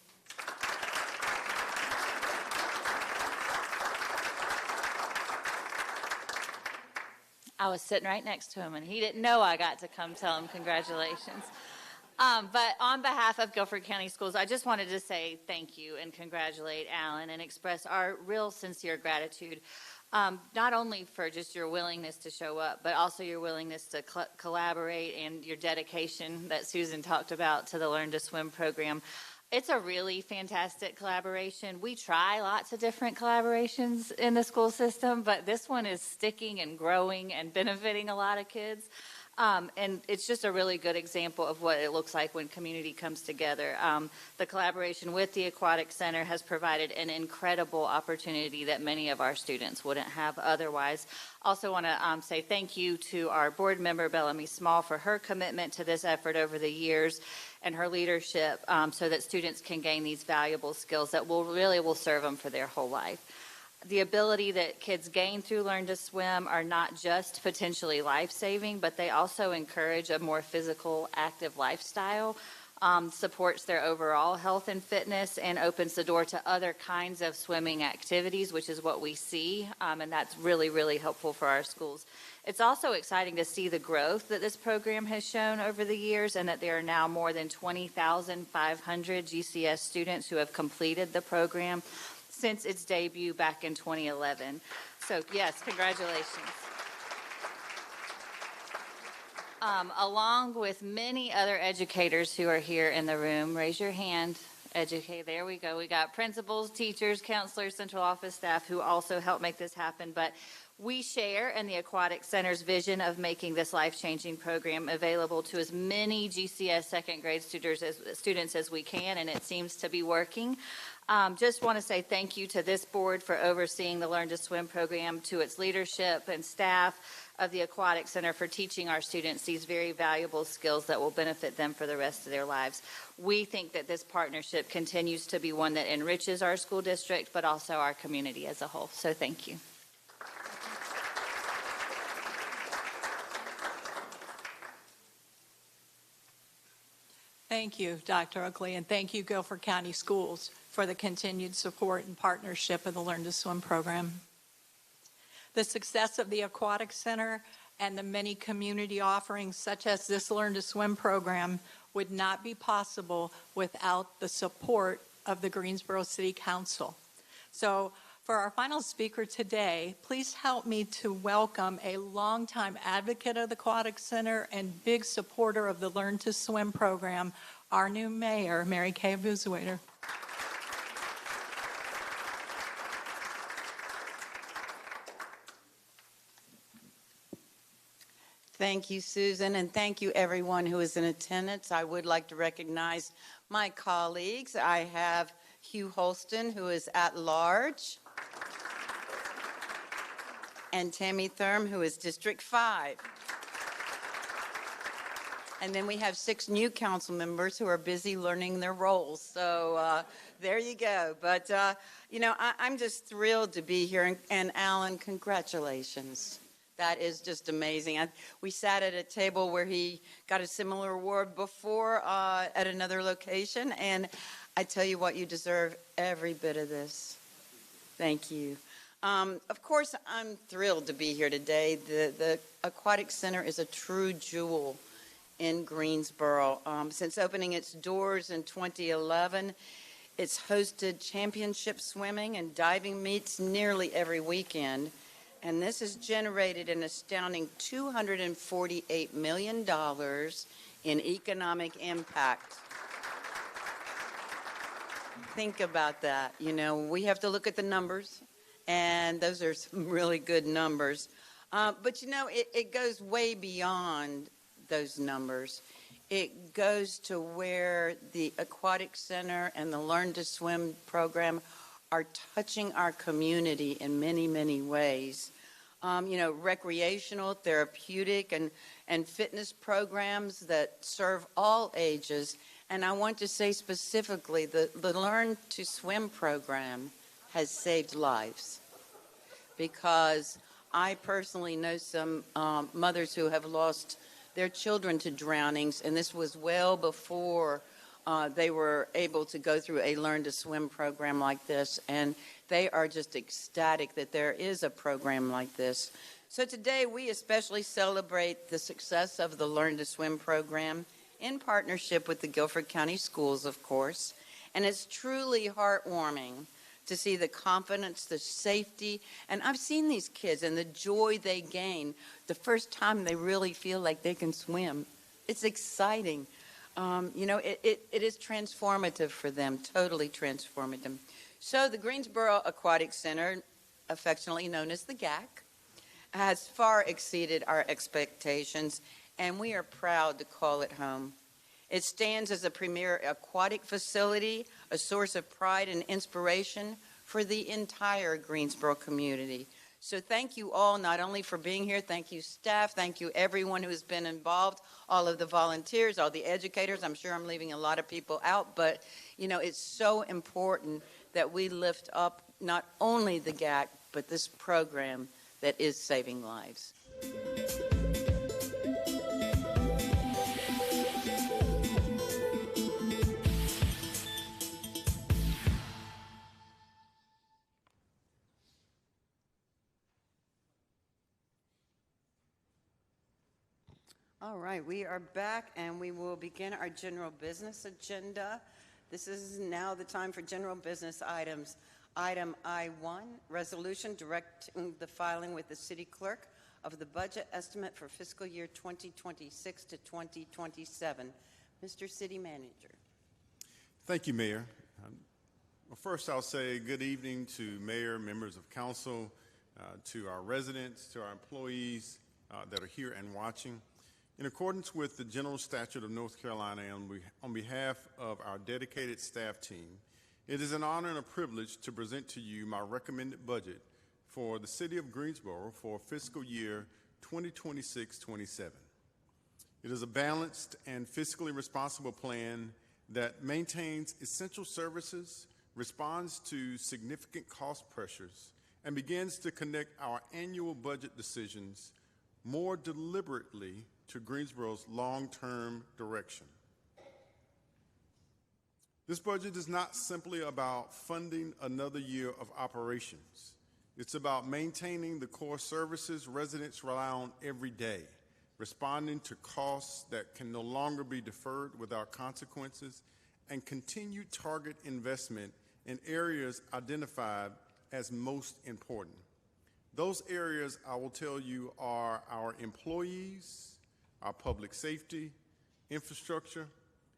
I was sitting right next to him, and he didn't know I got to come tell him congratulations. But on behalf of Guilford County Schools, I just wanted to say thank you and congratulate Alan and express our real sincere gratitude, not only for just your willingness to show up, but also your willingness to collaborate and your dedication that Susan talked about to the Learn to Swim program. It's a really fantastic collaboration. We try lots of different collaborations in the school system, but this one is sticking and growing and benefiting a lot of kids. And it's just a really good example of what it looks like when community comes together. The collaboration with the Aquatic Center has provided an incredible opportunity that many of our students wouldn't have otherwise. Also want to say thank you to our board member, Bellamy Small, for her commitment to this effort over the years and her leadership so that students can gain these valuable skills that will serve them for their whole life. The ability that kids gain through Learn to Swim are not just potentially life-saving, but they also encourage a more physical, active lifestyle, supports their overall health and fitness, and opens the door to other kinds of swimming activities, which is what we see, and that's really, really helpful for our schools. It's also exciting to see the growth that this program has shown over the years, and that there are now more than 20,500 GCS students who have completed the program since its debut back in 2011. So yes, congratulations. Along with many other educators who are here in the room, raise your hand. There we go. We got principals, teachers, counselors, central office staff who also help make this happen. But we share in the Aquatic Center's vision of making this life-changing program available to as many GCS second grade students as we can, and it seems to be working. Just want to say thank you to this board for overseeing the Learn to Swim program, to its leadership and staff of the Aquatic Center for teaching our students these very valuable skills that will benefit them for the rest of their lives. We think that this partnership continues to be one that enriches our school district, but also our community as a whole. So thank you. Thank you, Dr. Oakley, and thank you, Guilford County Schools, for the continued support and partnership of the Learn to Swim program. The success of the Aquatic Center and the many community offerings such as this Learn to Swim program would not be possible without the support of the Greensboro City Council. So for our final speaker today, please help me to welcome a longtime advocate of the Aquatic Center and big supporter of the Learn to Swim program, our new mayor, Mary Kay Busewader. Thank you, Susan, and thank you everyone who is in attendance. I would like to recognize my colleagues. I have Hugh Holston, who is at large, and Tammy Thurm, who is District 5. And then we have 6 new council members who are busy learning their roles. So there you go. But, you know, I'm just thrilled to be here. And Alan, congratulations. That is just amazing. We sat at a table where he got a similar award before at another location, and I tell you what, you deserve every bit of this. Thank you. Of course, I'm thrilled to be here today. The Aquatic Center is a true jewel in Greensboro. Since opening its doors in 2011, it's hosted championship swimming and diving meets nearly every weekend, and this has generated an astounding $248 million in economic impact. Think about that. You know, we have to look at the numbers, and those are some really good numbers. But, you know, it goes way beyond those numbers. It goes to where the Aquatic Center and the Learn to Swim program are touching our community in many, many ways. You know, recreational, therapeutic, and fitness programs that serve all ages. And I want to say specifically the Learn to Swim program has saved lives, because I personally know some mothers who have lost their children to drownings, and this was well before they were able to go through a Learn to Swim program like this, and they are just ecstatic that there is a program like this. So today we especially celebrate the success of the Learn to Swim program in partnership with the Guilford County Schools, of course, and it's truly heartwarming to see the confidence, the safety, and I've seen these kids and the joy they gain the first time they really feel like they can swim. It's exciting. You know, it is transformative for them, totally transformative. So the Greensboro Aquatic Center, affectionately known as the GAC, has far exceeded our expectations, and we are proud to call it home. It stands as a premier aquatic facility, a source of pride and inspiration for the entire Greensboro community. So thank you all, not only for being here, thank you staff, thank you everyone who has been involved, all of the volunteers, all the educators. I'm sure I'm leaving a lot of people out, but you know, it's so important that we lift up not only the GAC, but this program that is saving lives. All right, we are back, and we will begin our general business agenda. This is now the time for general business items. Item I-1, resolution directing the filing with the city clerk of the budget estimate for fiscal year 2026 to 2027. Mr. City Manager. Thank you, Mayor. Well, first I'll say good evening to Mayor, members of council, to our residents, to our employees that are here and watching. In accordance with the General Statute of North Carolina and on behalf of our dedicated staff team, it is an honor and a privilege to present to you my recommended budget for the City of Greensboro for fiscal year 2026-27. It is a balanced and fiscally responsible plan that maintains essential services, responds to significant cost pressures, and begins to connect our annual budget decisions more deliberately to Greensboro's long-term direction. This budget is not simply about funding another year of operations. It's about maintaining the core services residents rely on every day, responding to costs that can no longer be deferred without consequences, and continued target investment in areas identified as most important. Those areas, I will tell you, are our employees, our public safety, infrastructure,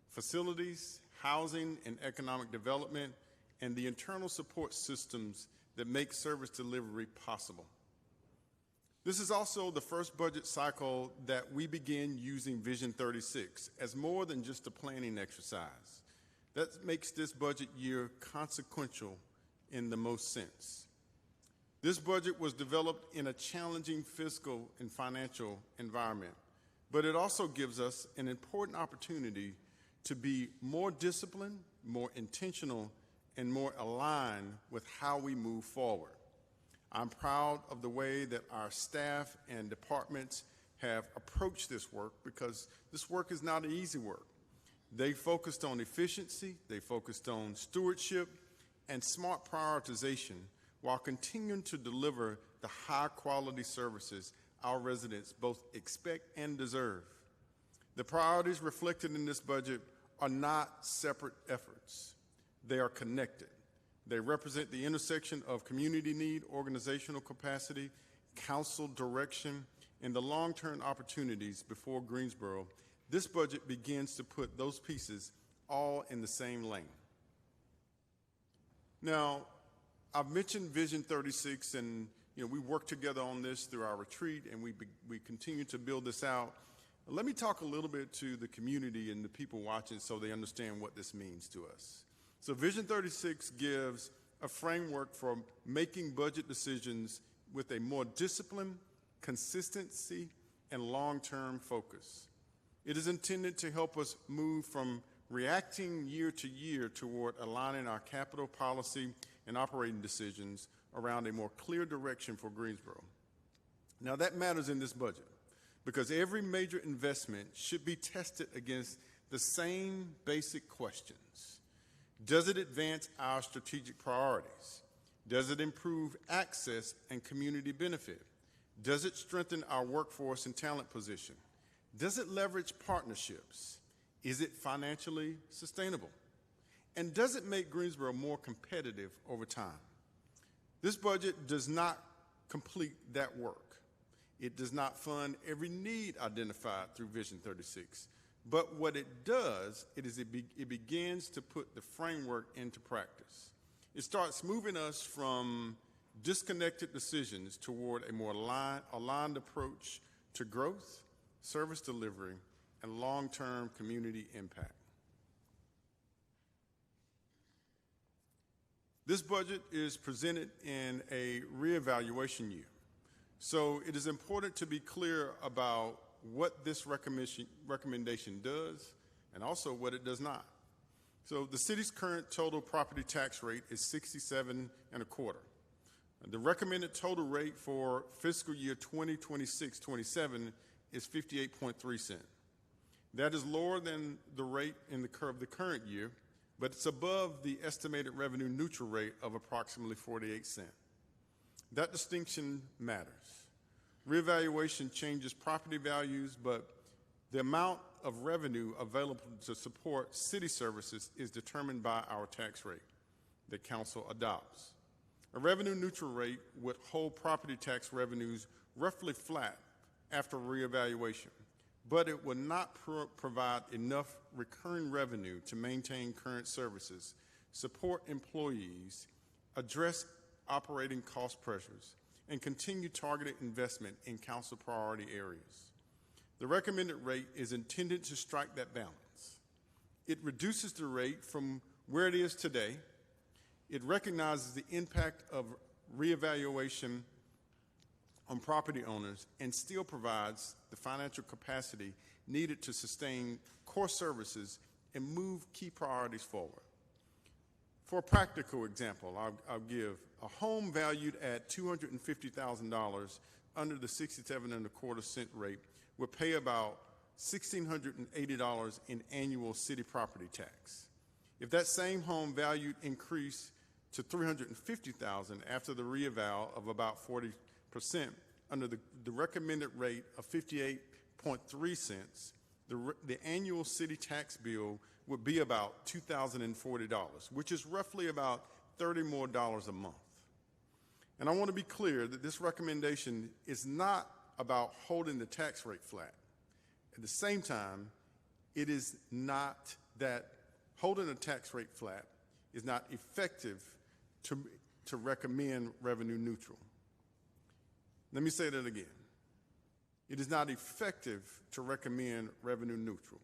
facilities, housing and economic development, and the internal support systems that make service delivery possible. This is also the first budget cycle that we begin using Vision 36 as more than just a planning exercise. That makes this budget year consequential in the most sense. This budget was developed in a challenging fiscal and financial environment, but it also gives us an important opportunity to be more disciplined, more intentional, and more aligned with how we move forward. I'm proud of the way that our staff and departments have approached this work, because this work is not easy work. They focused on efficiency, they focused on stewardship and smart prioritization while continuing to deliver the high-quality services our residents both expect and deserve. The priorities reflected in this budget are not separate efforts. They are connected. They represent the intersection of community need, organizational capacity, council direction, and the long-term opportunities before Greensboro. This budget begins to put those pieces all in the same lane. Now, I've mentioned Vision 36, and we worked together on this through our retreat, and we continue to build this out. Let me talk a little bit to the community and the people watching so they understand what this means to us. So Vision 36 gives a framework for making budget decisions with a more discipline, consistency, and long-term focus. It is intended to help us move from reacting year to year toward aligning our capital policy and operating decisions around a more clear direction for Greensboro. Now that matters in this budget because every major investment should be tested against the same basic questions. Does it advance our strategic priorities? Does it improve access and community benefit? Does it strengthen our workforce and talent position? Does it leverage partnerships? Is it financially sustainable? And does it make Greensboro more competitive over time? This budget does not complete that work. It does not fund every need identified through Vision 36. But what it does, it begins to put the framework into practice. It starts moving us from disconnected decisions toward a more aligned approach to growth, service delivery, and long-term community impact. This budget is presented in a reevaluation year. So it is important to be clear about what this recommendation does and also what it does not. So the city's current total property tax rate is 67.25. The recommended total rate for fiscal year 2026-27 is 58.3 cents. That is lower than the rate in the current year, but it's above the estimated revenue neutral rate of approximately 48 cents. That distinction matters. Reevaluation changes property values, but the amount of revenue available to support city services is determined by our tax rate that council adopts. A revenue neutral rate would hold property tax revenues roughly flat after reevaluation, but it would not provide enough recurring revenue to maintain current services, support employees, address operating cost pressures, and continue targeted investment in council priority areas. The recommended rate is intended to strike that balance. It reduces the rate from where it is today. It recognizes the impact of reevaluation on property owners and still provides the financial capacity needed to sustain core services and move key priorities forward. For a practical example, I'll give a home valued at $250,000 under the 67.25 cent rate would pay about $1,680 in annual city property tax. If that same home value increased to $350,000 after the reeval of about 40% under the recommended rate of 58.3 cents, the annual city tax bill would be about $2,040, which is roughly about $30 more a month. And I want to be clear that this recommendation is not about holding the tax rate flat. At the same time, it is not that holding the tax rate flat is not effective to recommend revenue neutral. Let me say that again. It is not effective to recommend revenue neutral.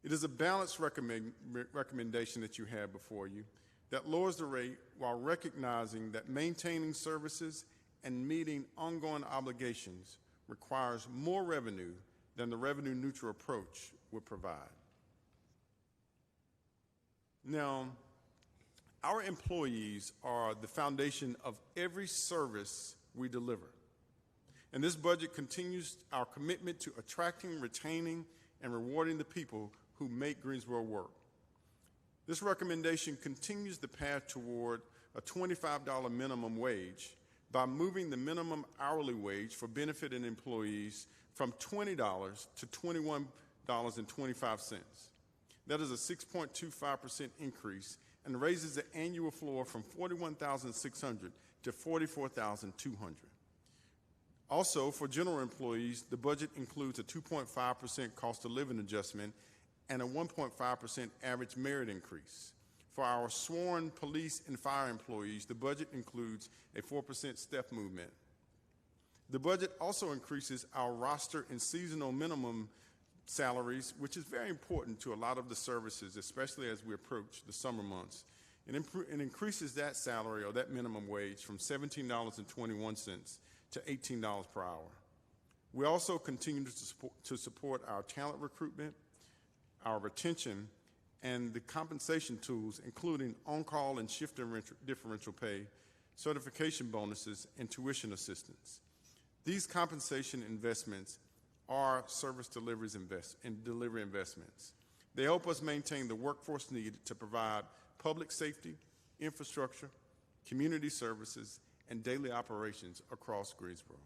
It is a balanced recommendation that you have before you that lowers the rate while recognizing that maintaining services and meeting ongoing obligations requires more revenue than the revenue neutral approach would provide. Now, Our employees are the foundation of every service we deliver. And this budget continues our commitment to attracting, retaining, and rewarding the people who make Greensboro work. This recommendation continues the path toward a $25 minimum wage by moving the minimum hourly wage for benefited employees from $20 to $21.25. That is a 6.25% increase and raises the annual floor from $41,600 to $44,200. Also, for general employees, the budget includes a 2.5% cost of living adjustment and a 1.5% average merit increase. For our sworn police and fire employees, the budget includes a 4% step movement. The budget also increases our roster and seasonal minimum salaries, which is very important to a lot of the services, especially as we approach the summer months. It increases that salary or that minimum wage from $17.21 to $18 per hour. We also continue to support our talent recruitment, our retention, and the compensation tools, including on-call and shift differential pay, certification bonuses, and tuition assistance. These compensation investments are service delivery investments. They help us maintain the workforce needed to provide public safety, infrastructure, community services, and daily operations across Greensboro.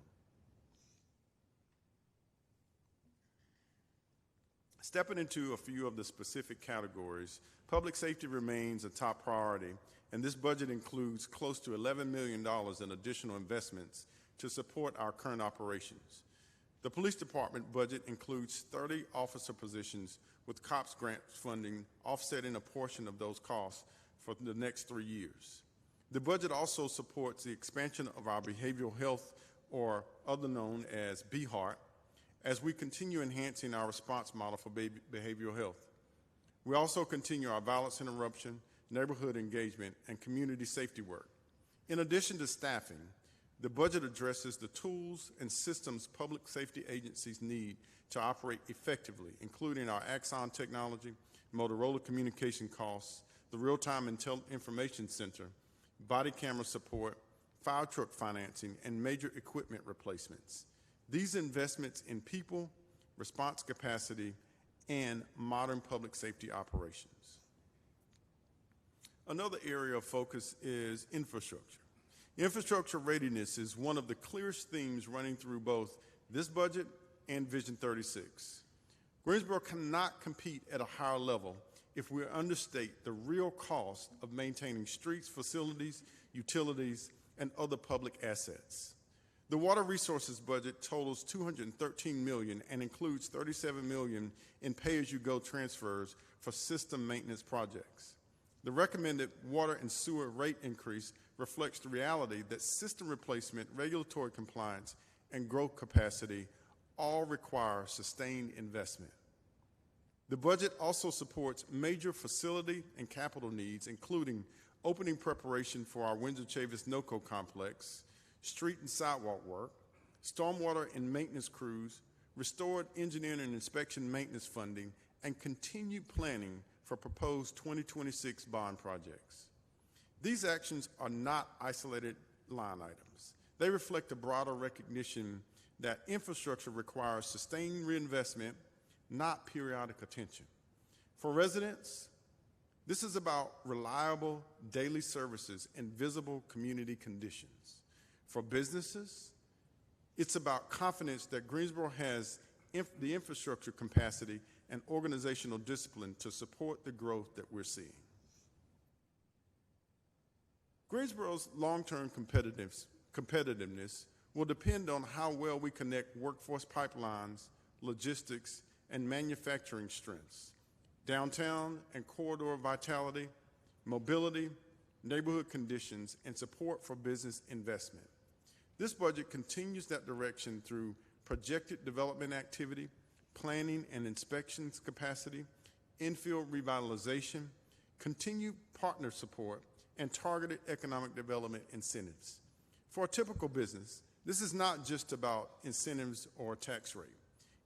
Stepping into a few of the specific categories, public safety remains a top priority, and this budget includes close to $11 million in additional investments to support our current operations. The police department budget includes 30 officer positions with COPS grant funding offsetting a portion of those costs for the next 3 years. The budget also supports the expansion of our behavioral health, or other known as BHART, as we continue enhancing our response model for behavioral health. We also continue our violence interruption, neighborhood engagement, and community safety work. In addition to staffing, the budget addresses the tools and systems public safety agencies need to operate effectively, including our Axon technology, Motorola communication costs, the Real-Time Information Center, body camera support, fire truck financing, and major equipment replacements. These investments in people, response capacity, and modern public safety operations. Another area of focus is infrastructure. Infrastructure readiness is one of the clearest themes running through both this budget and Vision 36. Greensboro cannot compete at a higher level if we understate the real cost of maintaining streets, facilities, utilities, and other public assets. The water resources budget totals $213 million and includes $37 million in pay-as-you-go transfers for system maintenance projects. The recommended water and sewer rate increase reflects the reality that system replacement, regulatory compliance, and growth capacity all require sustained investment. The budget also supports major facility and capital needs, including opening preparation for our Windsor-Chavis NOCO complex, street and sidewalk work, stormwater and maintenance crews, restored engineering and inspection maintenance funding, and continued planning for proposed 2026 bond projects. These actions are not isolated line items. They reflect a broader recognition that infrastructure requires sustained reinvestment, not periodic attention. For residents, this is about reliable daily services and visible community conditions. For businesses, it's about confidence that Greensboro has the infrastructure capacity and organizational discipline to support the growth that we're seeing. Greensboro's long-term competitiveness will depend on how well we connect workforce pipelines, logistics, and manufacturing strengths, downtown and corridor vitality, mobility, neighborhood conditions, and support for business investment. This budget continues that direction through projected development activity, planning and inspections capacity, infill revitalization, continued partner support, and targeted economic development incentives. For a typical business, this is not just about incentives or tax rate.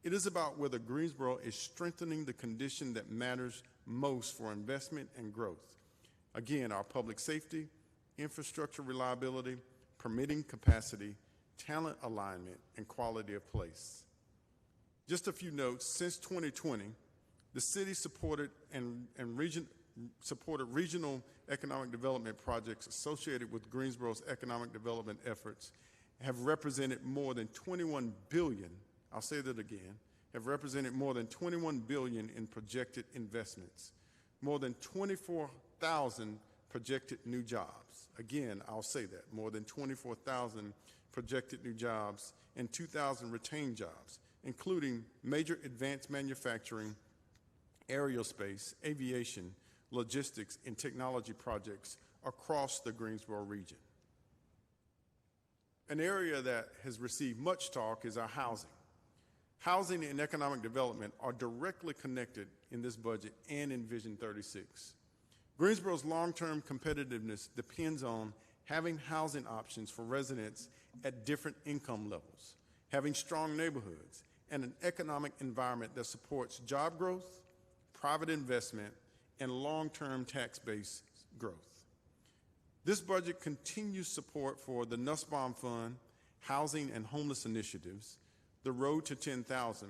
It is about whether Greensboro is strengthening the condition that matters most for investment and growth. Again, our public safety, infrastructure reliability, permitting capacity, talent alignment, and quality of place. Just a few notes. Since 2020, the city supported regional economic development projects associated with Greensboro's economic development efforts have represented more than $21 billion, I'll say that again, have represented more than $21 billion in projected investments, more than 24,000 projected new jobs. Again, I'll say that, more than 24,000 projected new jobs and 2,000 retained jobs, including major advanced manufacturing, aerospace, aviation, logistics, and technology projects across the Greensboro region. An area that has received much talk is our housing. Housing and economic development are directly connected in this budget and in Vision 36. Greensboro's long-term competitiveness depends on having housing options for residents at different income levels, having strong neighborhoods, and an economic environment that supports job growth, private investment, and long-term tax-based growth. This budget continues support for the Nussbaum Fund, housing and homeless initiatives, the Road to 10,000.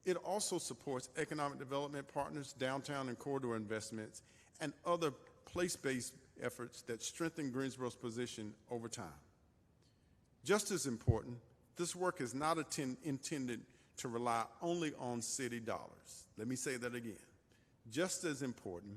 It also supports economic development partners, downtown and corridor investments, and other place-based efforts that strengthen Greensboro's position over time. Just as important, this work is not intended to rely only on city dollars. Let me say that again. Just as important,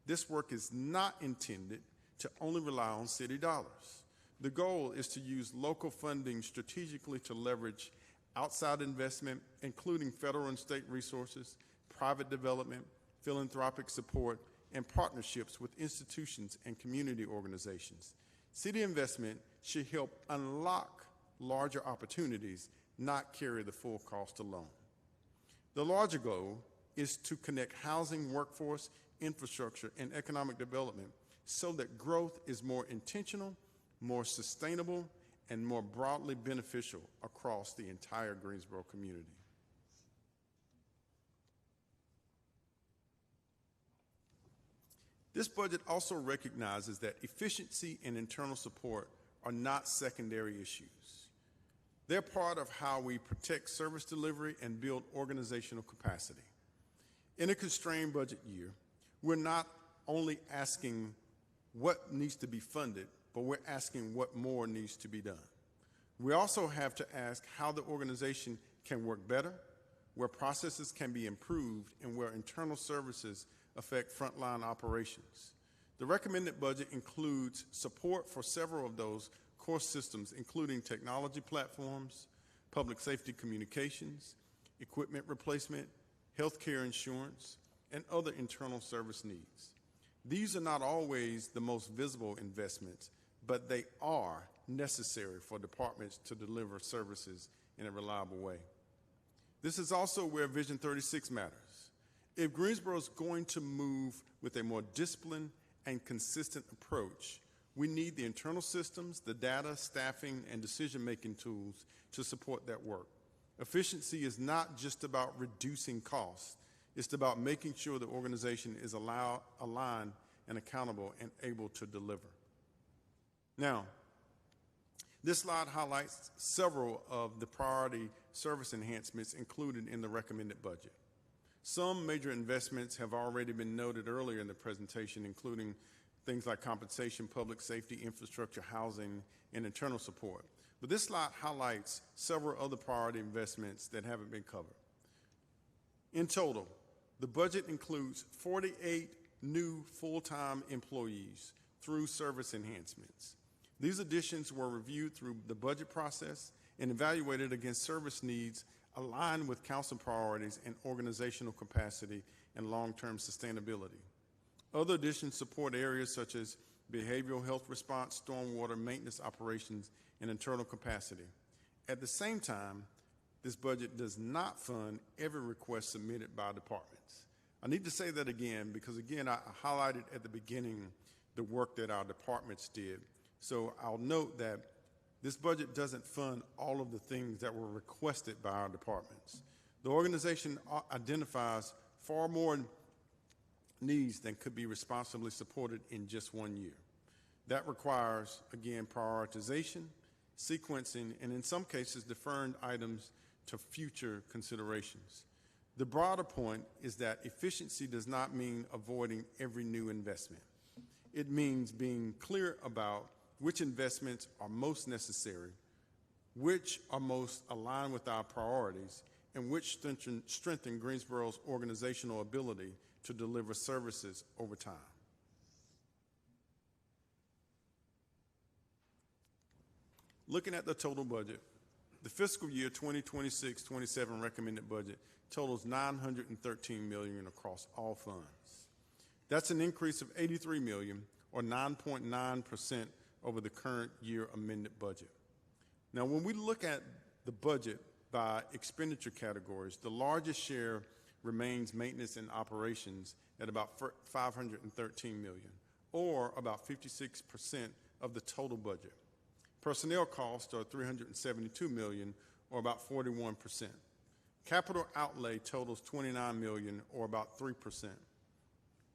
this work is not intended to only rely on city dollars. The goal is to use local funding strategically to leverage outside investment, including federal and state resources, private development, philanthropic support, and partnerships with institutions and community organizations. City investment should help unlock larger opportunities, not carry the full cost alone. The larger goal is to connect housing, workforce, infrastructure, and economic development so that growth is more intentional, more sustainable, and more broadly beneficial across the entire Greensboro community. This budget also recognizes that efficiency and internal support are not secondary issues. They're part of how we protect service delivery and build organizational capacity. In a constrained budget year, we're not only asking what needs to be funded, but we're asking what more needs to be done. We also have to ask how the organization can work better, where processes can be improved, and where internal services affect frontline operations. The recommended budget includes support for several of those core systems, including technology platforms, public safety communications, equipment replacement, healthcare insurance, and other internal service needs. These are not always the most visible investments, but they are necessary for departments to deliver services in a reliable way. This is also where Vision 36 matters. If Greensboro is going to move with a more disciplined and consistent approach, we need the internal systems, the data, staffing, and decision-making tools to support that work. Efficiency is not just about reducing costs. It's about making sure the organization is aligned and accountable and able to deliver. Now, this slide highlights several of the priority service enhancements included in the recommended budget. Some major investments have already been noted earlier in the presentation, including things like compensation, public safety, infrastructure, housing, and internal support. But this slide highlights several other priority investments that haven't been covered. In total, the budget includes 48 new full-time employees through service enhancements. These additions were reviewed through the budget process and evaluated against service needs aligned with council priorities and organizational capacity and long-term sustainability. Other additions support areas such as behavioral health response, stormwater maintenance operations, and internal capacity. At the same time, this budget does not fund every request submitted by departments. I need to say that again because, again, I highlighted at the beginning the work that our departments did. So I'll note that this budget doesn't fund all of the things that were requested by our departments. The organization identifies far more needs than could be responsibly supported in just 1 year. That requires, again, prioritization, sequencing, and in some cases, deferring items to future considerations. The broader point is that efficiency does not mean avoiding every new investment. It means being clear about which investments are most necessary, which are most aligned with our priorities, and which strengthen Greensboro's organizational ability to deliver services over time. Looking at the total budget, the fiscal year 2026-27 recommended budget totals $913 million across all funds. That's an increase of $83 million, or 9.9% over the current year amended budget. Now, when we look at the budget by expenditure categories, the largest share remains maintenance and operations at about $513 million, or about 56% of the total budget. Personnel costs are $372 million, or about 41%. Capital outlay totals $29 million, or about 3%.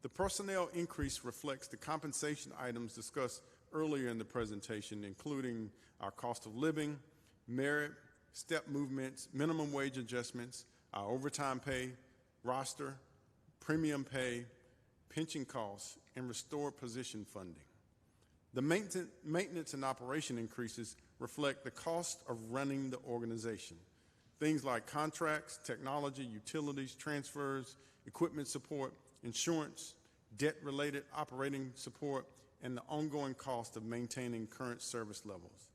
The personnel increase reflects the compensation items discussed earlier in the presentation, including our cost of living, merit, step movements, minimum wage adjustments, our overtime pay, roster, premium pay, pension costs, and restored position funding. The maintenance and operation increases reflect the cost of running the organization. Things like contracts, technology, utilities, transfers, equipment support, insurance, debt-related operating support, and the ongoing cost of maintaining current service levels.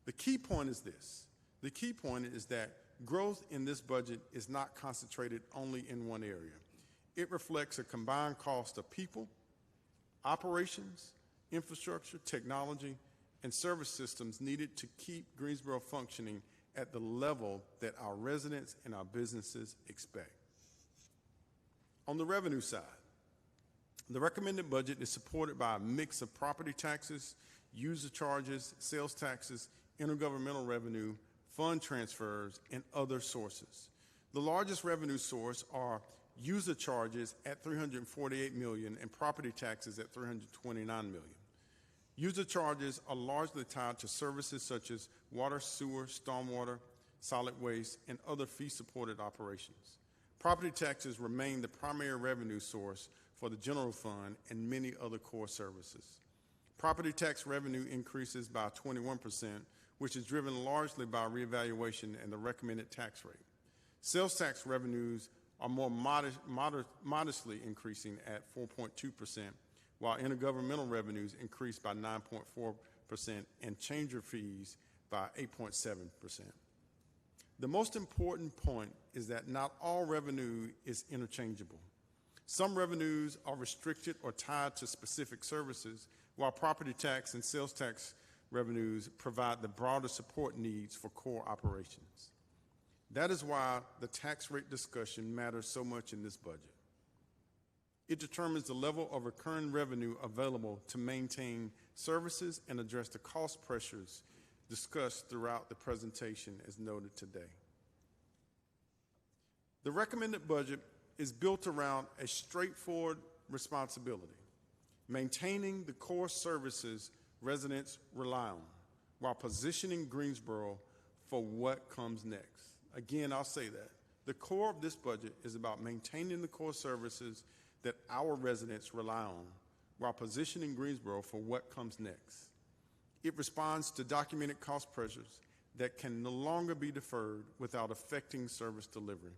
The key point is this. The key point is that growth in this budget is not concentrated only in one area. It reflects a combined cost of people, operations, infrastructure, technology, and service systems needed to keep Greensboro functioning at the level that our residents and our businesses expect. On the revenue side, the recommended budget is supported by a mix of property taxes, user charges, sales taxes, intergovernmental revenue, fund transfers, and other sources. The largest revenue source are user charges at $348 million and property taxes at $329 million. User charges are largely tied to services such as water, sewer, stormwater, solid waste, and other fee-supported operations. Property taxes remain the primary revenue source for the general fund and many other core services. Property tax revenue increases by 21%, which is driven largely by reevaluation and the recommended tax rate. Sales tax revenues are more modestly increasing at 4.2%, while intergovernmental revenues increase by 9.4% and changer fees by 8.7%. The most important point is that not all revenue is interchangeable. Some revenues are restricted or tied to specific services, while property tax and sales tax revenues provide the broader support needs for core operations. That is why the tax rate discussion matters so much in this budget. It determines the level of recurring revenue available to maintain services and address the cost pressures discussed throughout the presentation as noted today. The recommended budget is built around a straightforward responsibility: maintaining the core services residents rely on while positioning Greensboro for what comes next. Again, I'll say that. The core of this budget is about maintaining the core services that our residents rely on while positioning Greensboro for what comes next. It responds to documented cost pressures that can no longer be deferred without affecting service delivery.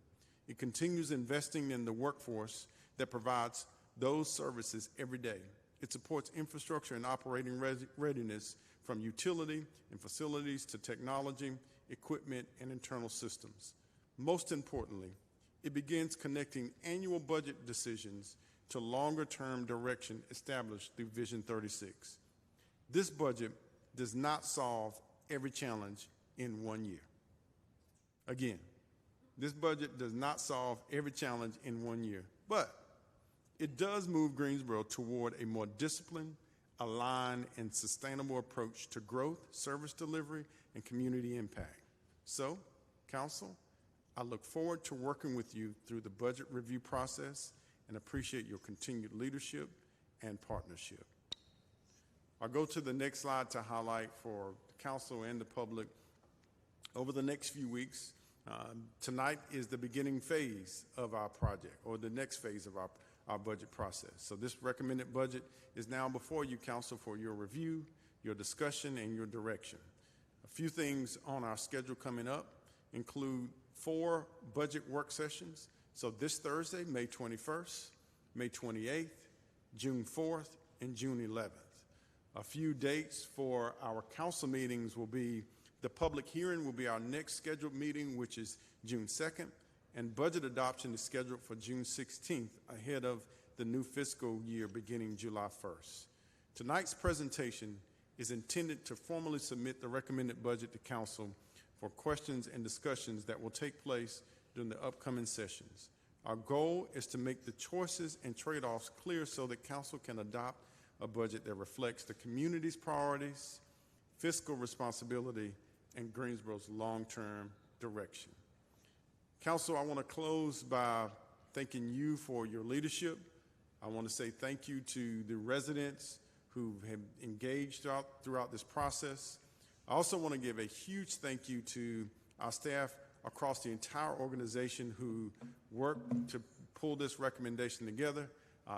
It continues investing in the workforce that provides those services every day. It supports infrastructure and operating readiness from utility and facilities to technology, equipment, and internal systems. Most importantly, it begins connecting annual budget decisions to longer-term direction established through Vision 36. This budget does not solve every challenge in 1 year. Again, this budget does not solve every challenge in 1 year, but it does move Greensboro toward a more disciplined, aligned, and sustainable approach to growth, service delivery, and community impact. So, Council, I look forward to working with you through the budget review process and appreciate your continued leadership and partnership. I'll go to the next slide to highlight for the council and the public over the next few weeks. Tonight is the beginning phase of our project, or the next phase of our budget process. So this recommended budget is now before you, council, for your review, your discussion, and your direction. A few things on our schedule coming up include 4 budget work sessions. So this Thursday, May 21st, May 28th, June 4th, and June 11th. A few dates for our council meetings will be the public hearing will be our next scheduled meeting, which is June 2nd, and budget adoption is scheduled for June 16th, ahead of the new fiscal year beginning July 1st. Tonight's presentation is intended to formally submit the recommended budget to council for questions and discussions that will take place during the upcoming sessions. Our goal is to make the choices and trade-offs clear so that council can adopt a budget that reflects the community's priorities, fiscal responsibility, and Greensboro's long-term direction. Council, I want to close by thanking you for your leadership. I want to say thank you to the residents who have engaged throughout this process. I also want to give a huge thank you to our staff across the entire organization who worked to pull this recommendation together,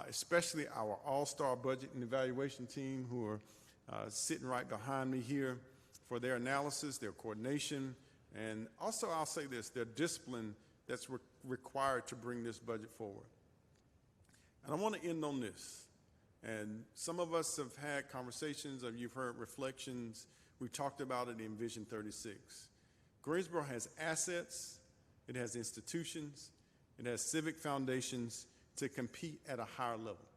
especially our all-star budget and evaluation team who are sitting right behind me here for their analysis, their coordination, and also I'll say this, their discipline that's required to bring this budget forward. And I want to end on this. And some of us have had conversations, or you've heard reflections. We've talked about it in Vision 36. Greensboro has assets, it has institutions, it has civic foundations to compete at a higher level.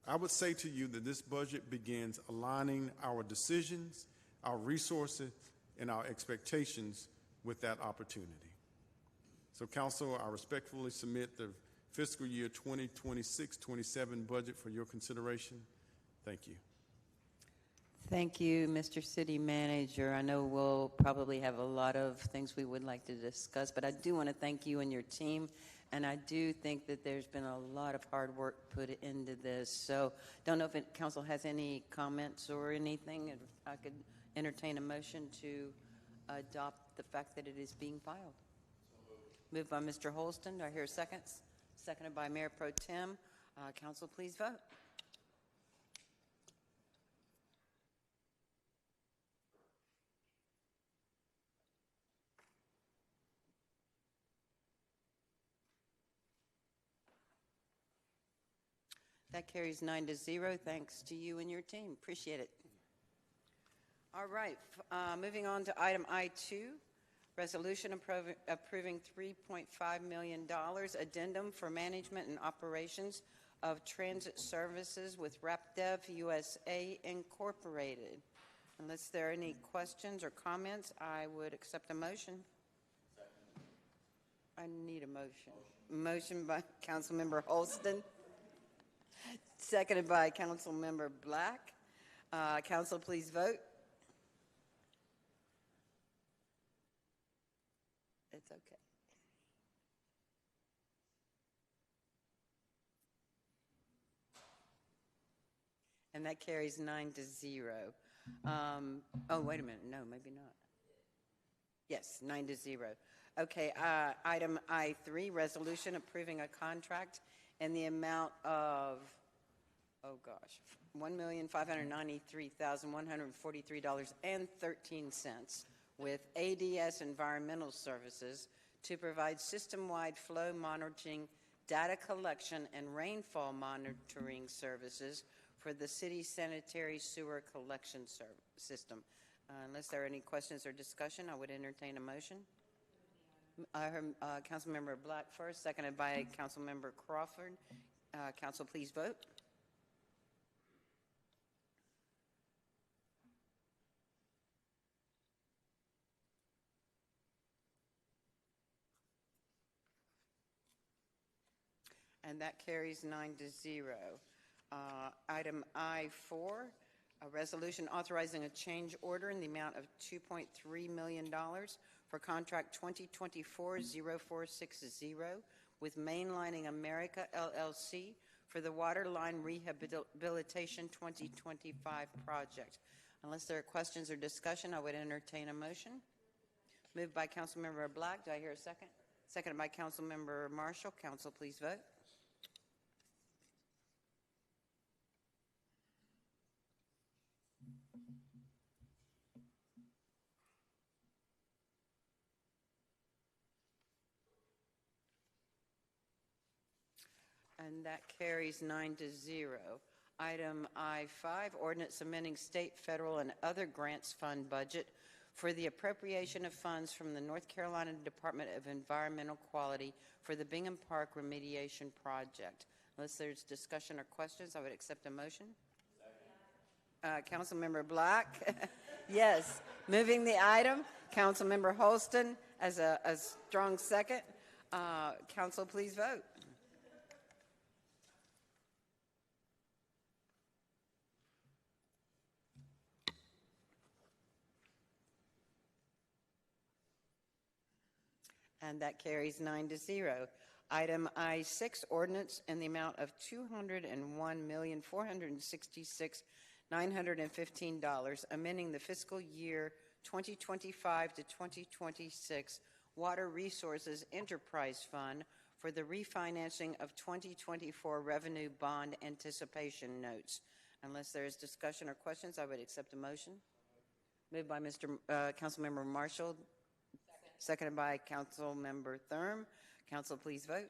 I would say to you that this budget begins aligning our decisions, our resources, and our expectations with that opportunity. So, council, I respectfully submit the fiscal year 2026-27 budget for your consideration. Thank you. Thank you, Mr. City Manager. I know we'll probably have a lot of things we would like to discuss, but I do want to thank you and your team, and I do think that there's been a lot of hard work put into this. So don't know if council has any comments or anything. If I could entertain a motion to adopt the fact that it is being filed. Moved by Mr. Holston. Do I hear seconds? Seconded by Mayor Pro Tem. Council, please vote. That carries 9-0. Thanks to you and your team. Appreciate it. All right. Moving on to item I2, resolution approving $3.5 million addendum for management and operations of transit services with RapDev USA Incorporated. Unless there are any questions or comments, I would accept a motion. I need a motion. Motion by Councilmember Holston. Seconded by Councilmember Black. Council, please vote. It's okay. And that carries 9-0. Oh, wait a minute. No, maybe not. Yes, 9-0. Okay, item I3, resolution approving a contract in the amount of, oh gosh, $1,593,143.13 with ADS Environmental Services to provide system-wide flow monitoring, data collection, and rainfall monitoring services for the city sanitary sewer collection system. Unless there are any questions or discussion, I would entertain a motion. I heard Councilmember Black first, seconded by Councilmember Crawford. Council, please vote. And that carries 9-0. Item I4, a resolution authorizing a change order in the amount of $2.3 million for contract 2024-0460 with Mainlining America, LLC, for the Water Line Rehabilitation 2025 project. Unless there are questions or discussion, I would entertain a motion. Moved by Councilmember Black. Do I hear a second? Seconded by Councilmember Marshall. Council, please vote. And that carries 9-0. Item I-5, ordinance amending state, federal, and other grants fund budget for the appropriation of funds from the North Carolina Department of Environmental Quality for the Bingham Park remediation project. Unless there's discussion or questions, I would accept a motion. Councilmember Black, yes. Moving the item, Councilmember Holston as a strong second. Council, please vote. And that carries 9-0. Item I-6, ordinance in the amount of $201,466,915, amending the fiscal year 2025 to 2026 Water Resources Enterprise Fund for the refinancing of 2024 revenue bond anticipation notes. Unless there is discussion or questions, I would accept a motion. Moved by Councilmember Marshall. Seconded by Councilmember Thurm. Council, please vote.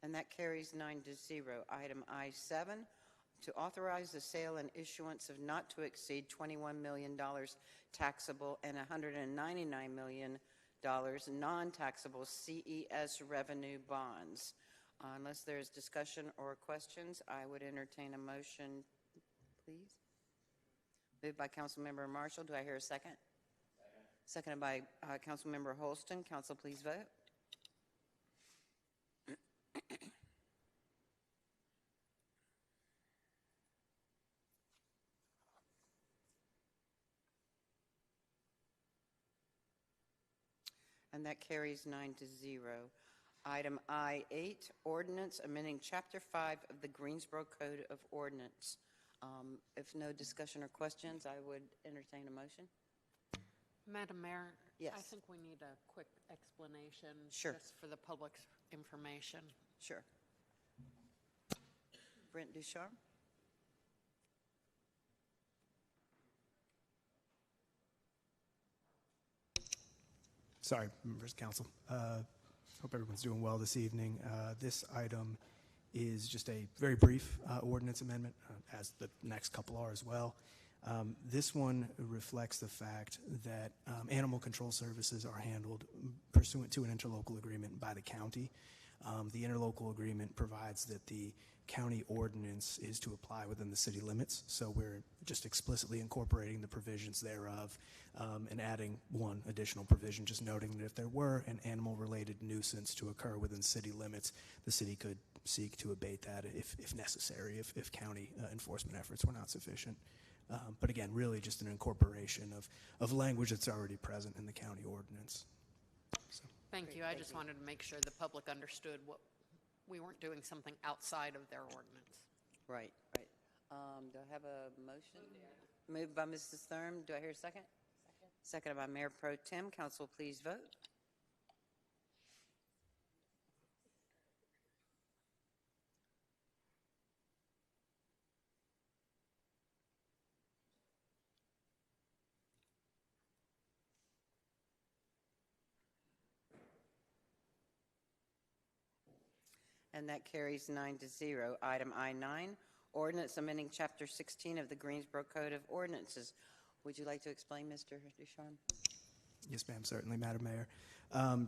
And that carries 9-0. Item I-7, to authorize the sale and issuance of not to exceed $21 million taxable and $199 million non-taxable CES revenue bonds. Unless there's discussion or questions, I would entertain a motion, please. Moved by Councilmember Marshall. Do I hear a second? Seconded by Councilmember Holston. Council, please vote. And that carries 9-0. Item I-8, ordinance amending Chapter 5 of the Greensboro Code of Ordinance. If no discussion or questions, I would entertain a motion. Madam Mayor, yes. I think we need a quick explanation Sure. just for the public's information. Sure. Brent Ducharme. Sorry, members of council. Hope everyone's doing well this evening. This item is just a very brief ordinance amendment, as the next couple are as well. This one reflects the fact that animal control services are handled pursuant to an interlocal agreement by the county. The interlocal agreement provides that the county ordinance is to apply within the city limits, so we're just explicitly incorporating the provisions thereof and adding one additional provision, just noting that if there were an animal-related nuisance to occur within city limits, the city could seek to abate that if necessary, if county enforcement efforts were not sufficient. But again, really just an incorporation of language that's already present in the county ordinance. So. Thank you. I just wanted to make sure the public understood what we weren't doing something outside of their ordinance. Right, right. Do I have a motion? Moved by Mrs. Thurm. Do I hear a second? Seconded by Mayor Pro Tem. Council, please vote. And that carries 9-0. Item I-9, ordinance amending Chapter 16 of the Greensboro Code of Ordinances. Would you like to explain, Mr. Ducharme? Yes, ma'am, certainly, Madam Mayor.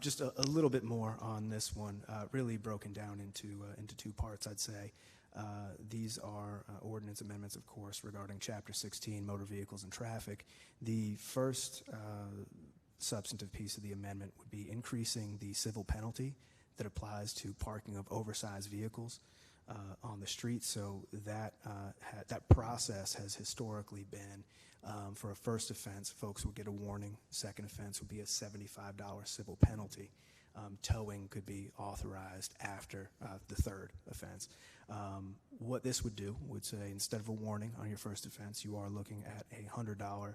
Just a little bit more on this one, really broken down into two parts, I'd say. These are ordinance amendments, of course, regarding Chapter 16, motor vehicles and traffic. The first substantive piece of the amendment would be increasing the civil penalty that applies to parking of oversized vehicles on the street. So that that process has historically been for a first offense, folks would get a warning. Second offense would be a $75 civil penalty. Towing could be authorized after the third offense. What this would do would say instead of a warning on your first offense, you are looking at a $100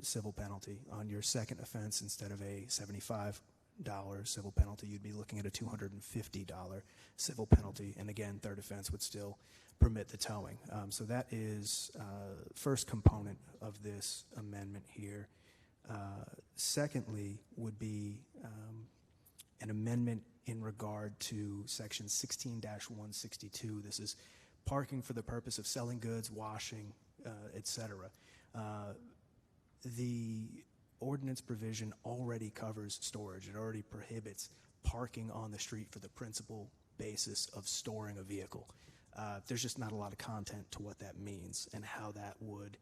civil penalty. On your second offense, instead of a $75 civil penalty, you'd be looking at a $250 civil penalty. And again, third offense would still permit the towing. So that is first component of this amendment here. Secondly would be an amendment in regard to section 16-162. This is parking for the purpose of selling goods, washing, etc. The ordinance provision already covers storage. It already prohibits parking on the street for the principal basis of storing a vehicle. There's just not a lot of content to what that means and how that would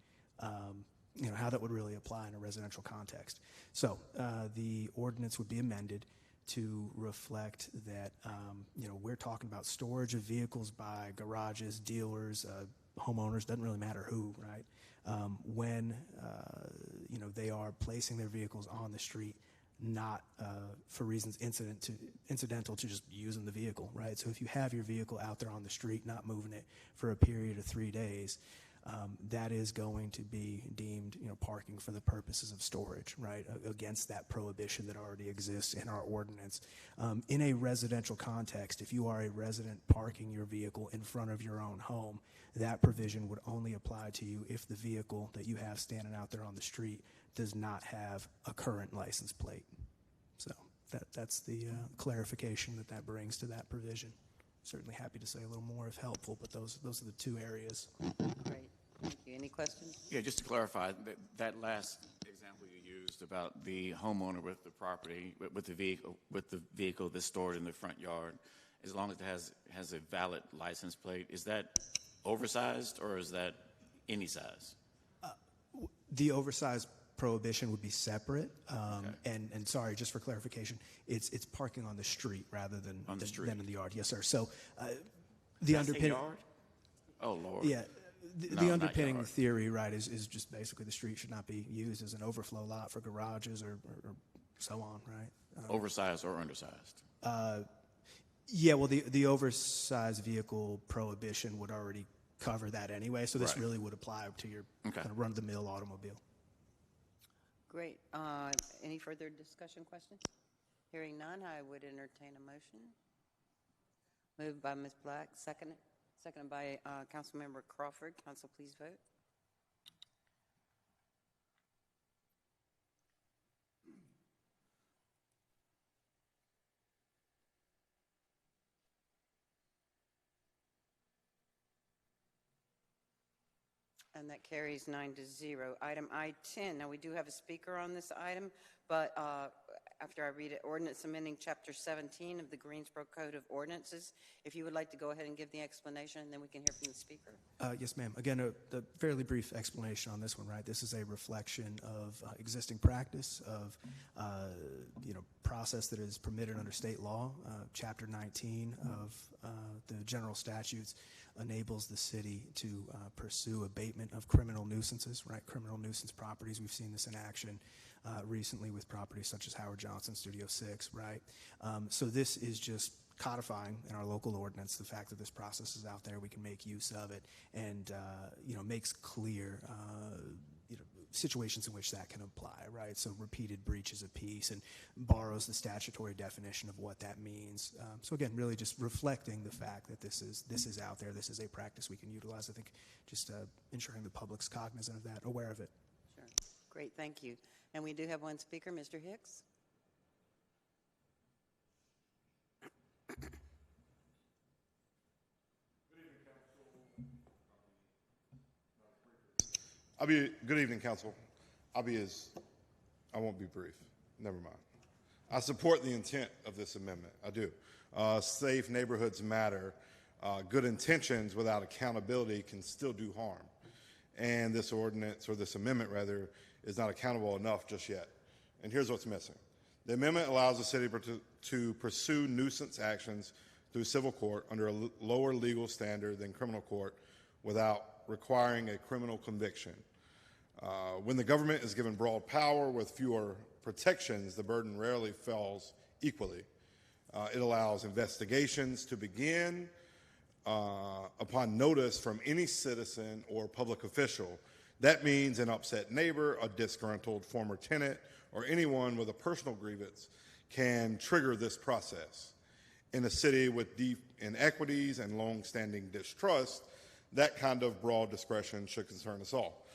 how that would really apply in a residential context. So the ordinance would be amended to reflect that we're talking about storage of vehicles by garages, dealers, homeowners, doesn't really matter who, right? When they are placing their vehicles on the street, not for reasons incidental to just using the vehicle, right? So if you have your vehicle out there on the street, not moving it for a period of 3 days, that is going to be deemed, parking for the purposes of storage, right? Against that prohibition that already exists in our ordinance. In a residential context, if you are a resident parking your vehicle in front of your own home, that provision would only apply to you if the vehicle that you have standing out there on the street does not have a current license plate. So that's the clarification that brings to that provision. Certainly happy to say a little more if helpful, but those are the two areas. Great. Thank you. Any questions? Yeah, just to clarify, that last example you used about the homeowner with the property, with the vehicle that's stored in the front yard, as long as it has a valid license plate, is that oversized or is that any size? The oversized prohibition would be separate. And sorry, just for clarification, it's parking on the street rather than on the street. Than in the yard. Yes, sir. So the underpinning. Yard? Oh Lord. Yeah. The underpinning theory, right, is just basically the street should not be used as an overflow lot for garages or so on, right? Oversized or undersized? Yeah, well, the oversized vehicle prohibition would already cover that anyway, so this really would apply to your kind of run-of-the-mill automobile. Great. Any further discussion questions? Hearing none, I would entertain a motion. Moved by Ms. Black, seconded by Councilmember Crawford. Council, please vote. And that carries 9-0. Item I-10. Now, we do have a speaker on this item, but after I read it, ordinance amending Chapter 17 of the Greensboro Code of Ordinances. If you would like to go ahead and give the explanation, and then we can hear from the speaker. Yes, ma'am. Again, a fairly brief explanation on this one, right? This is a reflection of existing practice of, process that is permitted under state law. Chapter 19 of the general statutes enables the city to pursue abatement of criminal nuisances, right? Criminal nuisance properties. We've seen this in action recently with properties such as Howard Johnson Studio 6, right? So this is just codifying in our local ordinance the fact that this process is out there. We can make use of it, and makes clear situations in which that can apply, right? So repeated breaches of peace, and borrows the statutory definition of what that means. So again, really just reflecting the fact that this is out there. This is a practice we can utilize. I think just ensuring the public's cognizant of that, aware of it. Sure. Great. Thank you. And we do have one speaker, Mr. Hicks. Good evening, Council. I won't be brief. Never mind. I support the intent of this amendment. I do. Safe neighborhoods matter. Good intentions without accountability can still do harm. And this ordinance, or this amendment rather, is not accountable enough just yet. And here's what's missing. The amendment allows the city to pursue nuisance actions through civil court under a lower legal standard than criminal court without requiring a criminal conviction. When the government is given broad power with fewer protections, the burden rarely falls equally. It allows investigations to begin upon notice from any citizen or public official. That means an upset neighbor, a disgruntled former tenant, or anyone with a personal grievance can trigger this process. In a city with deep inequities and long-standing distrust, that kind of broad discretion should concern us all.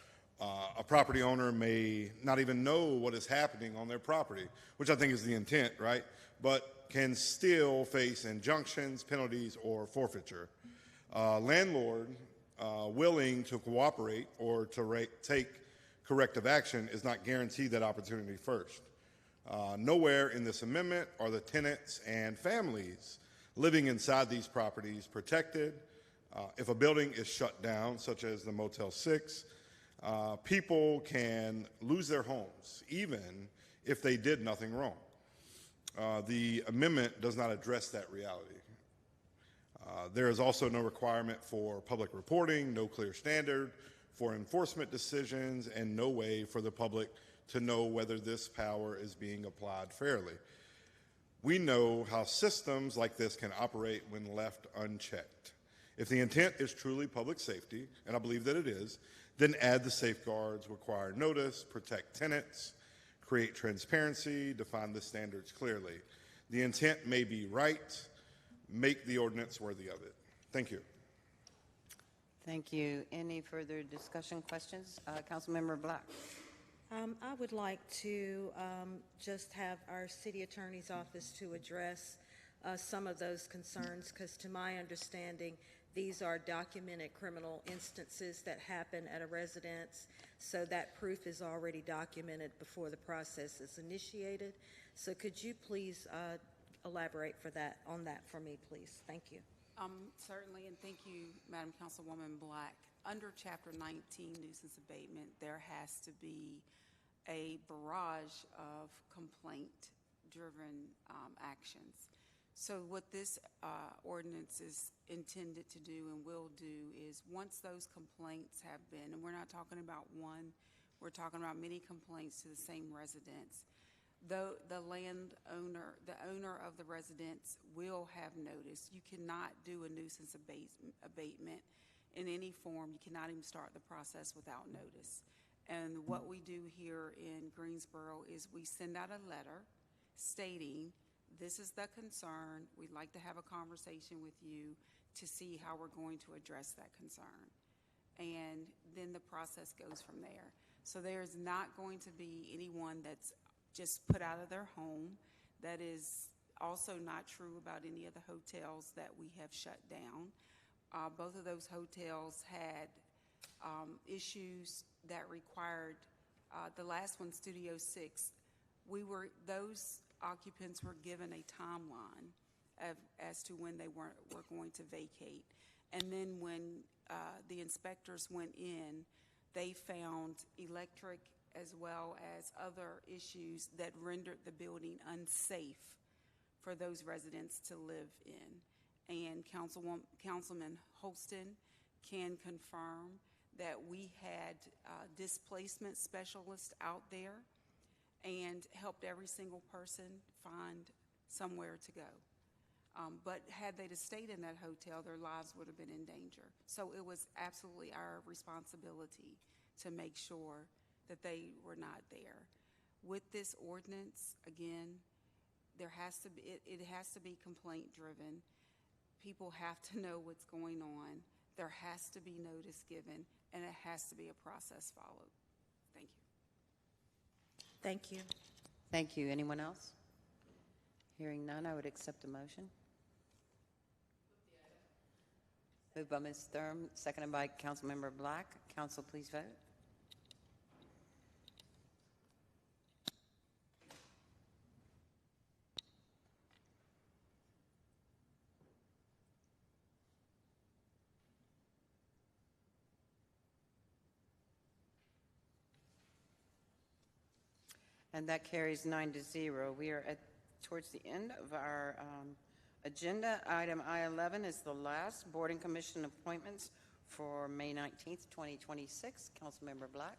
A property owner may not even know what is happening on their property, which I think is the intent, right? But can still face injunctions, penalties, or forfeiture. Landlord willing to cooperate or to take corrective action is not guaranteed that opportunity first. Nowhere in this amendment are the tenants and families living inside these properties protected. If a building is shut down, such as the Motel 6, people can lose their homes, even if they did nothing wrong. The amendment does not address that reality. There is also no requirement for public reporting, no clear standard for enforcement decisions, and no way for the public to know whether this power is being applied fairly. We know how systems like this can operate when left unchecked. If the intent is truly public safety, and I believe that it is, then add the safeguards, require notice, protect tenants, create transparency, define the standards clearly. The intent may be right, make the ordinance worthy of it. Thank you. Thank you. Any further discussion, questions? Councilmember Black. I would like to just have our city attorney's office to address some of those concerns, because to my understanding, these are documented criminal instances that happen at a residence, so that proof is already documented before the process is initiated. So could you please elaborate on that for me, please? Thank you. Certainly, and thank you, Madam Councilwoman Black. Under Chapter 19, nuisance abatement, there has to be a barrage of complaint-driven actions. So what this ordinance is intended to do and will do is, once those complaints have been, and we're not talking about one, we're talking about many complaints to the same residence, the landowner, the owner of the residence will have notice. You cannot do a nuisance abatement in any form. You cannot even start the process without notice. And what we do here in Greensboro is we send out a letter stating, this is the concern. We'd like to have a conversation with you to see how we're going to address that concern. And then the process goes from there. So there's not going to be anyone that's just put out of their home. That is also not true about any of the hotels that we have shut down. Both of those hotels had issues that required, the last one, Studio 6, those occupants were given a timeline as to when they were going to vacate. And then when the inspectors went in, they found electric as well as other issues that rendered the building unsafe for those residents to live in. And Councilman Holston can confirm that we had displacement specialists out there and helped every single person find somewhere to go. But had they stayed in that hotel, their lives would have been in danger. So it was absolutely our responsibility to make sure that they were not there. With this ordinance, again, it has to be complaint driven. People have to know what's going on. There has to be notice given, and it has to be a process followed. Thank you. Thank you. Thank you. Anyone else? Hearing none, I would accept a motion. Moved by Ms. Thurm, seconded by Councilmember Black. Council, please vote. And that carries 9-0. We are towards the end of our agenda. Item I-11 is the last Board and Commission appointments for May 19th, 2026. Councilmember Black.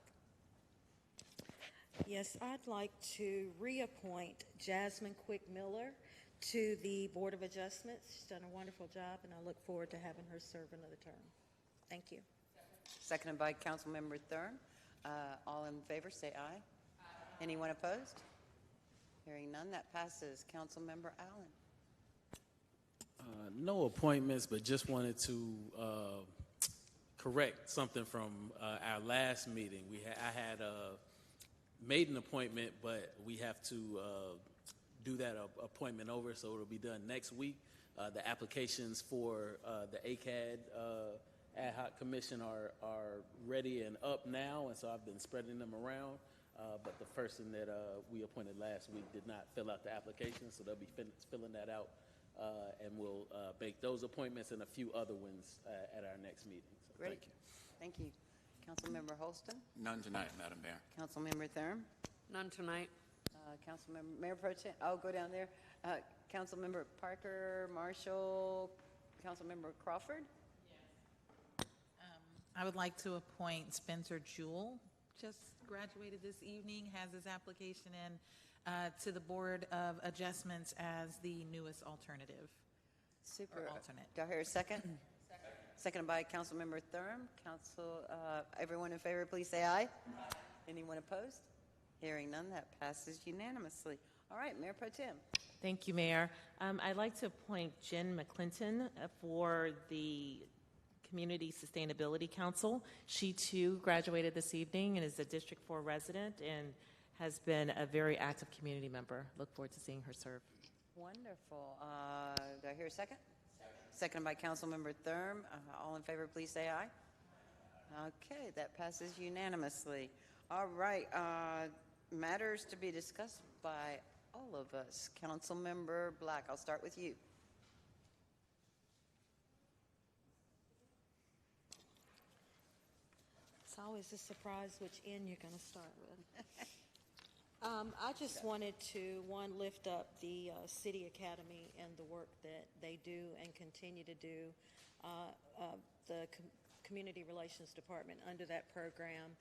Yes, I'd like to reappoint Jasmine Quick Miller to the Board of Adjustments. She's done a wonderful job, and I look forward to having her serve another term. Thank you. Seconded by Councilmember Thurm. All in favor, say aye. Anyone opposed? Hearing none, that passes. Councilmember Allen. No appointments, but just wanted to correct something from our last meeting. I had made an appointment, but we have to do that appointment over, so it'll be done next week. The applications for the ACAD ad hoc commission are ready and up now, and so I've been spreading them around. But the person that we appointed last week did not fill out the application, so they'll be filling that out, and we'll make those appointments and a few other ones at our next meeting. So Great. Thank you. Thank you. Councilmember Holston. None tonight, Madam Mayor. Councilmember Thurm. None tonight. Councilmember Mayor Pro Tem. I'll go down there. Councilmember Parker, Marshall, Councilmember Crawford. I would like to appoint Spencer Jewell, just graduated this evening, has his application in to the Board of Adjustments as the newest alternative. Super. Or alternate. Do I hear a second? Seconded by Councilmember Thurm. Everyone in favor, please say aye. Anyone opposed? Hearing none, that passes unanimously. All right, Mayor Pro Tem. Thank you, Mayor. I'd like to appoint Jen McClinton for the Community Sustainability Council. She too graduated this evening and is a District 4 resident and has been a very active community member. Look forward to seeing her serve. Wonderful. Do I hear a second? Seconded by Councilmember Thurm. All in favor, please say aye. Okay, that passes unanimously. All right, matters to be discussed by all of us. Councilmember Black, I'll start with you. It's always a surprise which end you're going to start with. I just wanted to, lift up the City Academy and the work that they do and continue to do. The Community Relations Department under that program,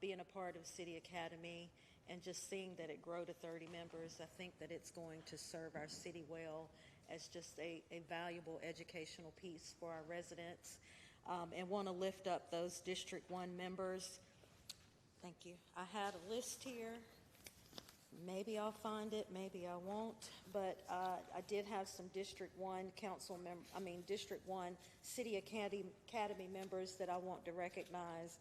being a part of City Academy and just seeing that it grow to 30 members, I think that it's going to serve our city well as just a valuable educational piece for our residents. And want to lift up those District 1 members. Thank you. I had a list here. Maybe I'll find it, maybe I won't, but I did have some District 1 District 1 City Academy members that I want to recognize.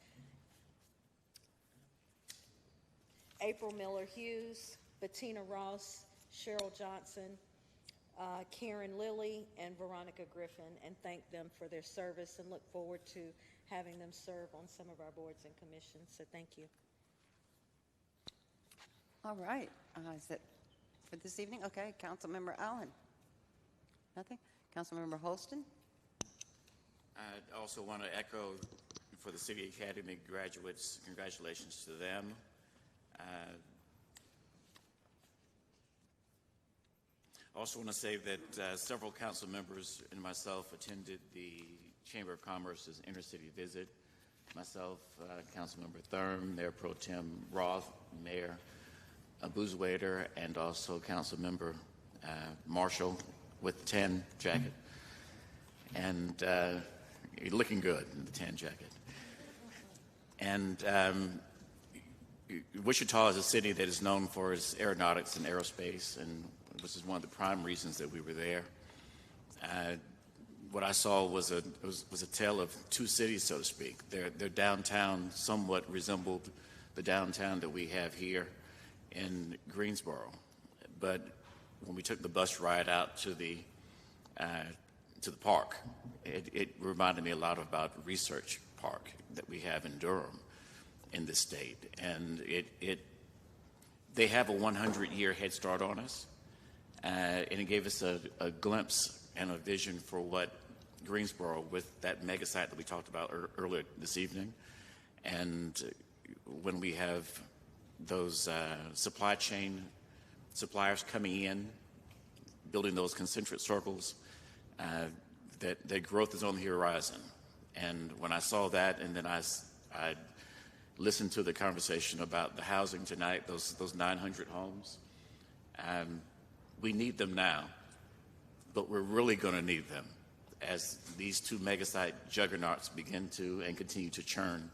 April Miller Hughes, Bettina Ross, Cheryl Johnson, Karen Lilly, and Veronica Griffin, and thank them for their service and look forward to having them serve on some of our boards and commissions. So thank you. All right. Is that for this evening? Okay. Councilmember Allen. Nothing? Councilmember Holston. I also want to echo for the City Academy graduates, congratulations to them. I also want to say that several council members and myself attended the Chamber of Commerce's intercity visit. Myself, Councilmember Thurm, Mayor Pro Tem Roth, Mayor Boozwader, and also Councilmember Marshall with the tan jacket. And you're looking good in the tan jacket. And Wichita is a city that is known for its aeronautics and aerospace, and which is one of the prime reasons that we were there. What I saw was a tale of two cities, so to speak. Their downtown somewhat resembled the downtown that we have here in Greensboro, but when we took the bus ride out to the park, it reminded me a lot about Research Park that we have in Durham in this state, and they have a 100-year head start on us, and it gave us a glimpse and a vision for what Greensboro, with that mega site that we talked about earlier this evening, and when we have those supply chain suppliers coming in, building those concentric circles, that growth is on the horizon. And when I saw that, and then I listened to the conversation about the housing tonight, those 900 homes, we need them now, but we're really going to need them as these two megasite juggernauts begin to and continue to churn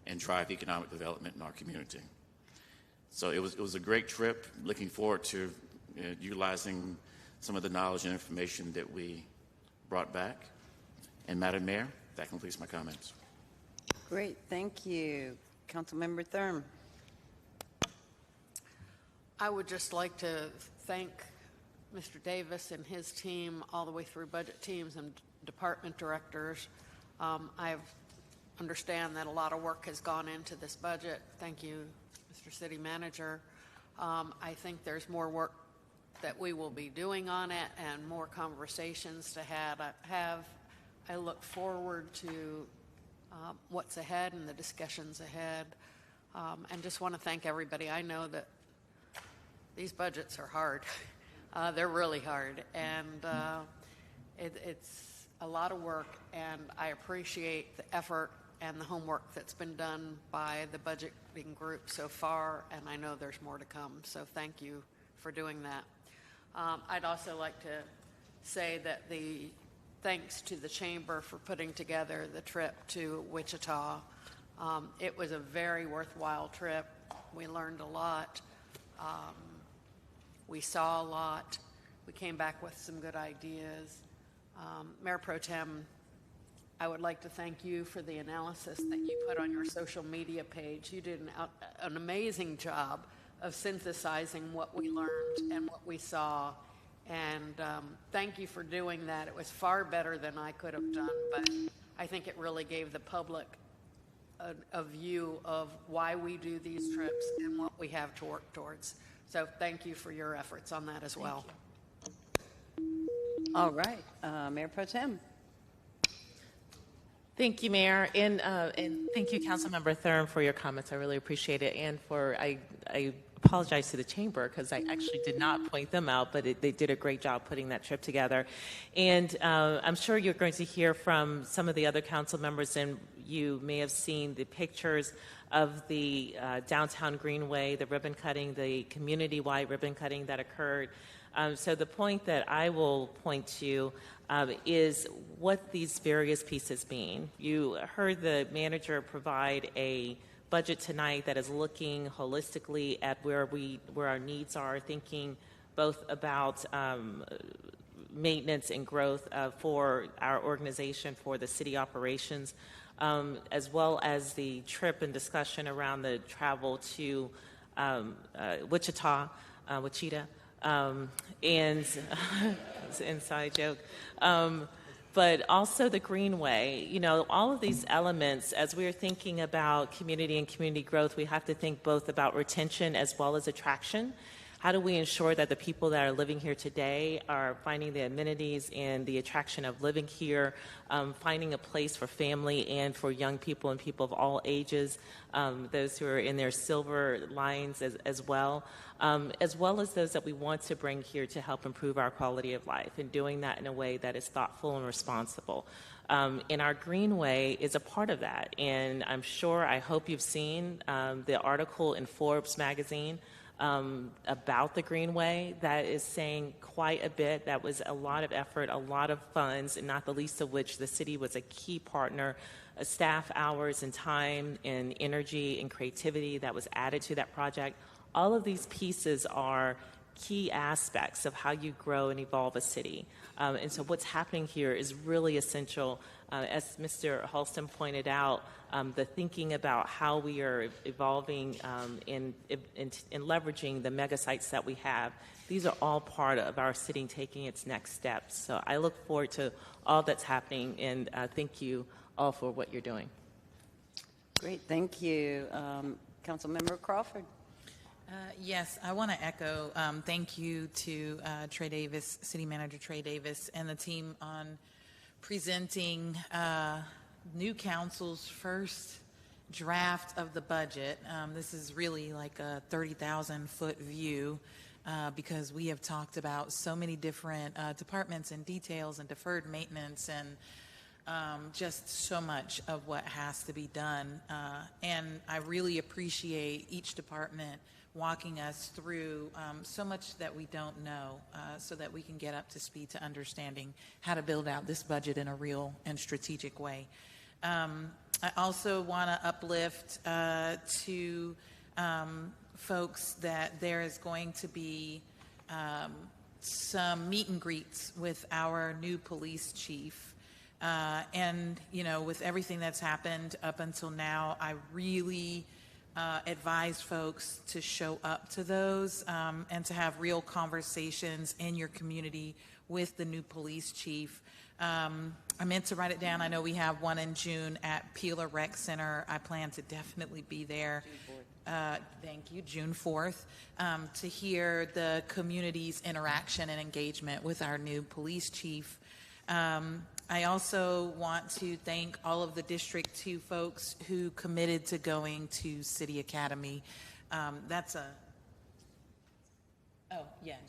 and drive economic development in our community. So it was a great trip. Looking forward to utilizing some of the knowledge and information that we brought back. And Madam Mayor, that completes my comments. Great, thank you. Councilmember Thurm. I would just like to thank Mr. Davis and his team, all the way through budget teams and department directors. I understand that a lot of work has gone into this budget. Thank you, Mr. City Manager. I think there's more work that we will be doing on it and more conversations to have. I look forward to what's ahead and the discussions ahead, and just want to thank everybody. I know that these budgets are hard. They're really hard, and it's a lot of work, and I appreciate the effort and the homework that's been done by the budgeting group so far, and I know there's more to come, so thank you for doing that. I'd also like to say that thanks to the Chamber for putting together the trip to Wichita. It was a very worthwhile trip. We learned a lot. We saw a lot. We came back with some good ideas. Mayor Pro Tem, I would like to thank you for the analysis that you put on your social media page. You did an amazing job of synthesizing what we learned and what we saw. And thank you for doing that. It was far better than I could have done, but I think it really gave the public a view of why we do these trips and what we have to work towards. So thank you for your efforts on that as well. All right, Mayor Pro Tem. Thank you, Mayor, and thank you, Councilmember Thurm, for your comments. I really appreciate it, and I apologize to the Chamber because I actually did not point them out, but they did a great job putting that trip together. And I'm sure you're going to hear from some of the other council members, and you may have seen the pictures of the downtown Greenway, the ribbon cutting, the community-wide ribbon cutting that occurred. So the point that I will point to is what these various pieces mean. You heard the manager provide a budget tonight that is looking holistically at where our needs are, thinking both about maintenance and growth for our organization, for the city operations, as well as the trip and discussion around the travel to Wichita, and it's an inside joke. But also the Greenway, all of these elements, as we're thinking about community and community growth, we have to think both about retention as well as attraction. How do we ensure that the people that are living here today are finding the amenities and the attraction of living here, finding a place for family and for young people and people of all ages, those who are in their silver lines as well as those that we want to bring here to help improve our quality of life, and doing that in a way that is thoughtful and responsible. And our Greenway is a part of that. And I hope you've seen the article in Forbes magazine about the Greenway that is saying quite a bit. That was a lot of effort, a lot of funds, and not the least of which the city was a key partner, staff hours and time and energy and creativity that was added to that project. All of these pieces are key aspects of how you grow and evolve a city. And so what's happening here is really essential. As Mr. Halston pointed out, the thinking about how we are evolving in leveraging the mega sites that we have, these are all part of our city taking its next steps. So I look forward to all that's happening, and thank you all for what you're doing. Great, thank you. Councilmember Crawford. Yes, I want to echo thank you to Trey Davis, City Manager Trey Davis, and the team on presenting new council's first draft of the budget. This is really like a 30,000-foot view because we have talked about so many different departments and details and deferred maintenance and just so much of what has to be done. And I really appreciate each department walking us through so much that we don't know so that we can get up to speed to understanding how to build out this budget in a real and strategic way. I also want to uplift to folks that there is going to be some meet and greets with our new police chief. And, you know, with everything that's happened up until now, I really advise folks to show up to those and to have real conversations in your community with the new police chief. I meant to write it down. I know we have one in June at Peeler Rec Center. I plan to definitely be there. Thank you, June 4th, to hear the community's interaction and engagement with our new police chief. I also want to thank all of the District 2 folks who committed to going to City Academy.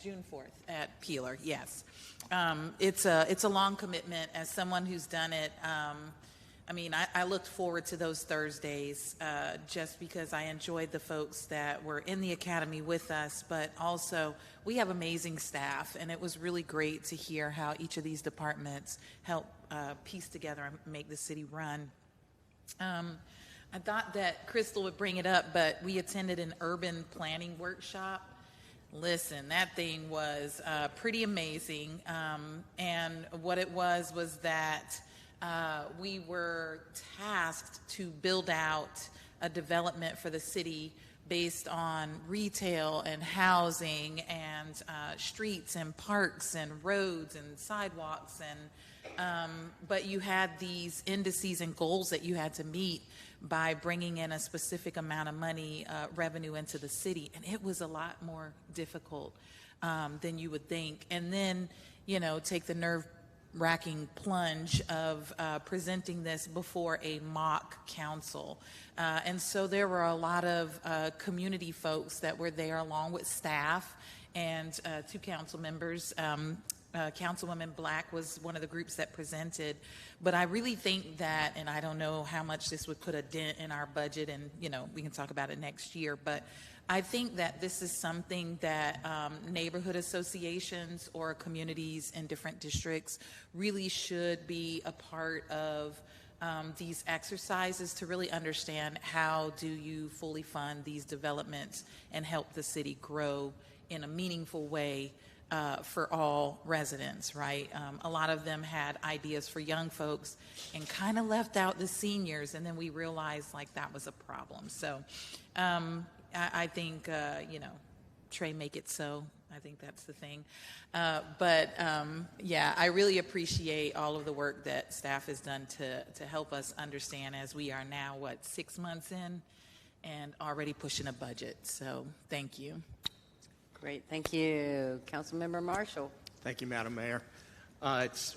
June 4th at Peeler, yes. It's a long commitment. As someone who's done it, I looked forward to those Thursdays just because I enjoyed the folks that were in the academy with us, but also we have amazing staff, and it was really great to hear how each of these departments help piece together and make the city run. I thought that Crystal would bring it up, but we attended an urban planning workshop. Listen, that thing was pretty amazing, and what it was that we were tasked to build out a development for the city based on retail and housing and streets and parks and roads and sidewalks, and but you had these indices and goals that you had to meet by bringing in a specific amount of money, revenue into the city, and it was a lot more difficult than you would think. And then, you know, take the nerve-wracking plunge of presenting this before a mock council. And so there were a lot of community folks that were there along with staff and 2 council members. Councilwoman Black was one of the groups that presented. But I really think that, and I don't know how much this would put a dent in our budget, and, you know, we can talk about it next year, but I think that this is something that neighborhood associations or communities in different districts really should be a part of these exercises to really understand how do you fully fund these developments and help the city grow in a meaningful way for all residents, right? A lot of them had ideas for young folks and kind of left out the seniors, and then we realized like that was a problem. So I think, you know, Trey, make it so. I think that's the thing. But I really appreciate all of the work that staff has done to help us understand as we are now, 6 months in and already pushing a budget. So thank you. Great, thank you. Councilmember Marshall. Thank you, Madam Mayor. It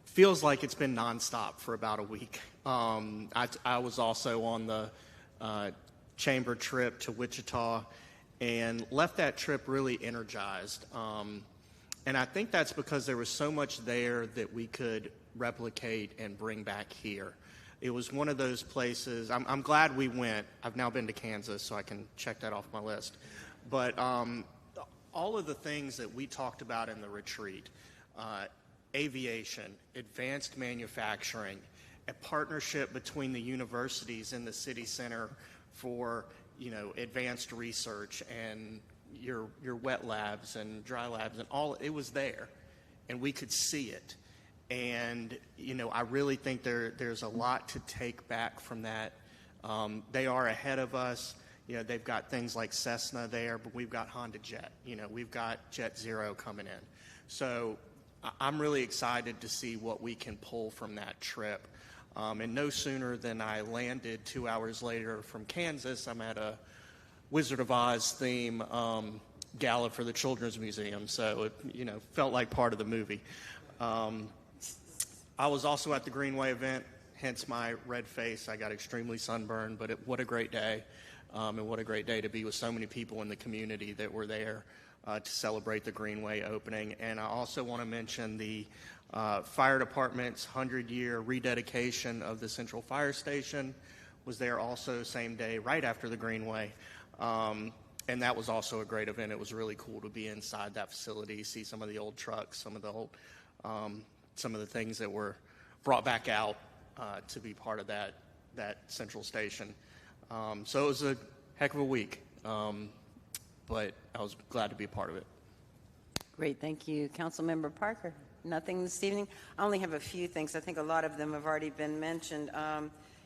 feels like it's been nonstop for about a week. I was also on the chamber trip to Wichita and left that trip really energized. And I think that's because there was so much there that we could replicate and bring back here. It was one of those places. I'm glad we went. I've now been to Kansas, so I can check that off my list. But all of the things that we talked about in the retreat, aviation, advanced manufacturing, a partnership between the universities and the city center for, you know, advanced research and your wet labs and dry labs and all, it was there, and we could see it. And, you know, I really think there's a lot to take back from that. They are ahead of us. You know, they've got things like Cessna there, but we've got Honda Jet. You know, we've got Jet Zero coming in. So I'm really excited to see what we can pull from that trip. And no sooner than I landed 2 hours later from Kansas, I'm at a Wizard of Oz theme gala for the Children's Museum. So it, you know, felt like part of the movie. I was also at the Greenway event, hence my red face. I got extremely sunburned, but what a great day, and what a great day to be with so many people in the community that were there to celebrate the Greenway opening. And I also want to mention the fire department's 100-year rededication of the Central Fire Station was there also same day, right after the Greenway. And that was also a great event. It was really cool to be inside that facility, see some of the old trucks, some of the old, some of the things that were brought back out to be part of that central station. So it was a heck of a week, but I was glad to be a part of it. Great, thank you. Councilmember Parker. Nothing this evening? I only have a few things. I think a lot of them have already been mentioned.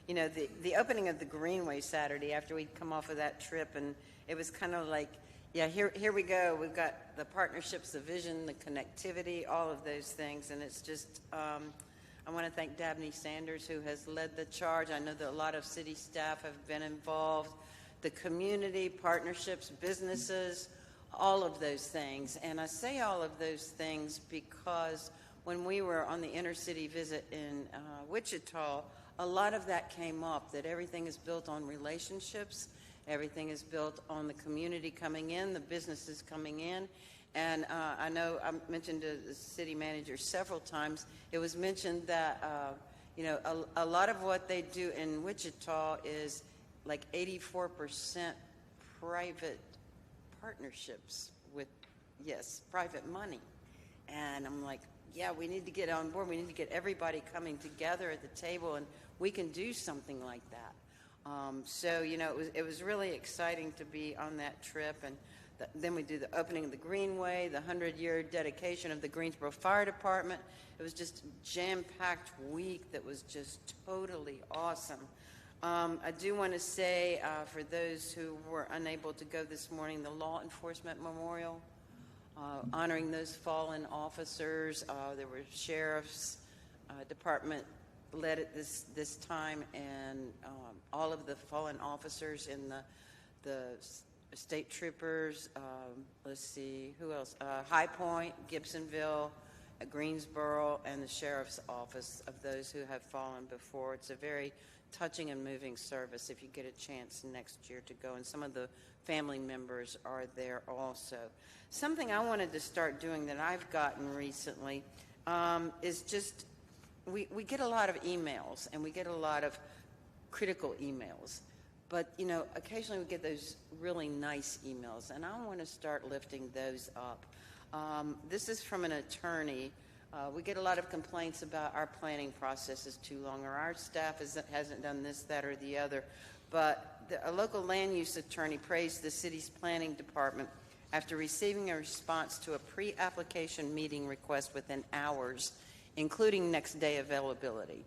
You know, the opening of the Greenway Saturday after we'd come off of that trip, and it was kind of like, yeah, here we go. We've got the partnerships, the vision, the connectivity, all of those things, and it's just, I want to thank Dabney Sanders, who has led the charge. I know that a lot of city staff have been involved, the community, partnerships, businesses, all of those things. And I say all of those things because when we were on the intercity visit in Wichita, a lot of that came up, that everything is built on relationships, everything is built on the community coming in, the businesses coming in. And I know I mentioned to the city manager several times, it was mentioned that, you know, a lot of what they do in Wichita is like 84% private partnerships with, yes, private money. And I'm like, yeah, we need to get on board. We need to get everybody coming together at the table, and we can do something like that. So, you know, it was really exciting to be on that trip. And then we do the opening of the Greenway, the 100-year dedication of the Greensboro Fire Department. It was just a jam-packed week that was just totally awesome. I do want to say, for those who were unable to go this morning, the Law Enforcement Memorial, honoring those fallen officers. There were sheriff's department led it this time, and all of the fallen officers in the state troopers, let's see, who else? High Point, Gibsonville, Greensboro, and the sheriff's office of those who have fallen before. It's a very touching and moving service if you get a chance next year to go, and some of the family members are there also. Something I wanted to start doing that I've gotten recently is just, we get a lot of emails, and we get a lot of critical emails, but you know, occasionally we get those really nice emails, and I want to start lifting those up. This is from an attorney. We get a lot of complaints about our planning process is too long, or our staff hasn't done this, that, or the other. But a local land use attorney praised the city's planning department after receiving a response to a pre-application meeting request within hours, including next day availability.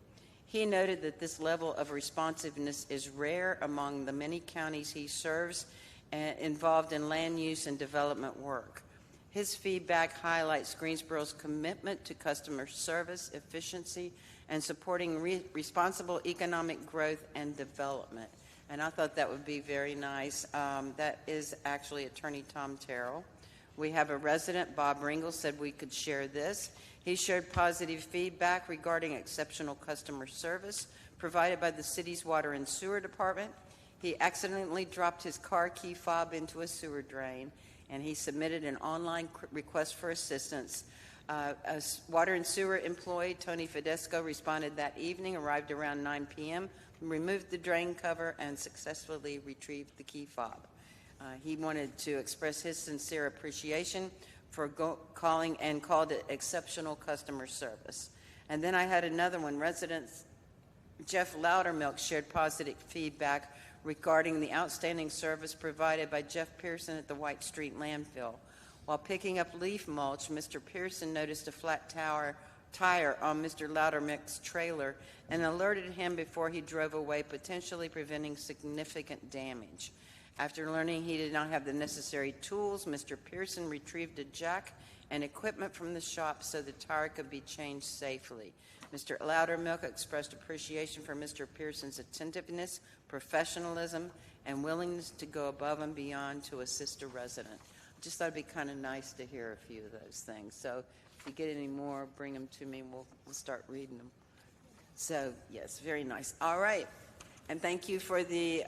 He noted that this level of responsiveness is rare among the many counties he serves involved in land use and development work. His feedback highlights Greensboro's commitment to customer service, efficiency, and supporting responsible economic growth and development. And I thought that would be very nice. That is actually Attorney Tom Terrell. We have a resident, Bob Ringel, said we could share this. He shared positive feedback regarding exceptional customer service provided by the city's water and sewer department. He accidentally dropped his car key fob into a sewer drain, and he submitted an online request for assistance. A water and sewer employee, Tony Fedesco, responded that evening, arrived around 9 p.m., removed the drain cover, and successfully retrieved the key fob. He wanted to express his sincere appreciation for calling, and called it exceptional customer service. And then I had another one. Residents Jeff Loudermilk shared positive feedback regarding the outstanding service provided by Jeff Pearson at the White Street landfill. While picking up leaf mulch, Mr. Pearson noticed a flat tire on Mr. Loudermilk's trailer and alerted him before he drove away, potentially preventing significant damage. After learning he did not have the necessary tools, Mr. Pearson retrieved a jack and equipment from the shop so the tire could be changed safely. Mr. Loudermilk expressed appreciation for Mr. Pearson's attentiveness, professionalism, and willingness to go above and beyond to assist a resident. Just thought it'd be kind of nice to hear a few of those things. So if you get any more, bring them to me and we'll start reading them. So, yes, very nice. All right. And thank you for the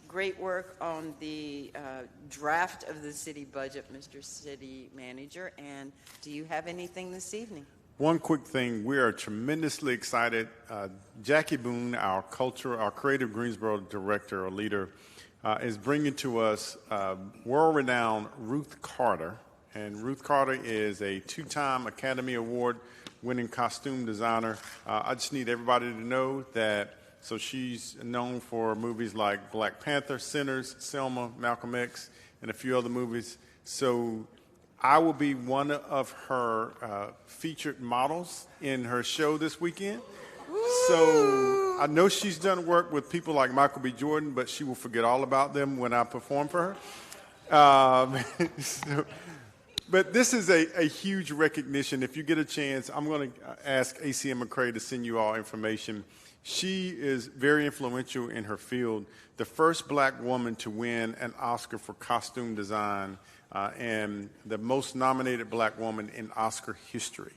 great work on the draft of the city budget, Mr. City Manager. And do you have anything this evening? One quick thing, we are tremendously excited. Jackie Boone, our Creative Greensboro director or leader, is bringing to us world-renowned Ruth Carter. And Ruth Carter is a two-time Academy Award winning costume designer. I just need everybody to know that, so she's known for movies like Black Panther, Sinners, Selma, Malcolm X, and a few other movies. So I will be one of her featured models in her show this weekend. So I know she's done work with people like Michael B. Jordan, but she will forget all about them when I perform for her. But this is a huge recognition. If you get a chance, I'm going to ask ACM McCrae to send you all information. She is very influential in her field, the first black woman to win an Oscar for costume design, and the most nominated black woman in Oscar history.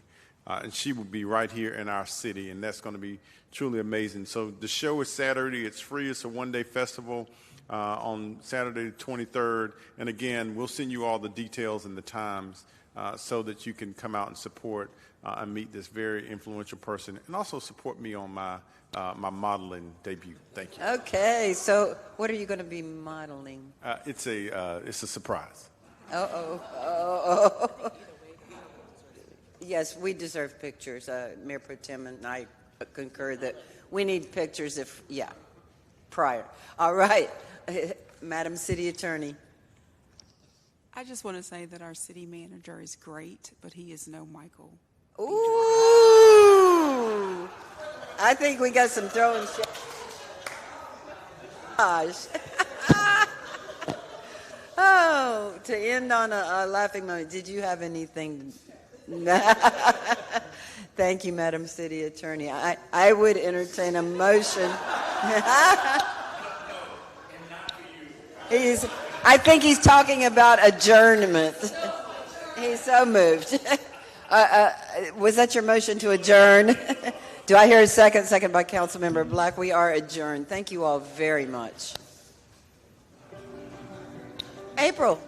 And she will be right here in our city, and that's going to be truly amazing. So the show is Saturday. It's free. It's a one-day festival on Saturday the 23rd. And again, we'll send you all the details and the times so that you can come out and support and meet this very influential person, and also support me on my my modeling debut. Thank you. Okay, so what are you going to be modeling? It's a surprise. Oh. Yes, we deserve pictures. Mayor Pro Tem and I concur that we need pictures prior. All right, Madam City Attorney. I just want to say that our city manager is great, but he is no Michael. Ooh! I think we got some throwing shots. Oh, to end on a laughing moment, did you have anything? Thank you, Madam City Attorney. I would entertain a motion. I think he's talking about adjournment. He's so moved. Was that your motion to adjourn? Do I hear a second? Second by Councilmember Black. We are adjourned. Thank you all very much. April.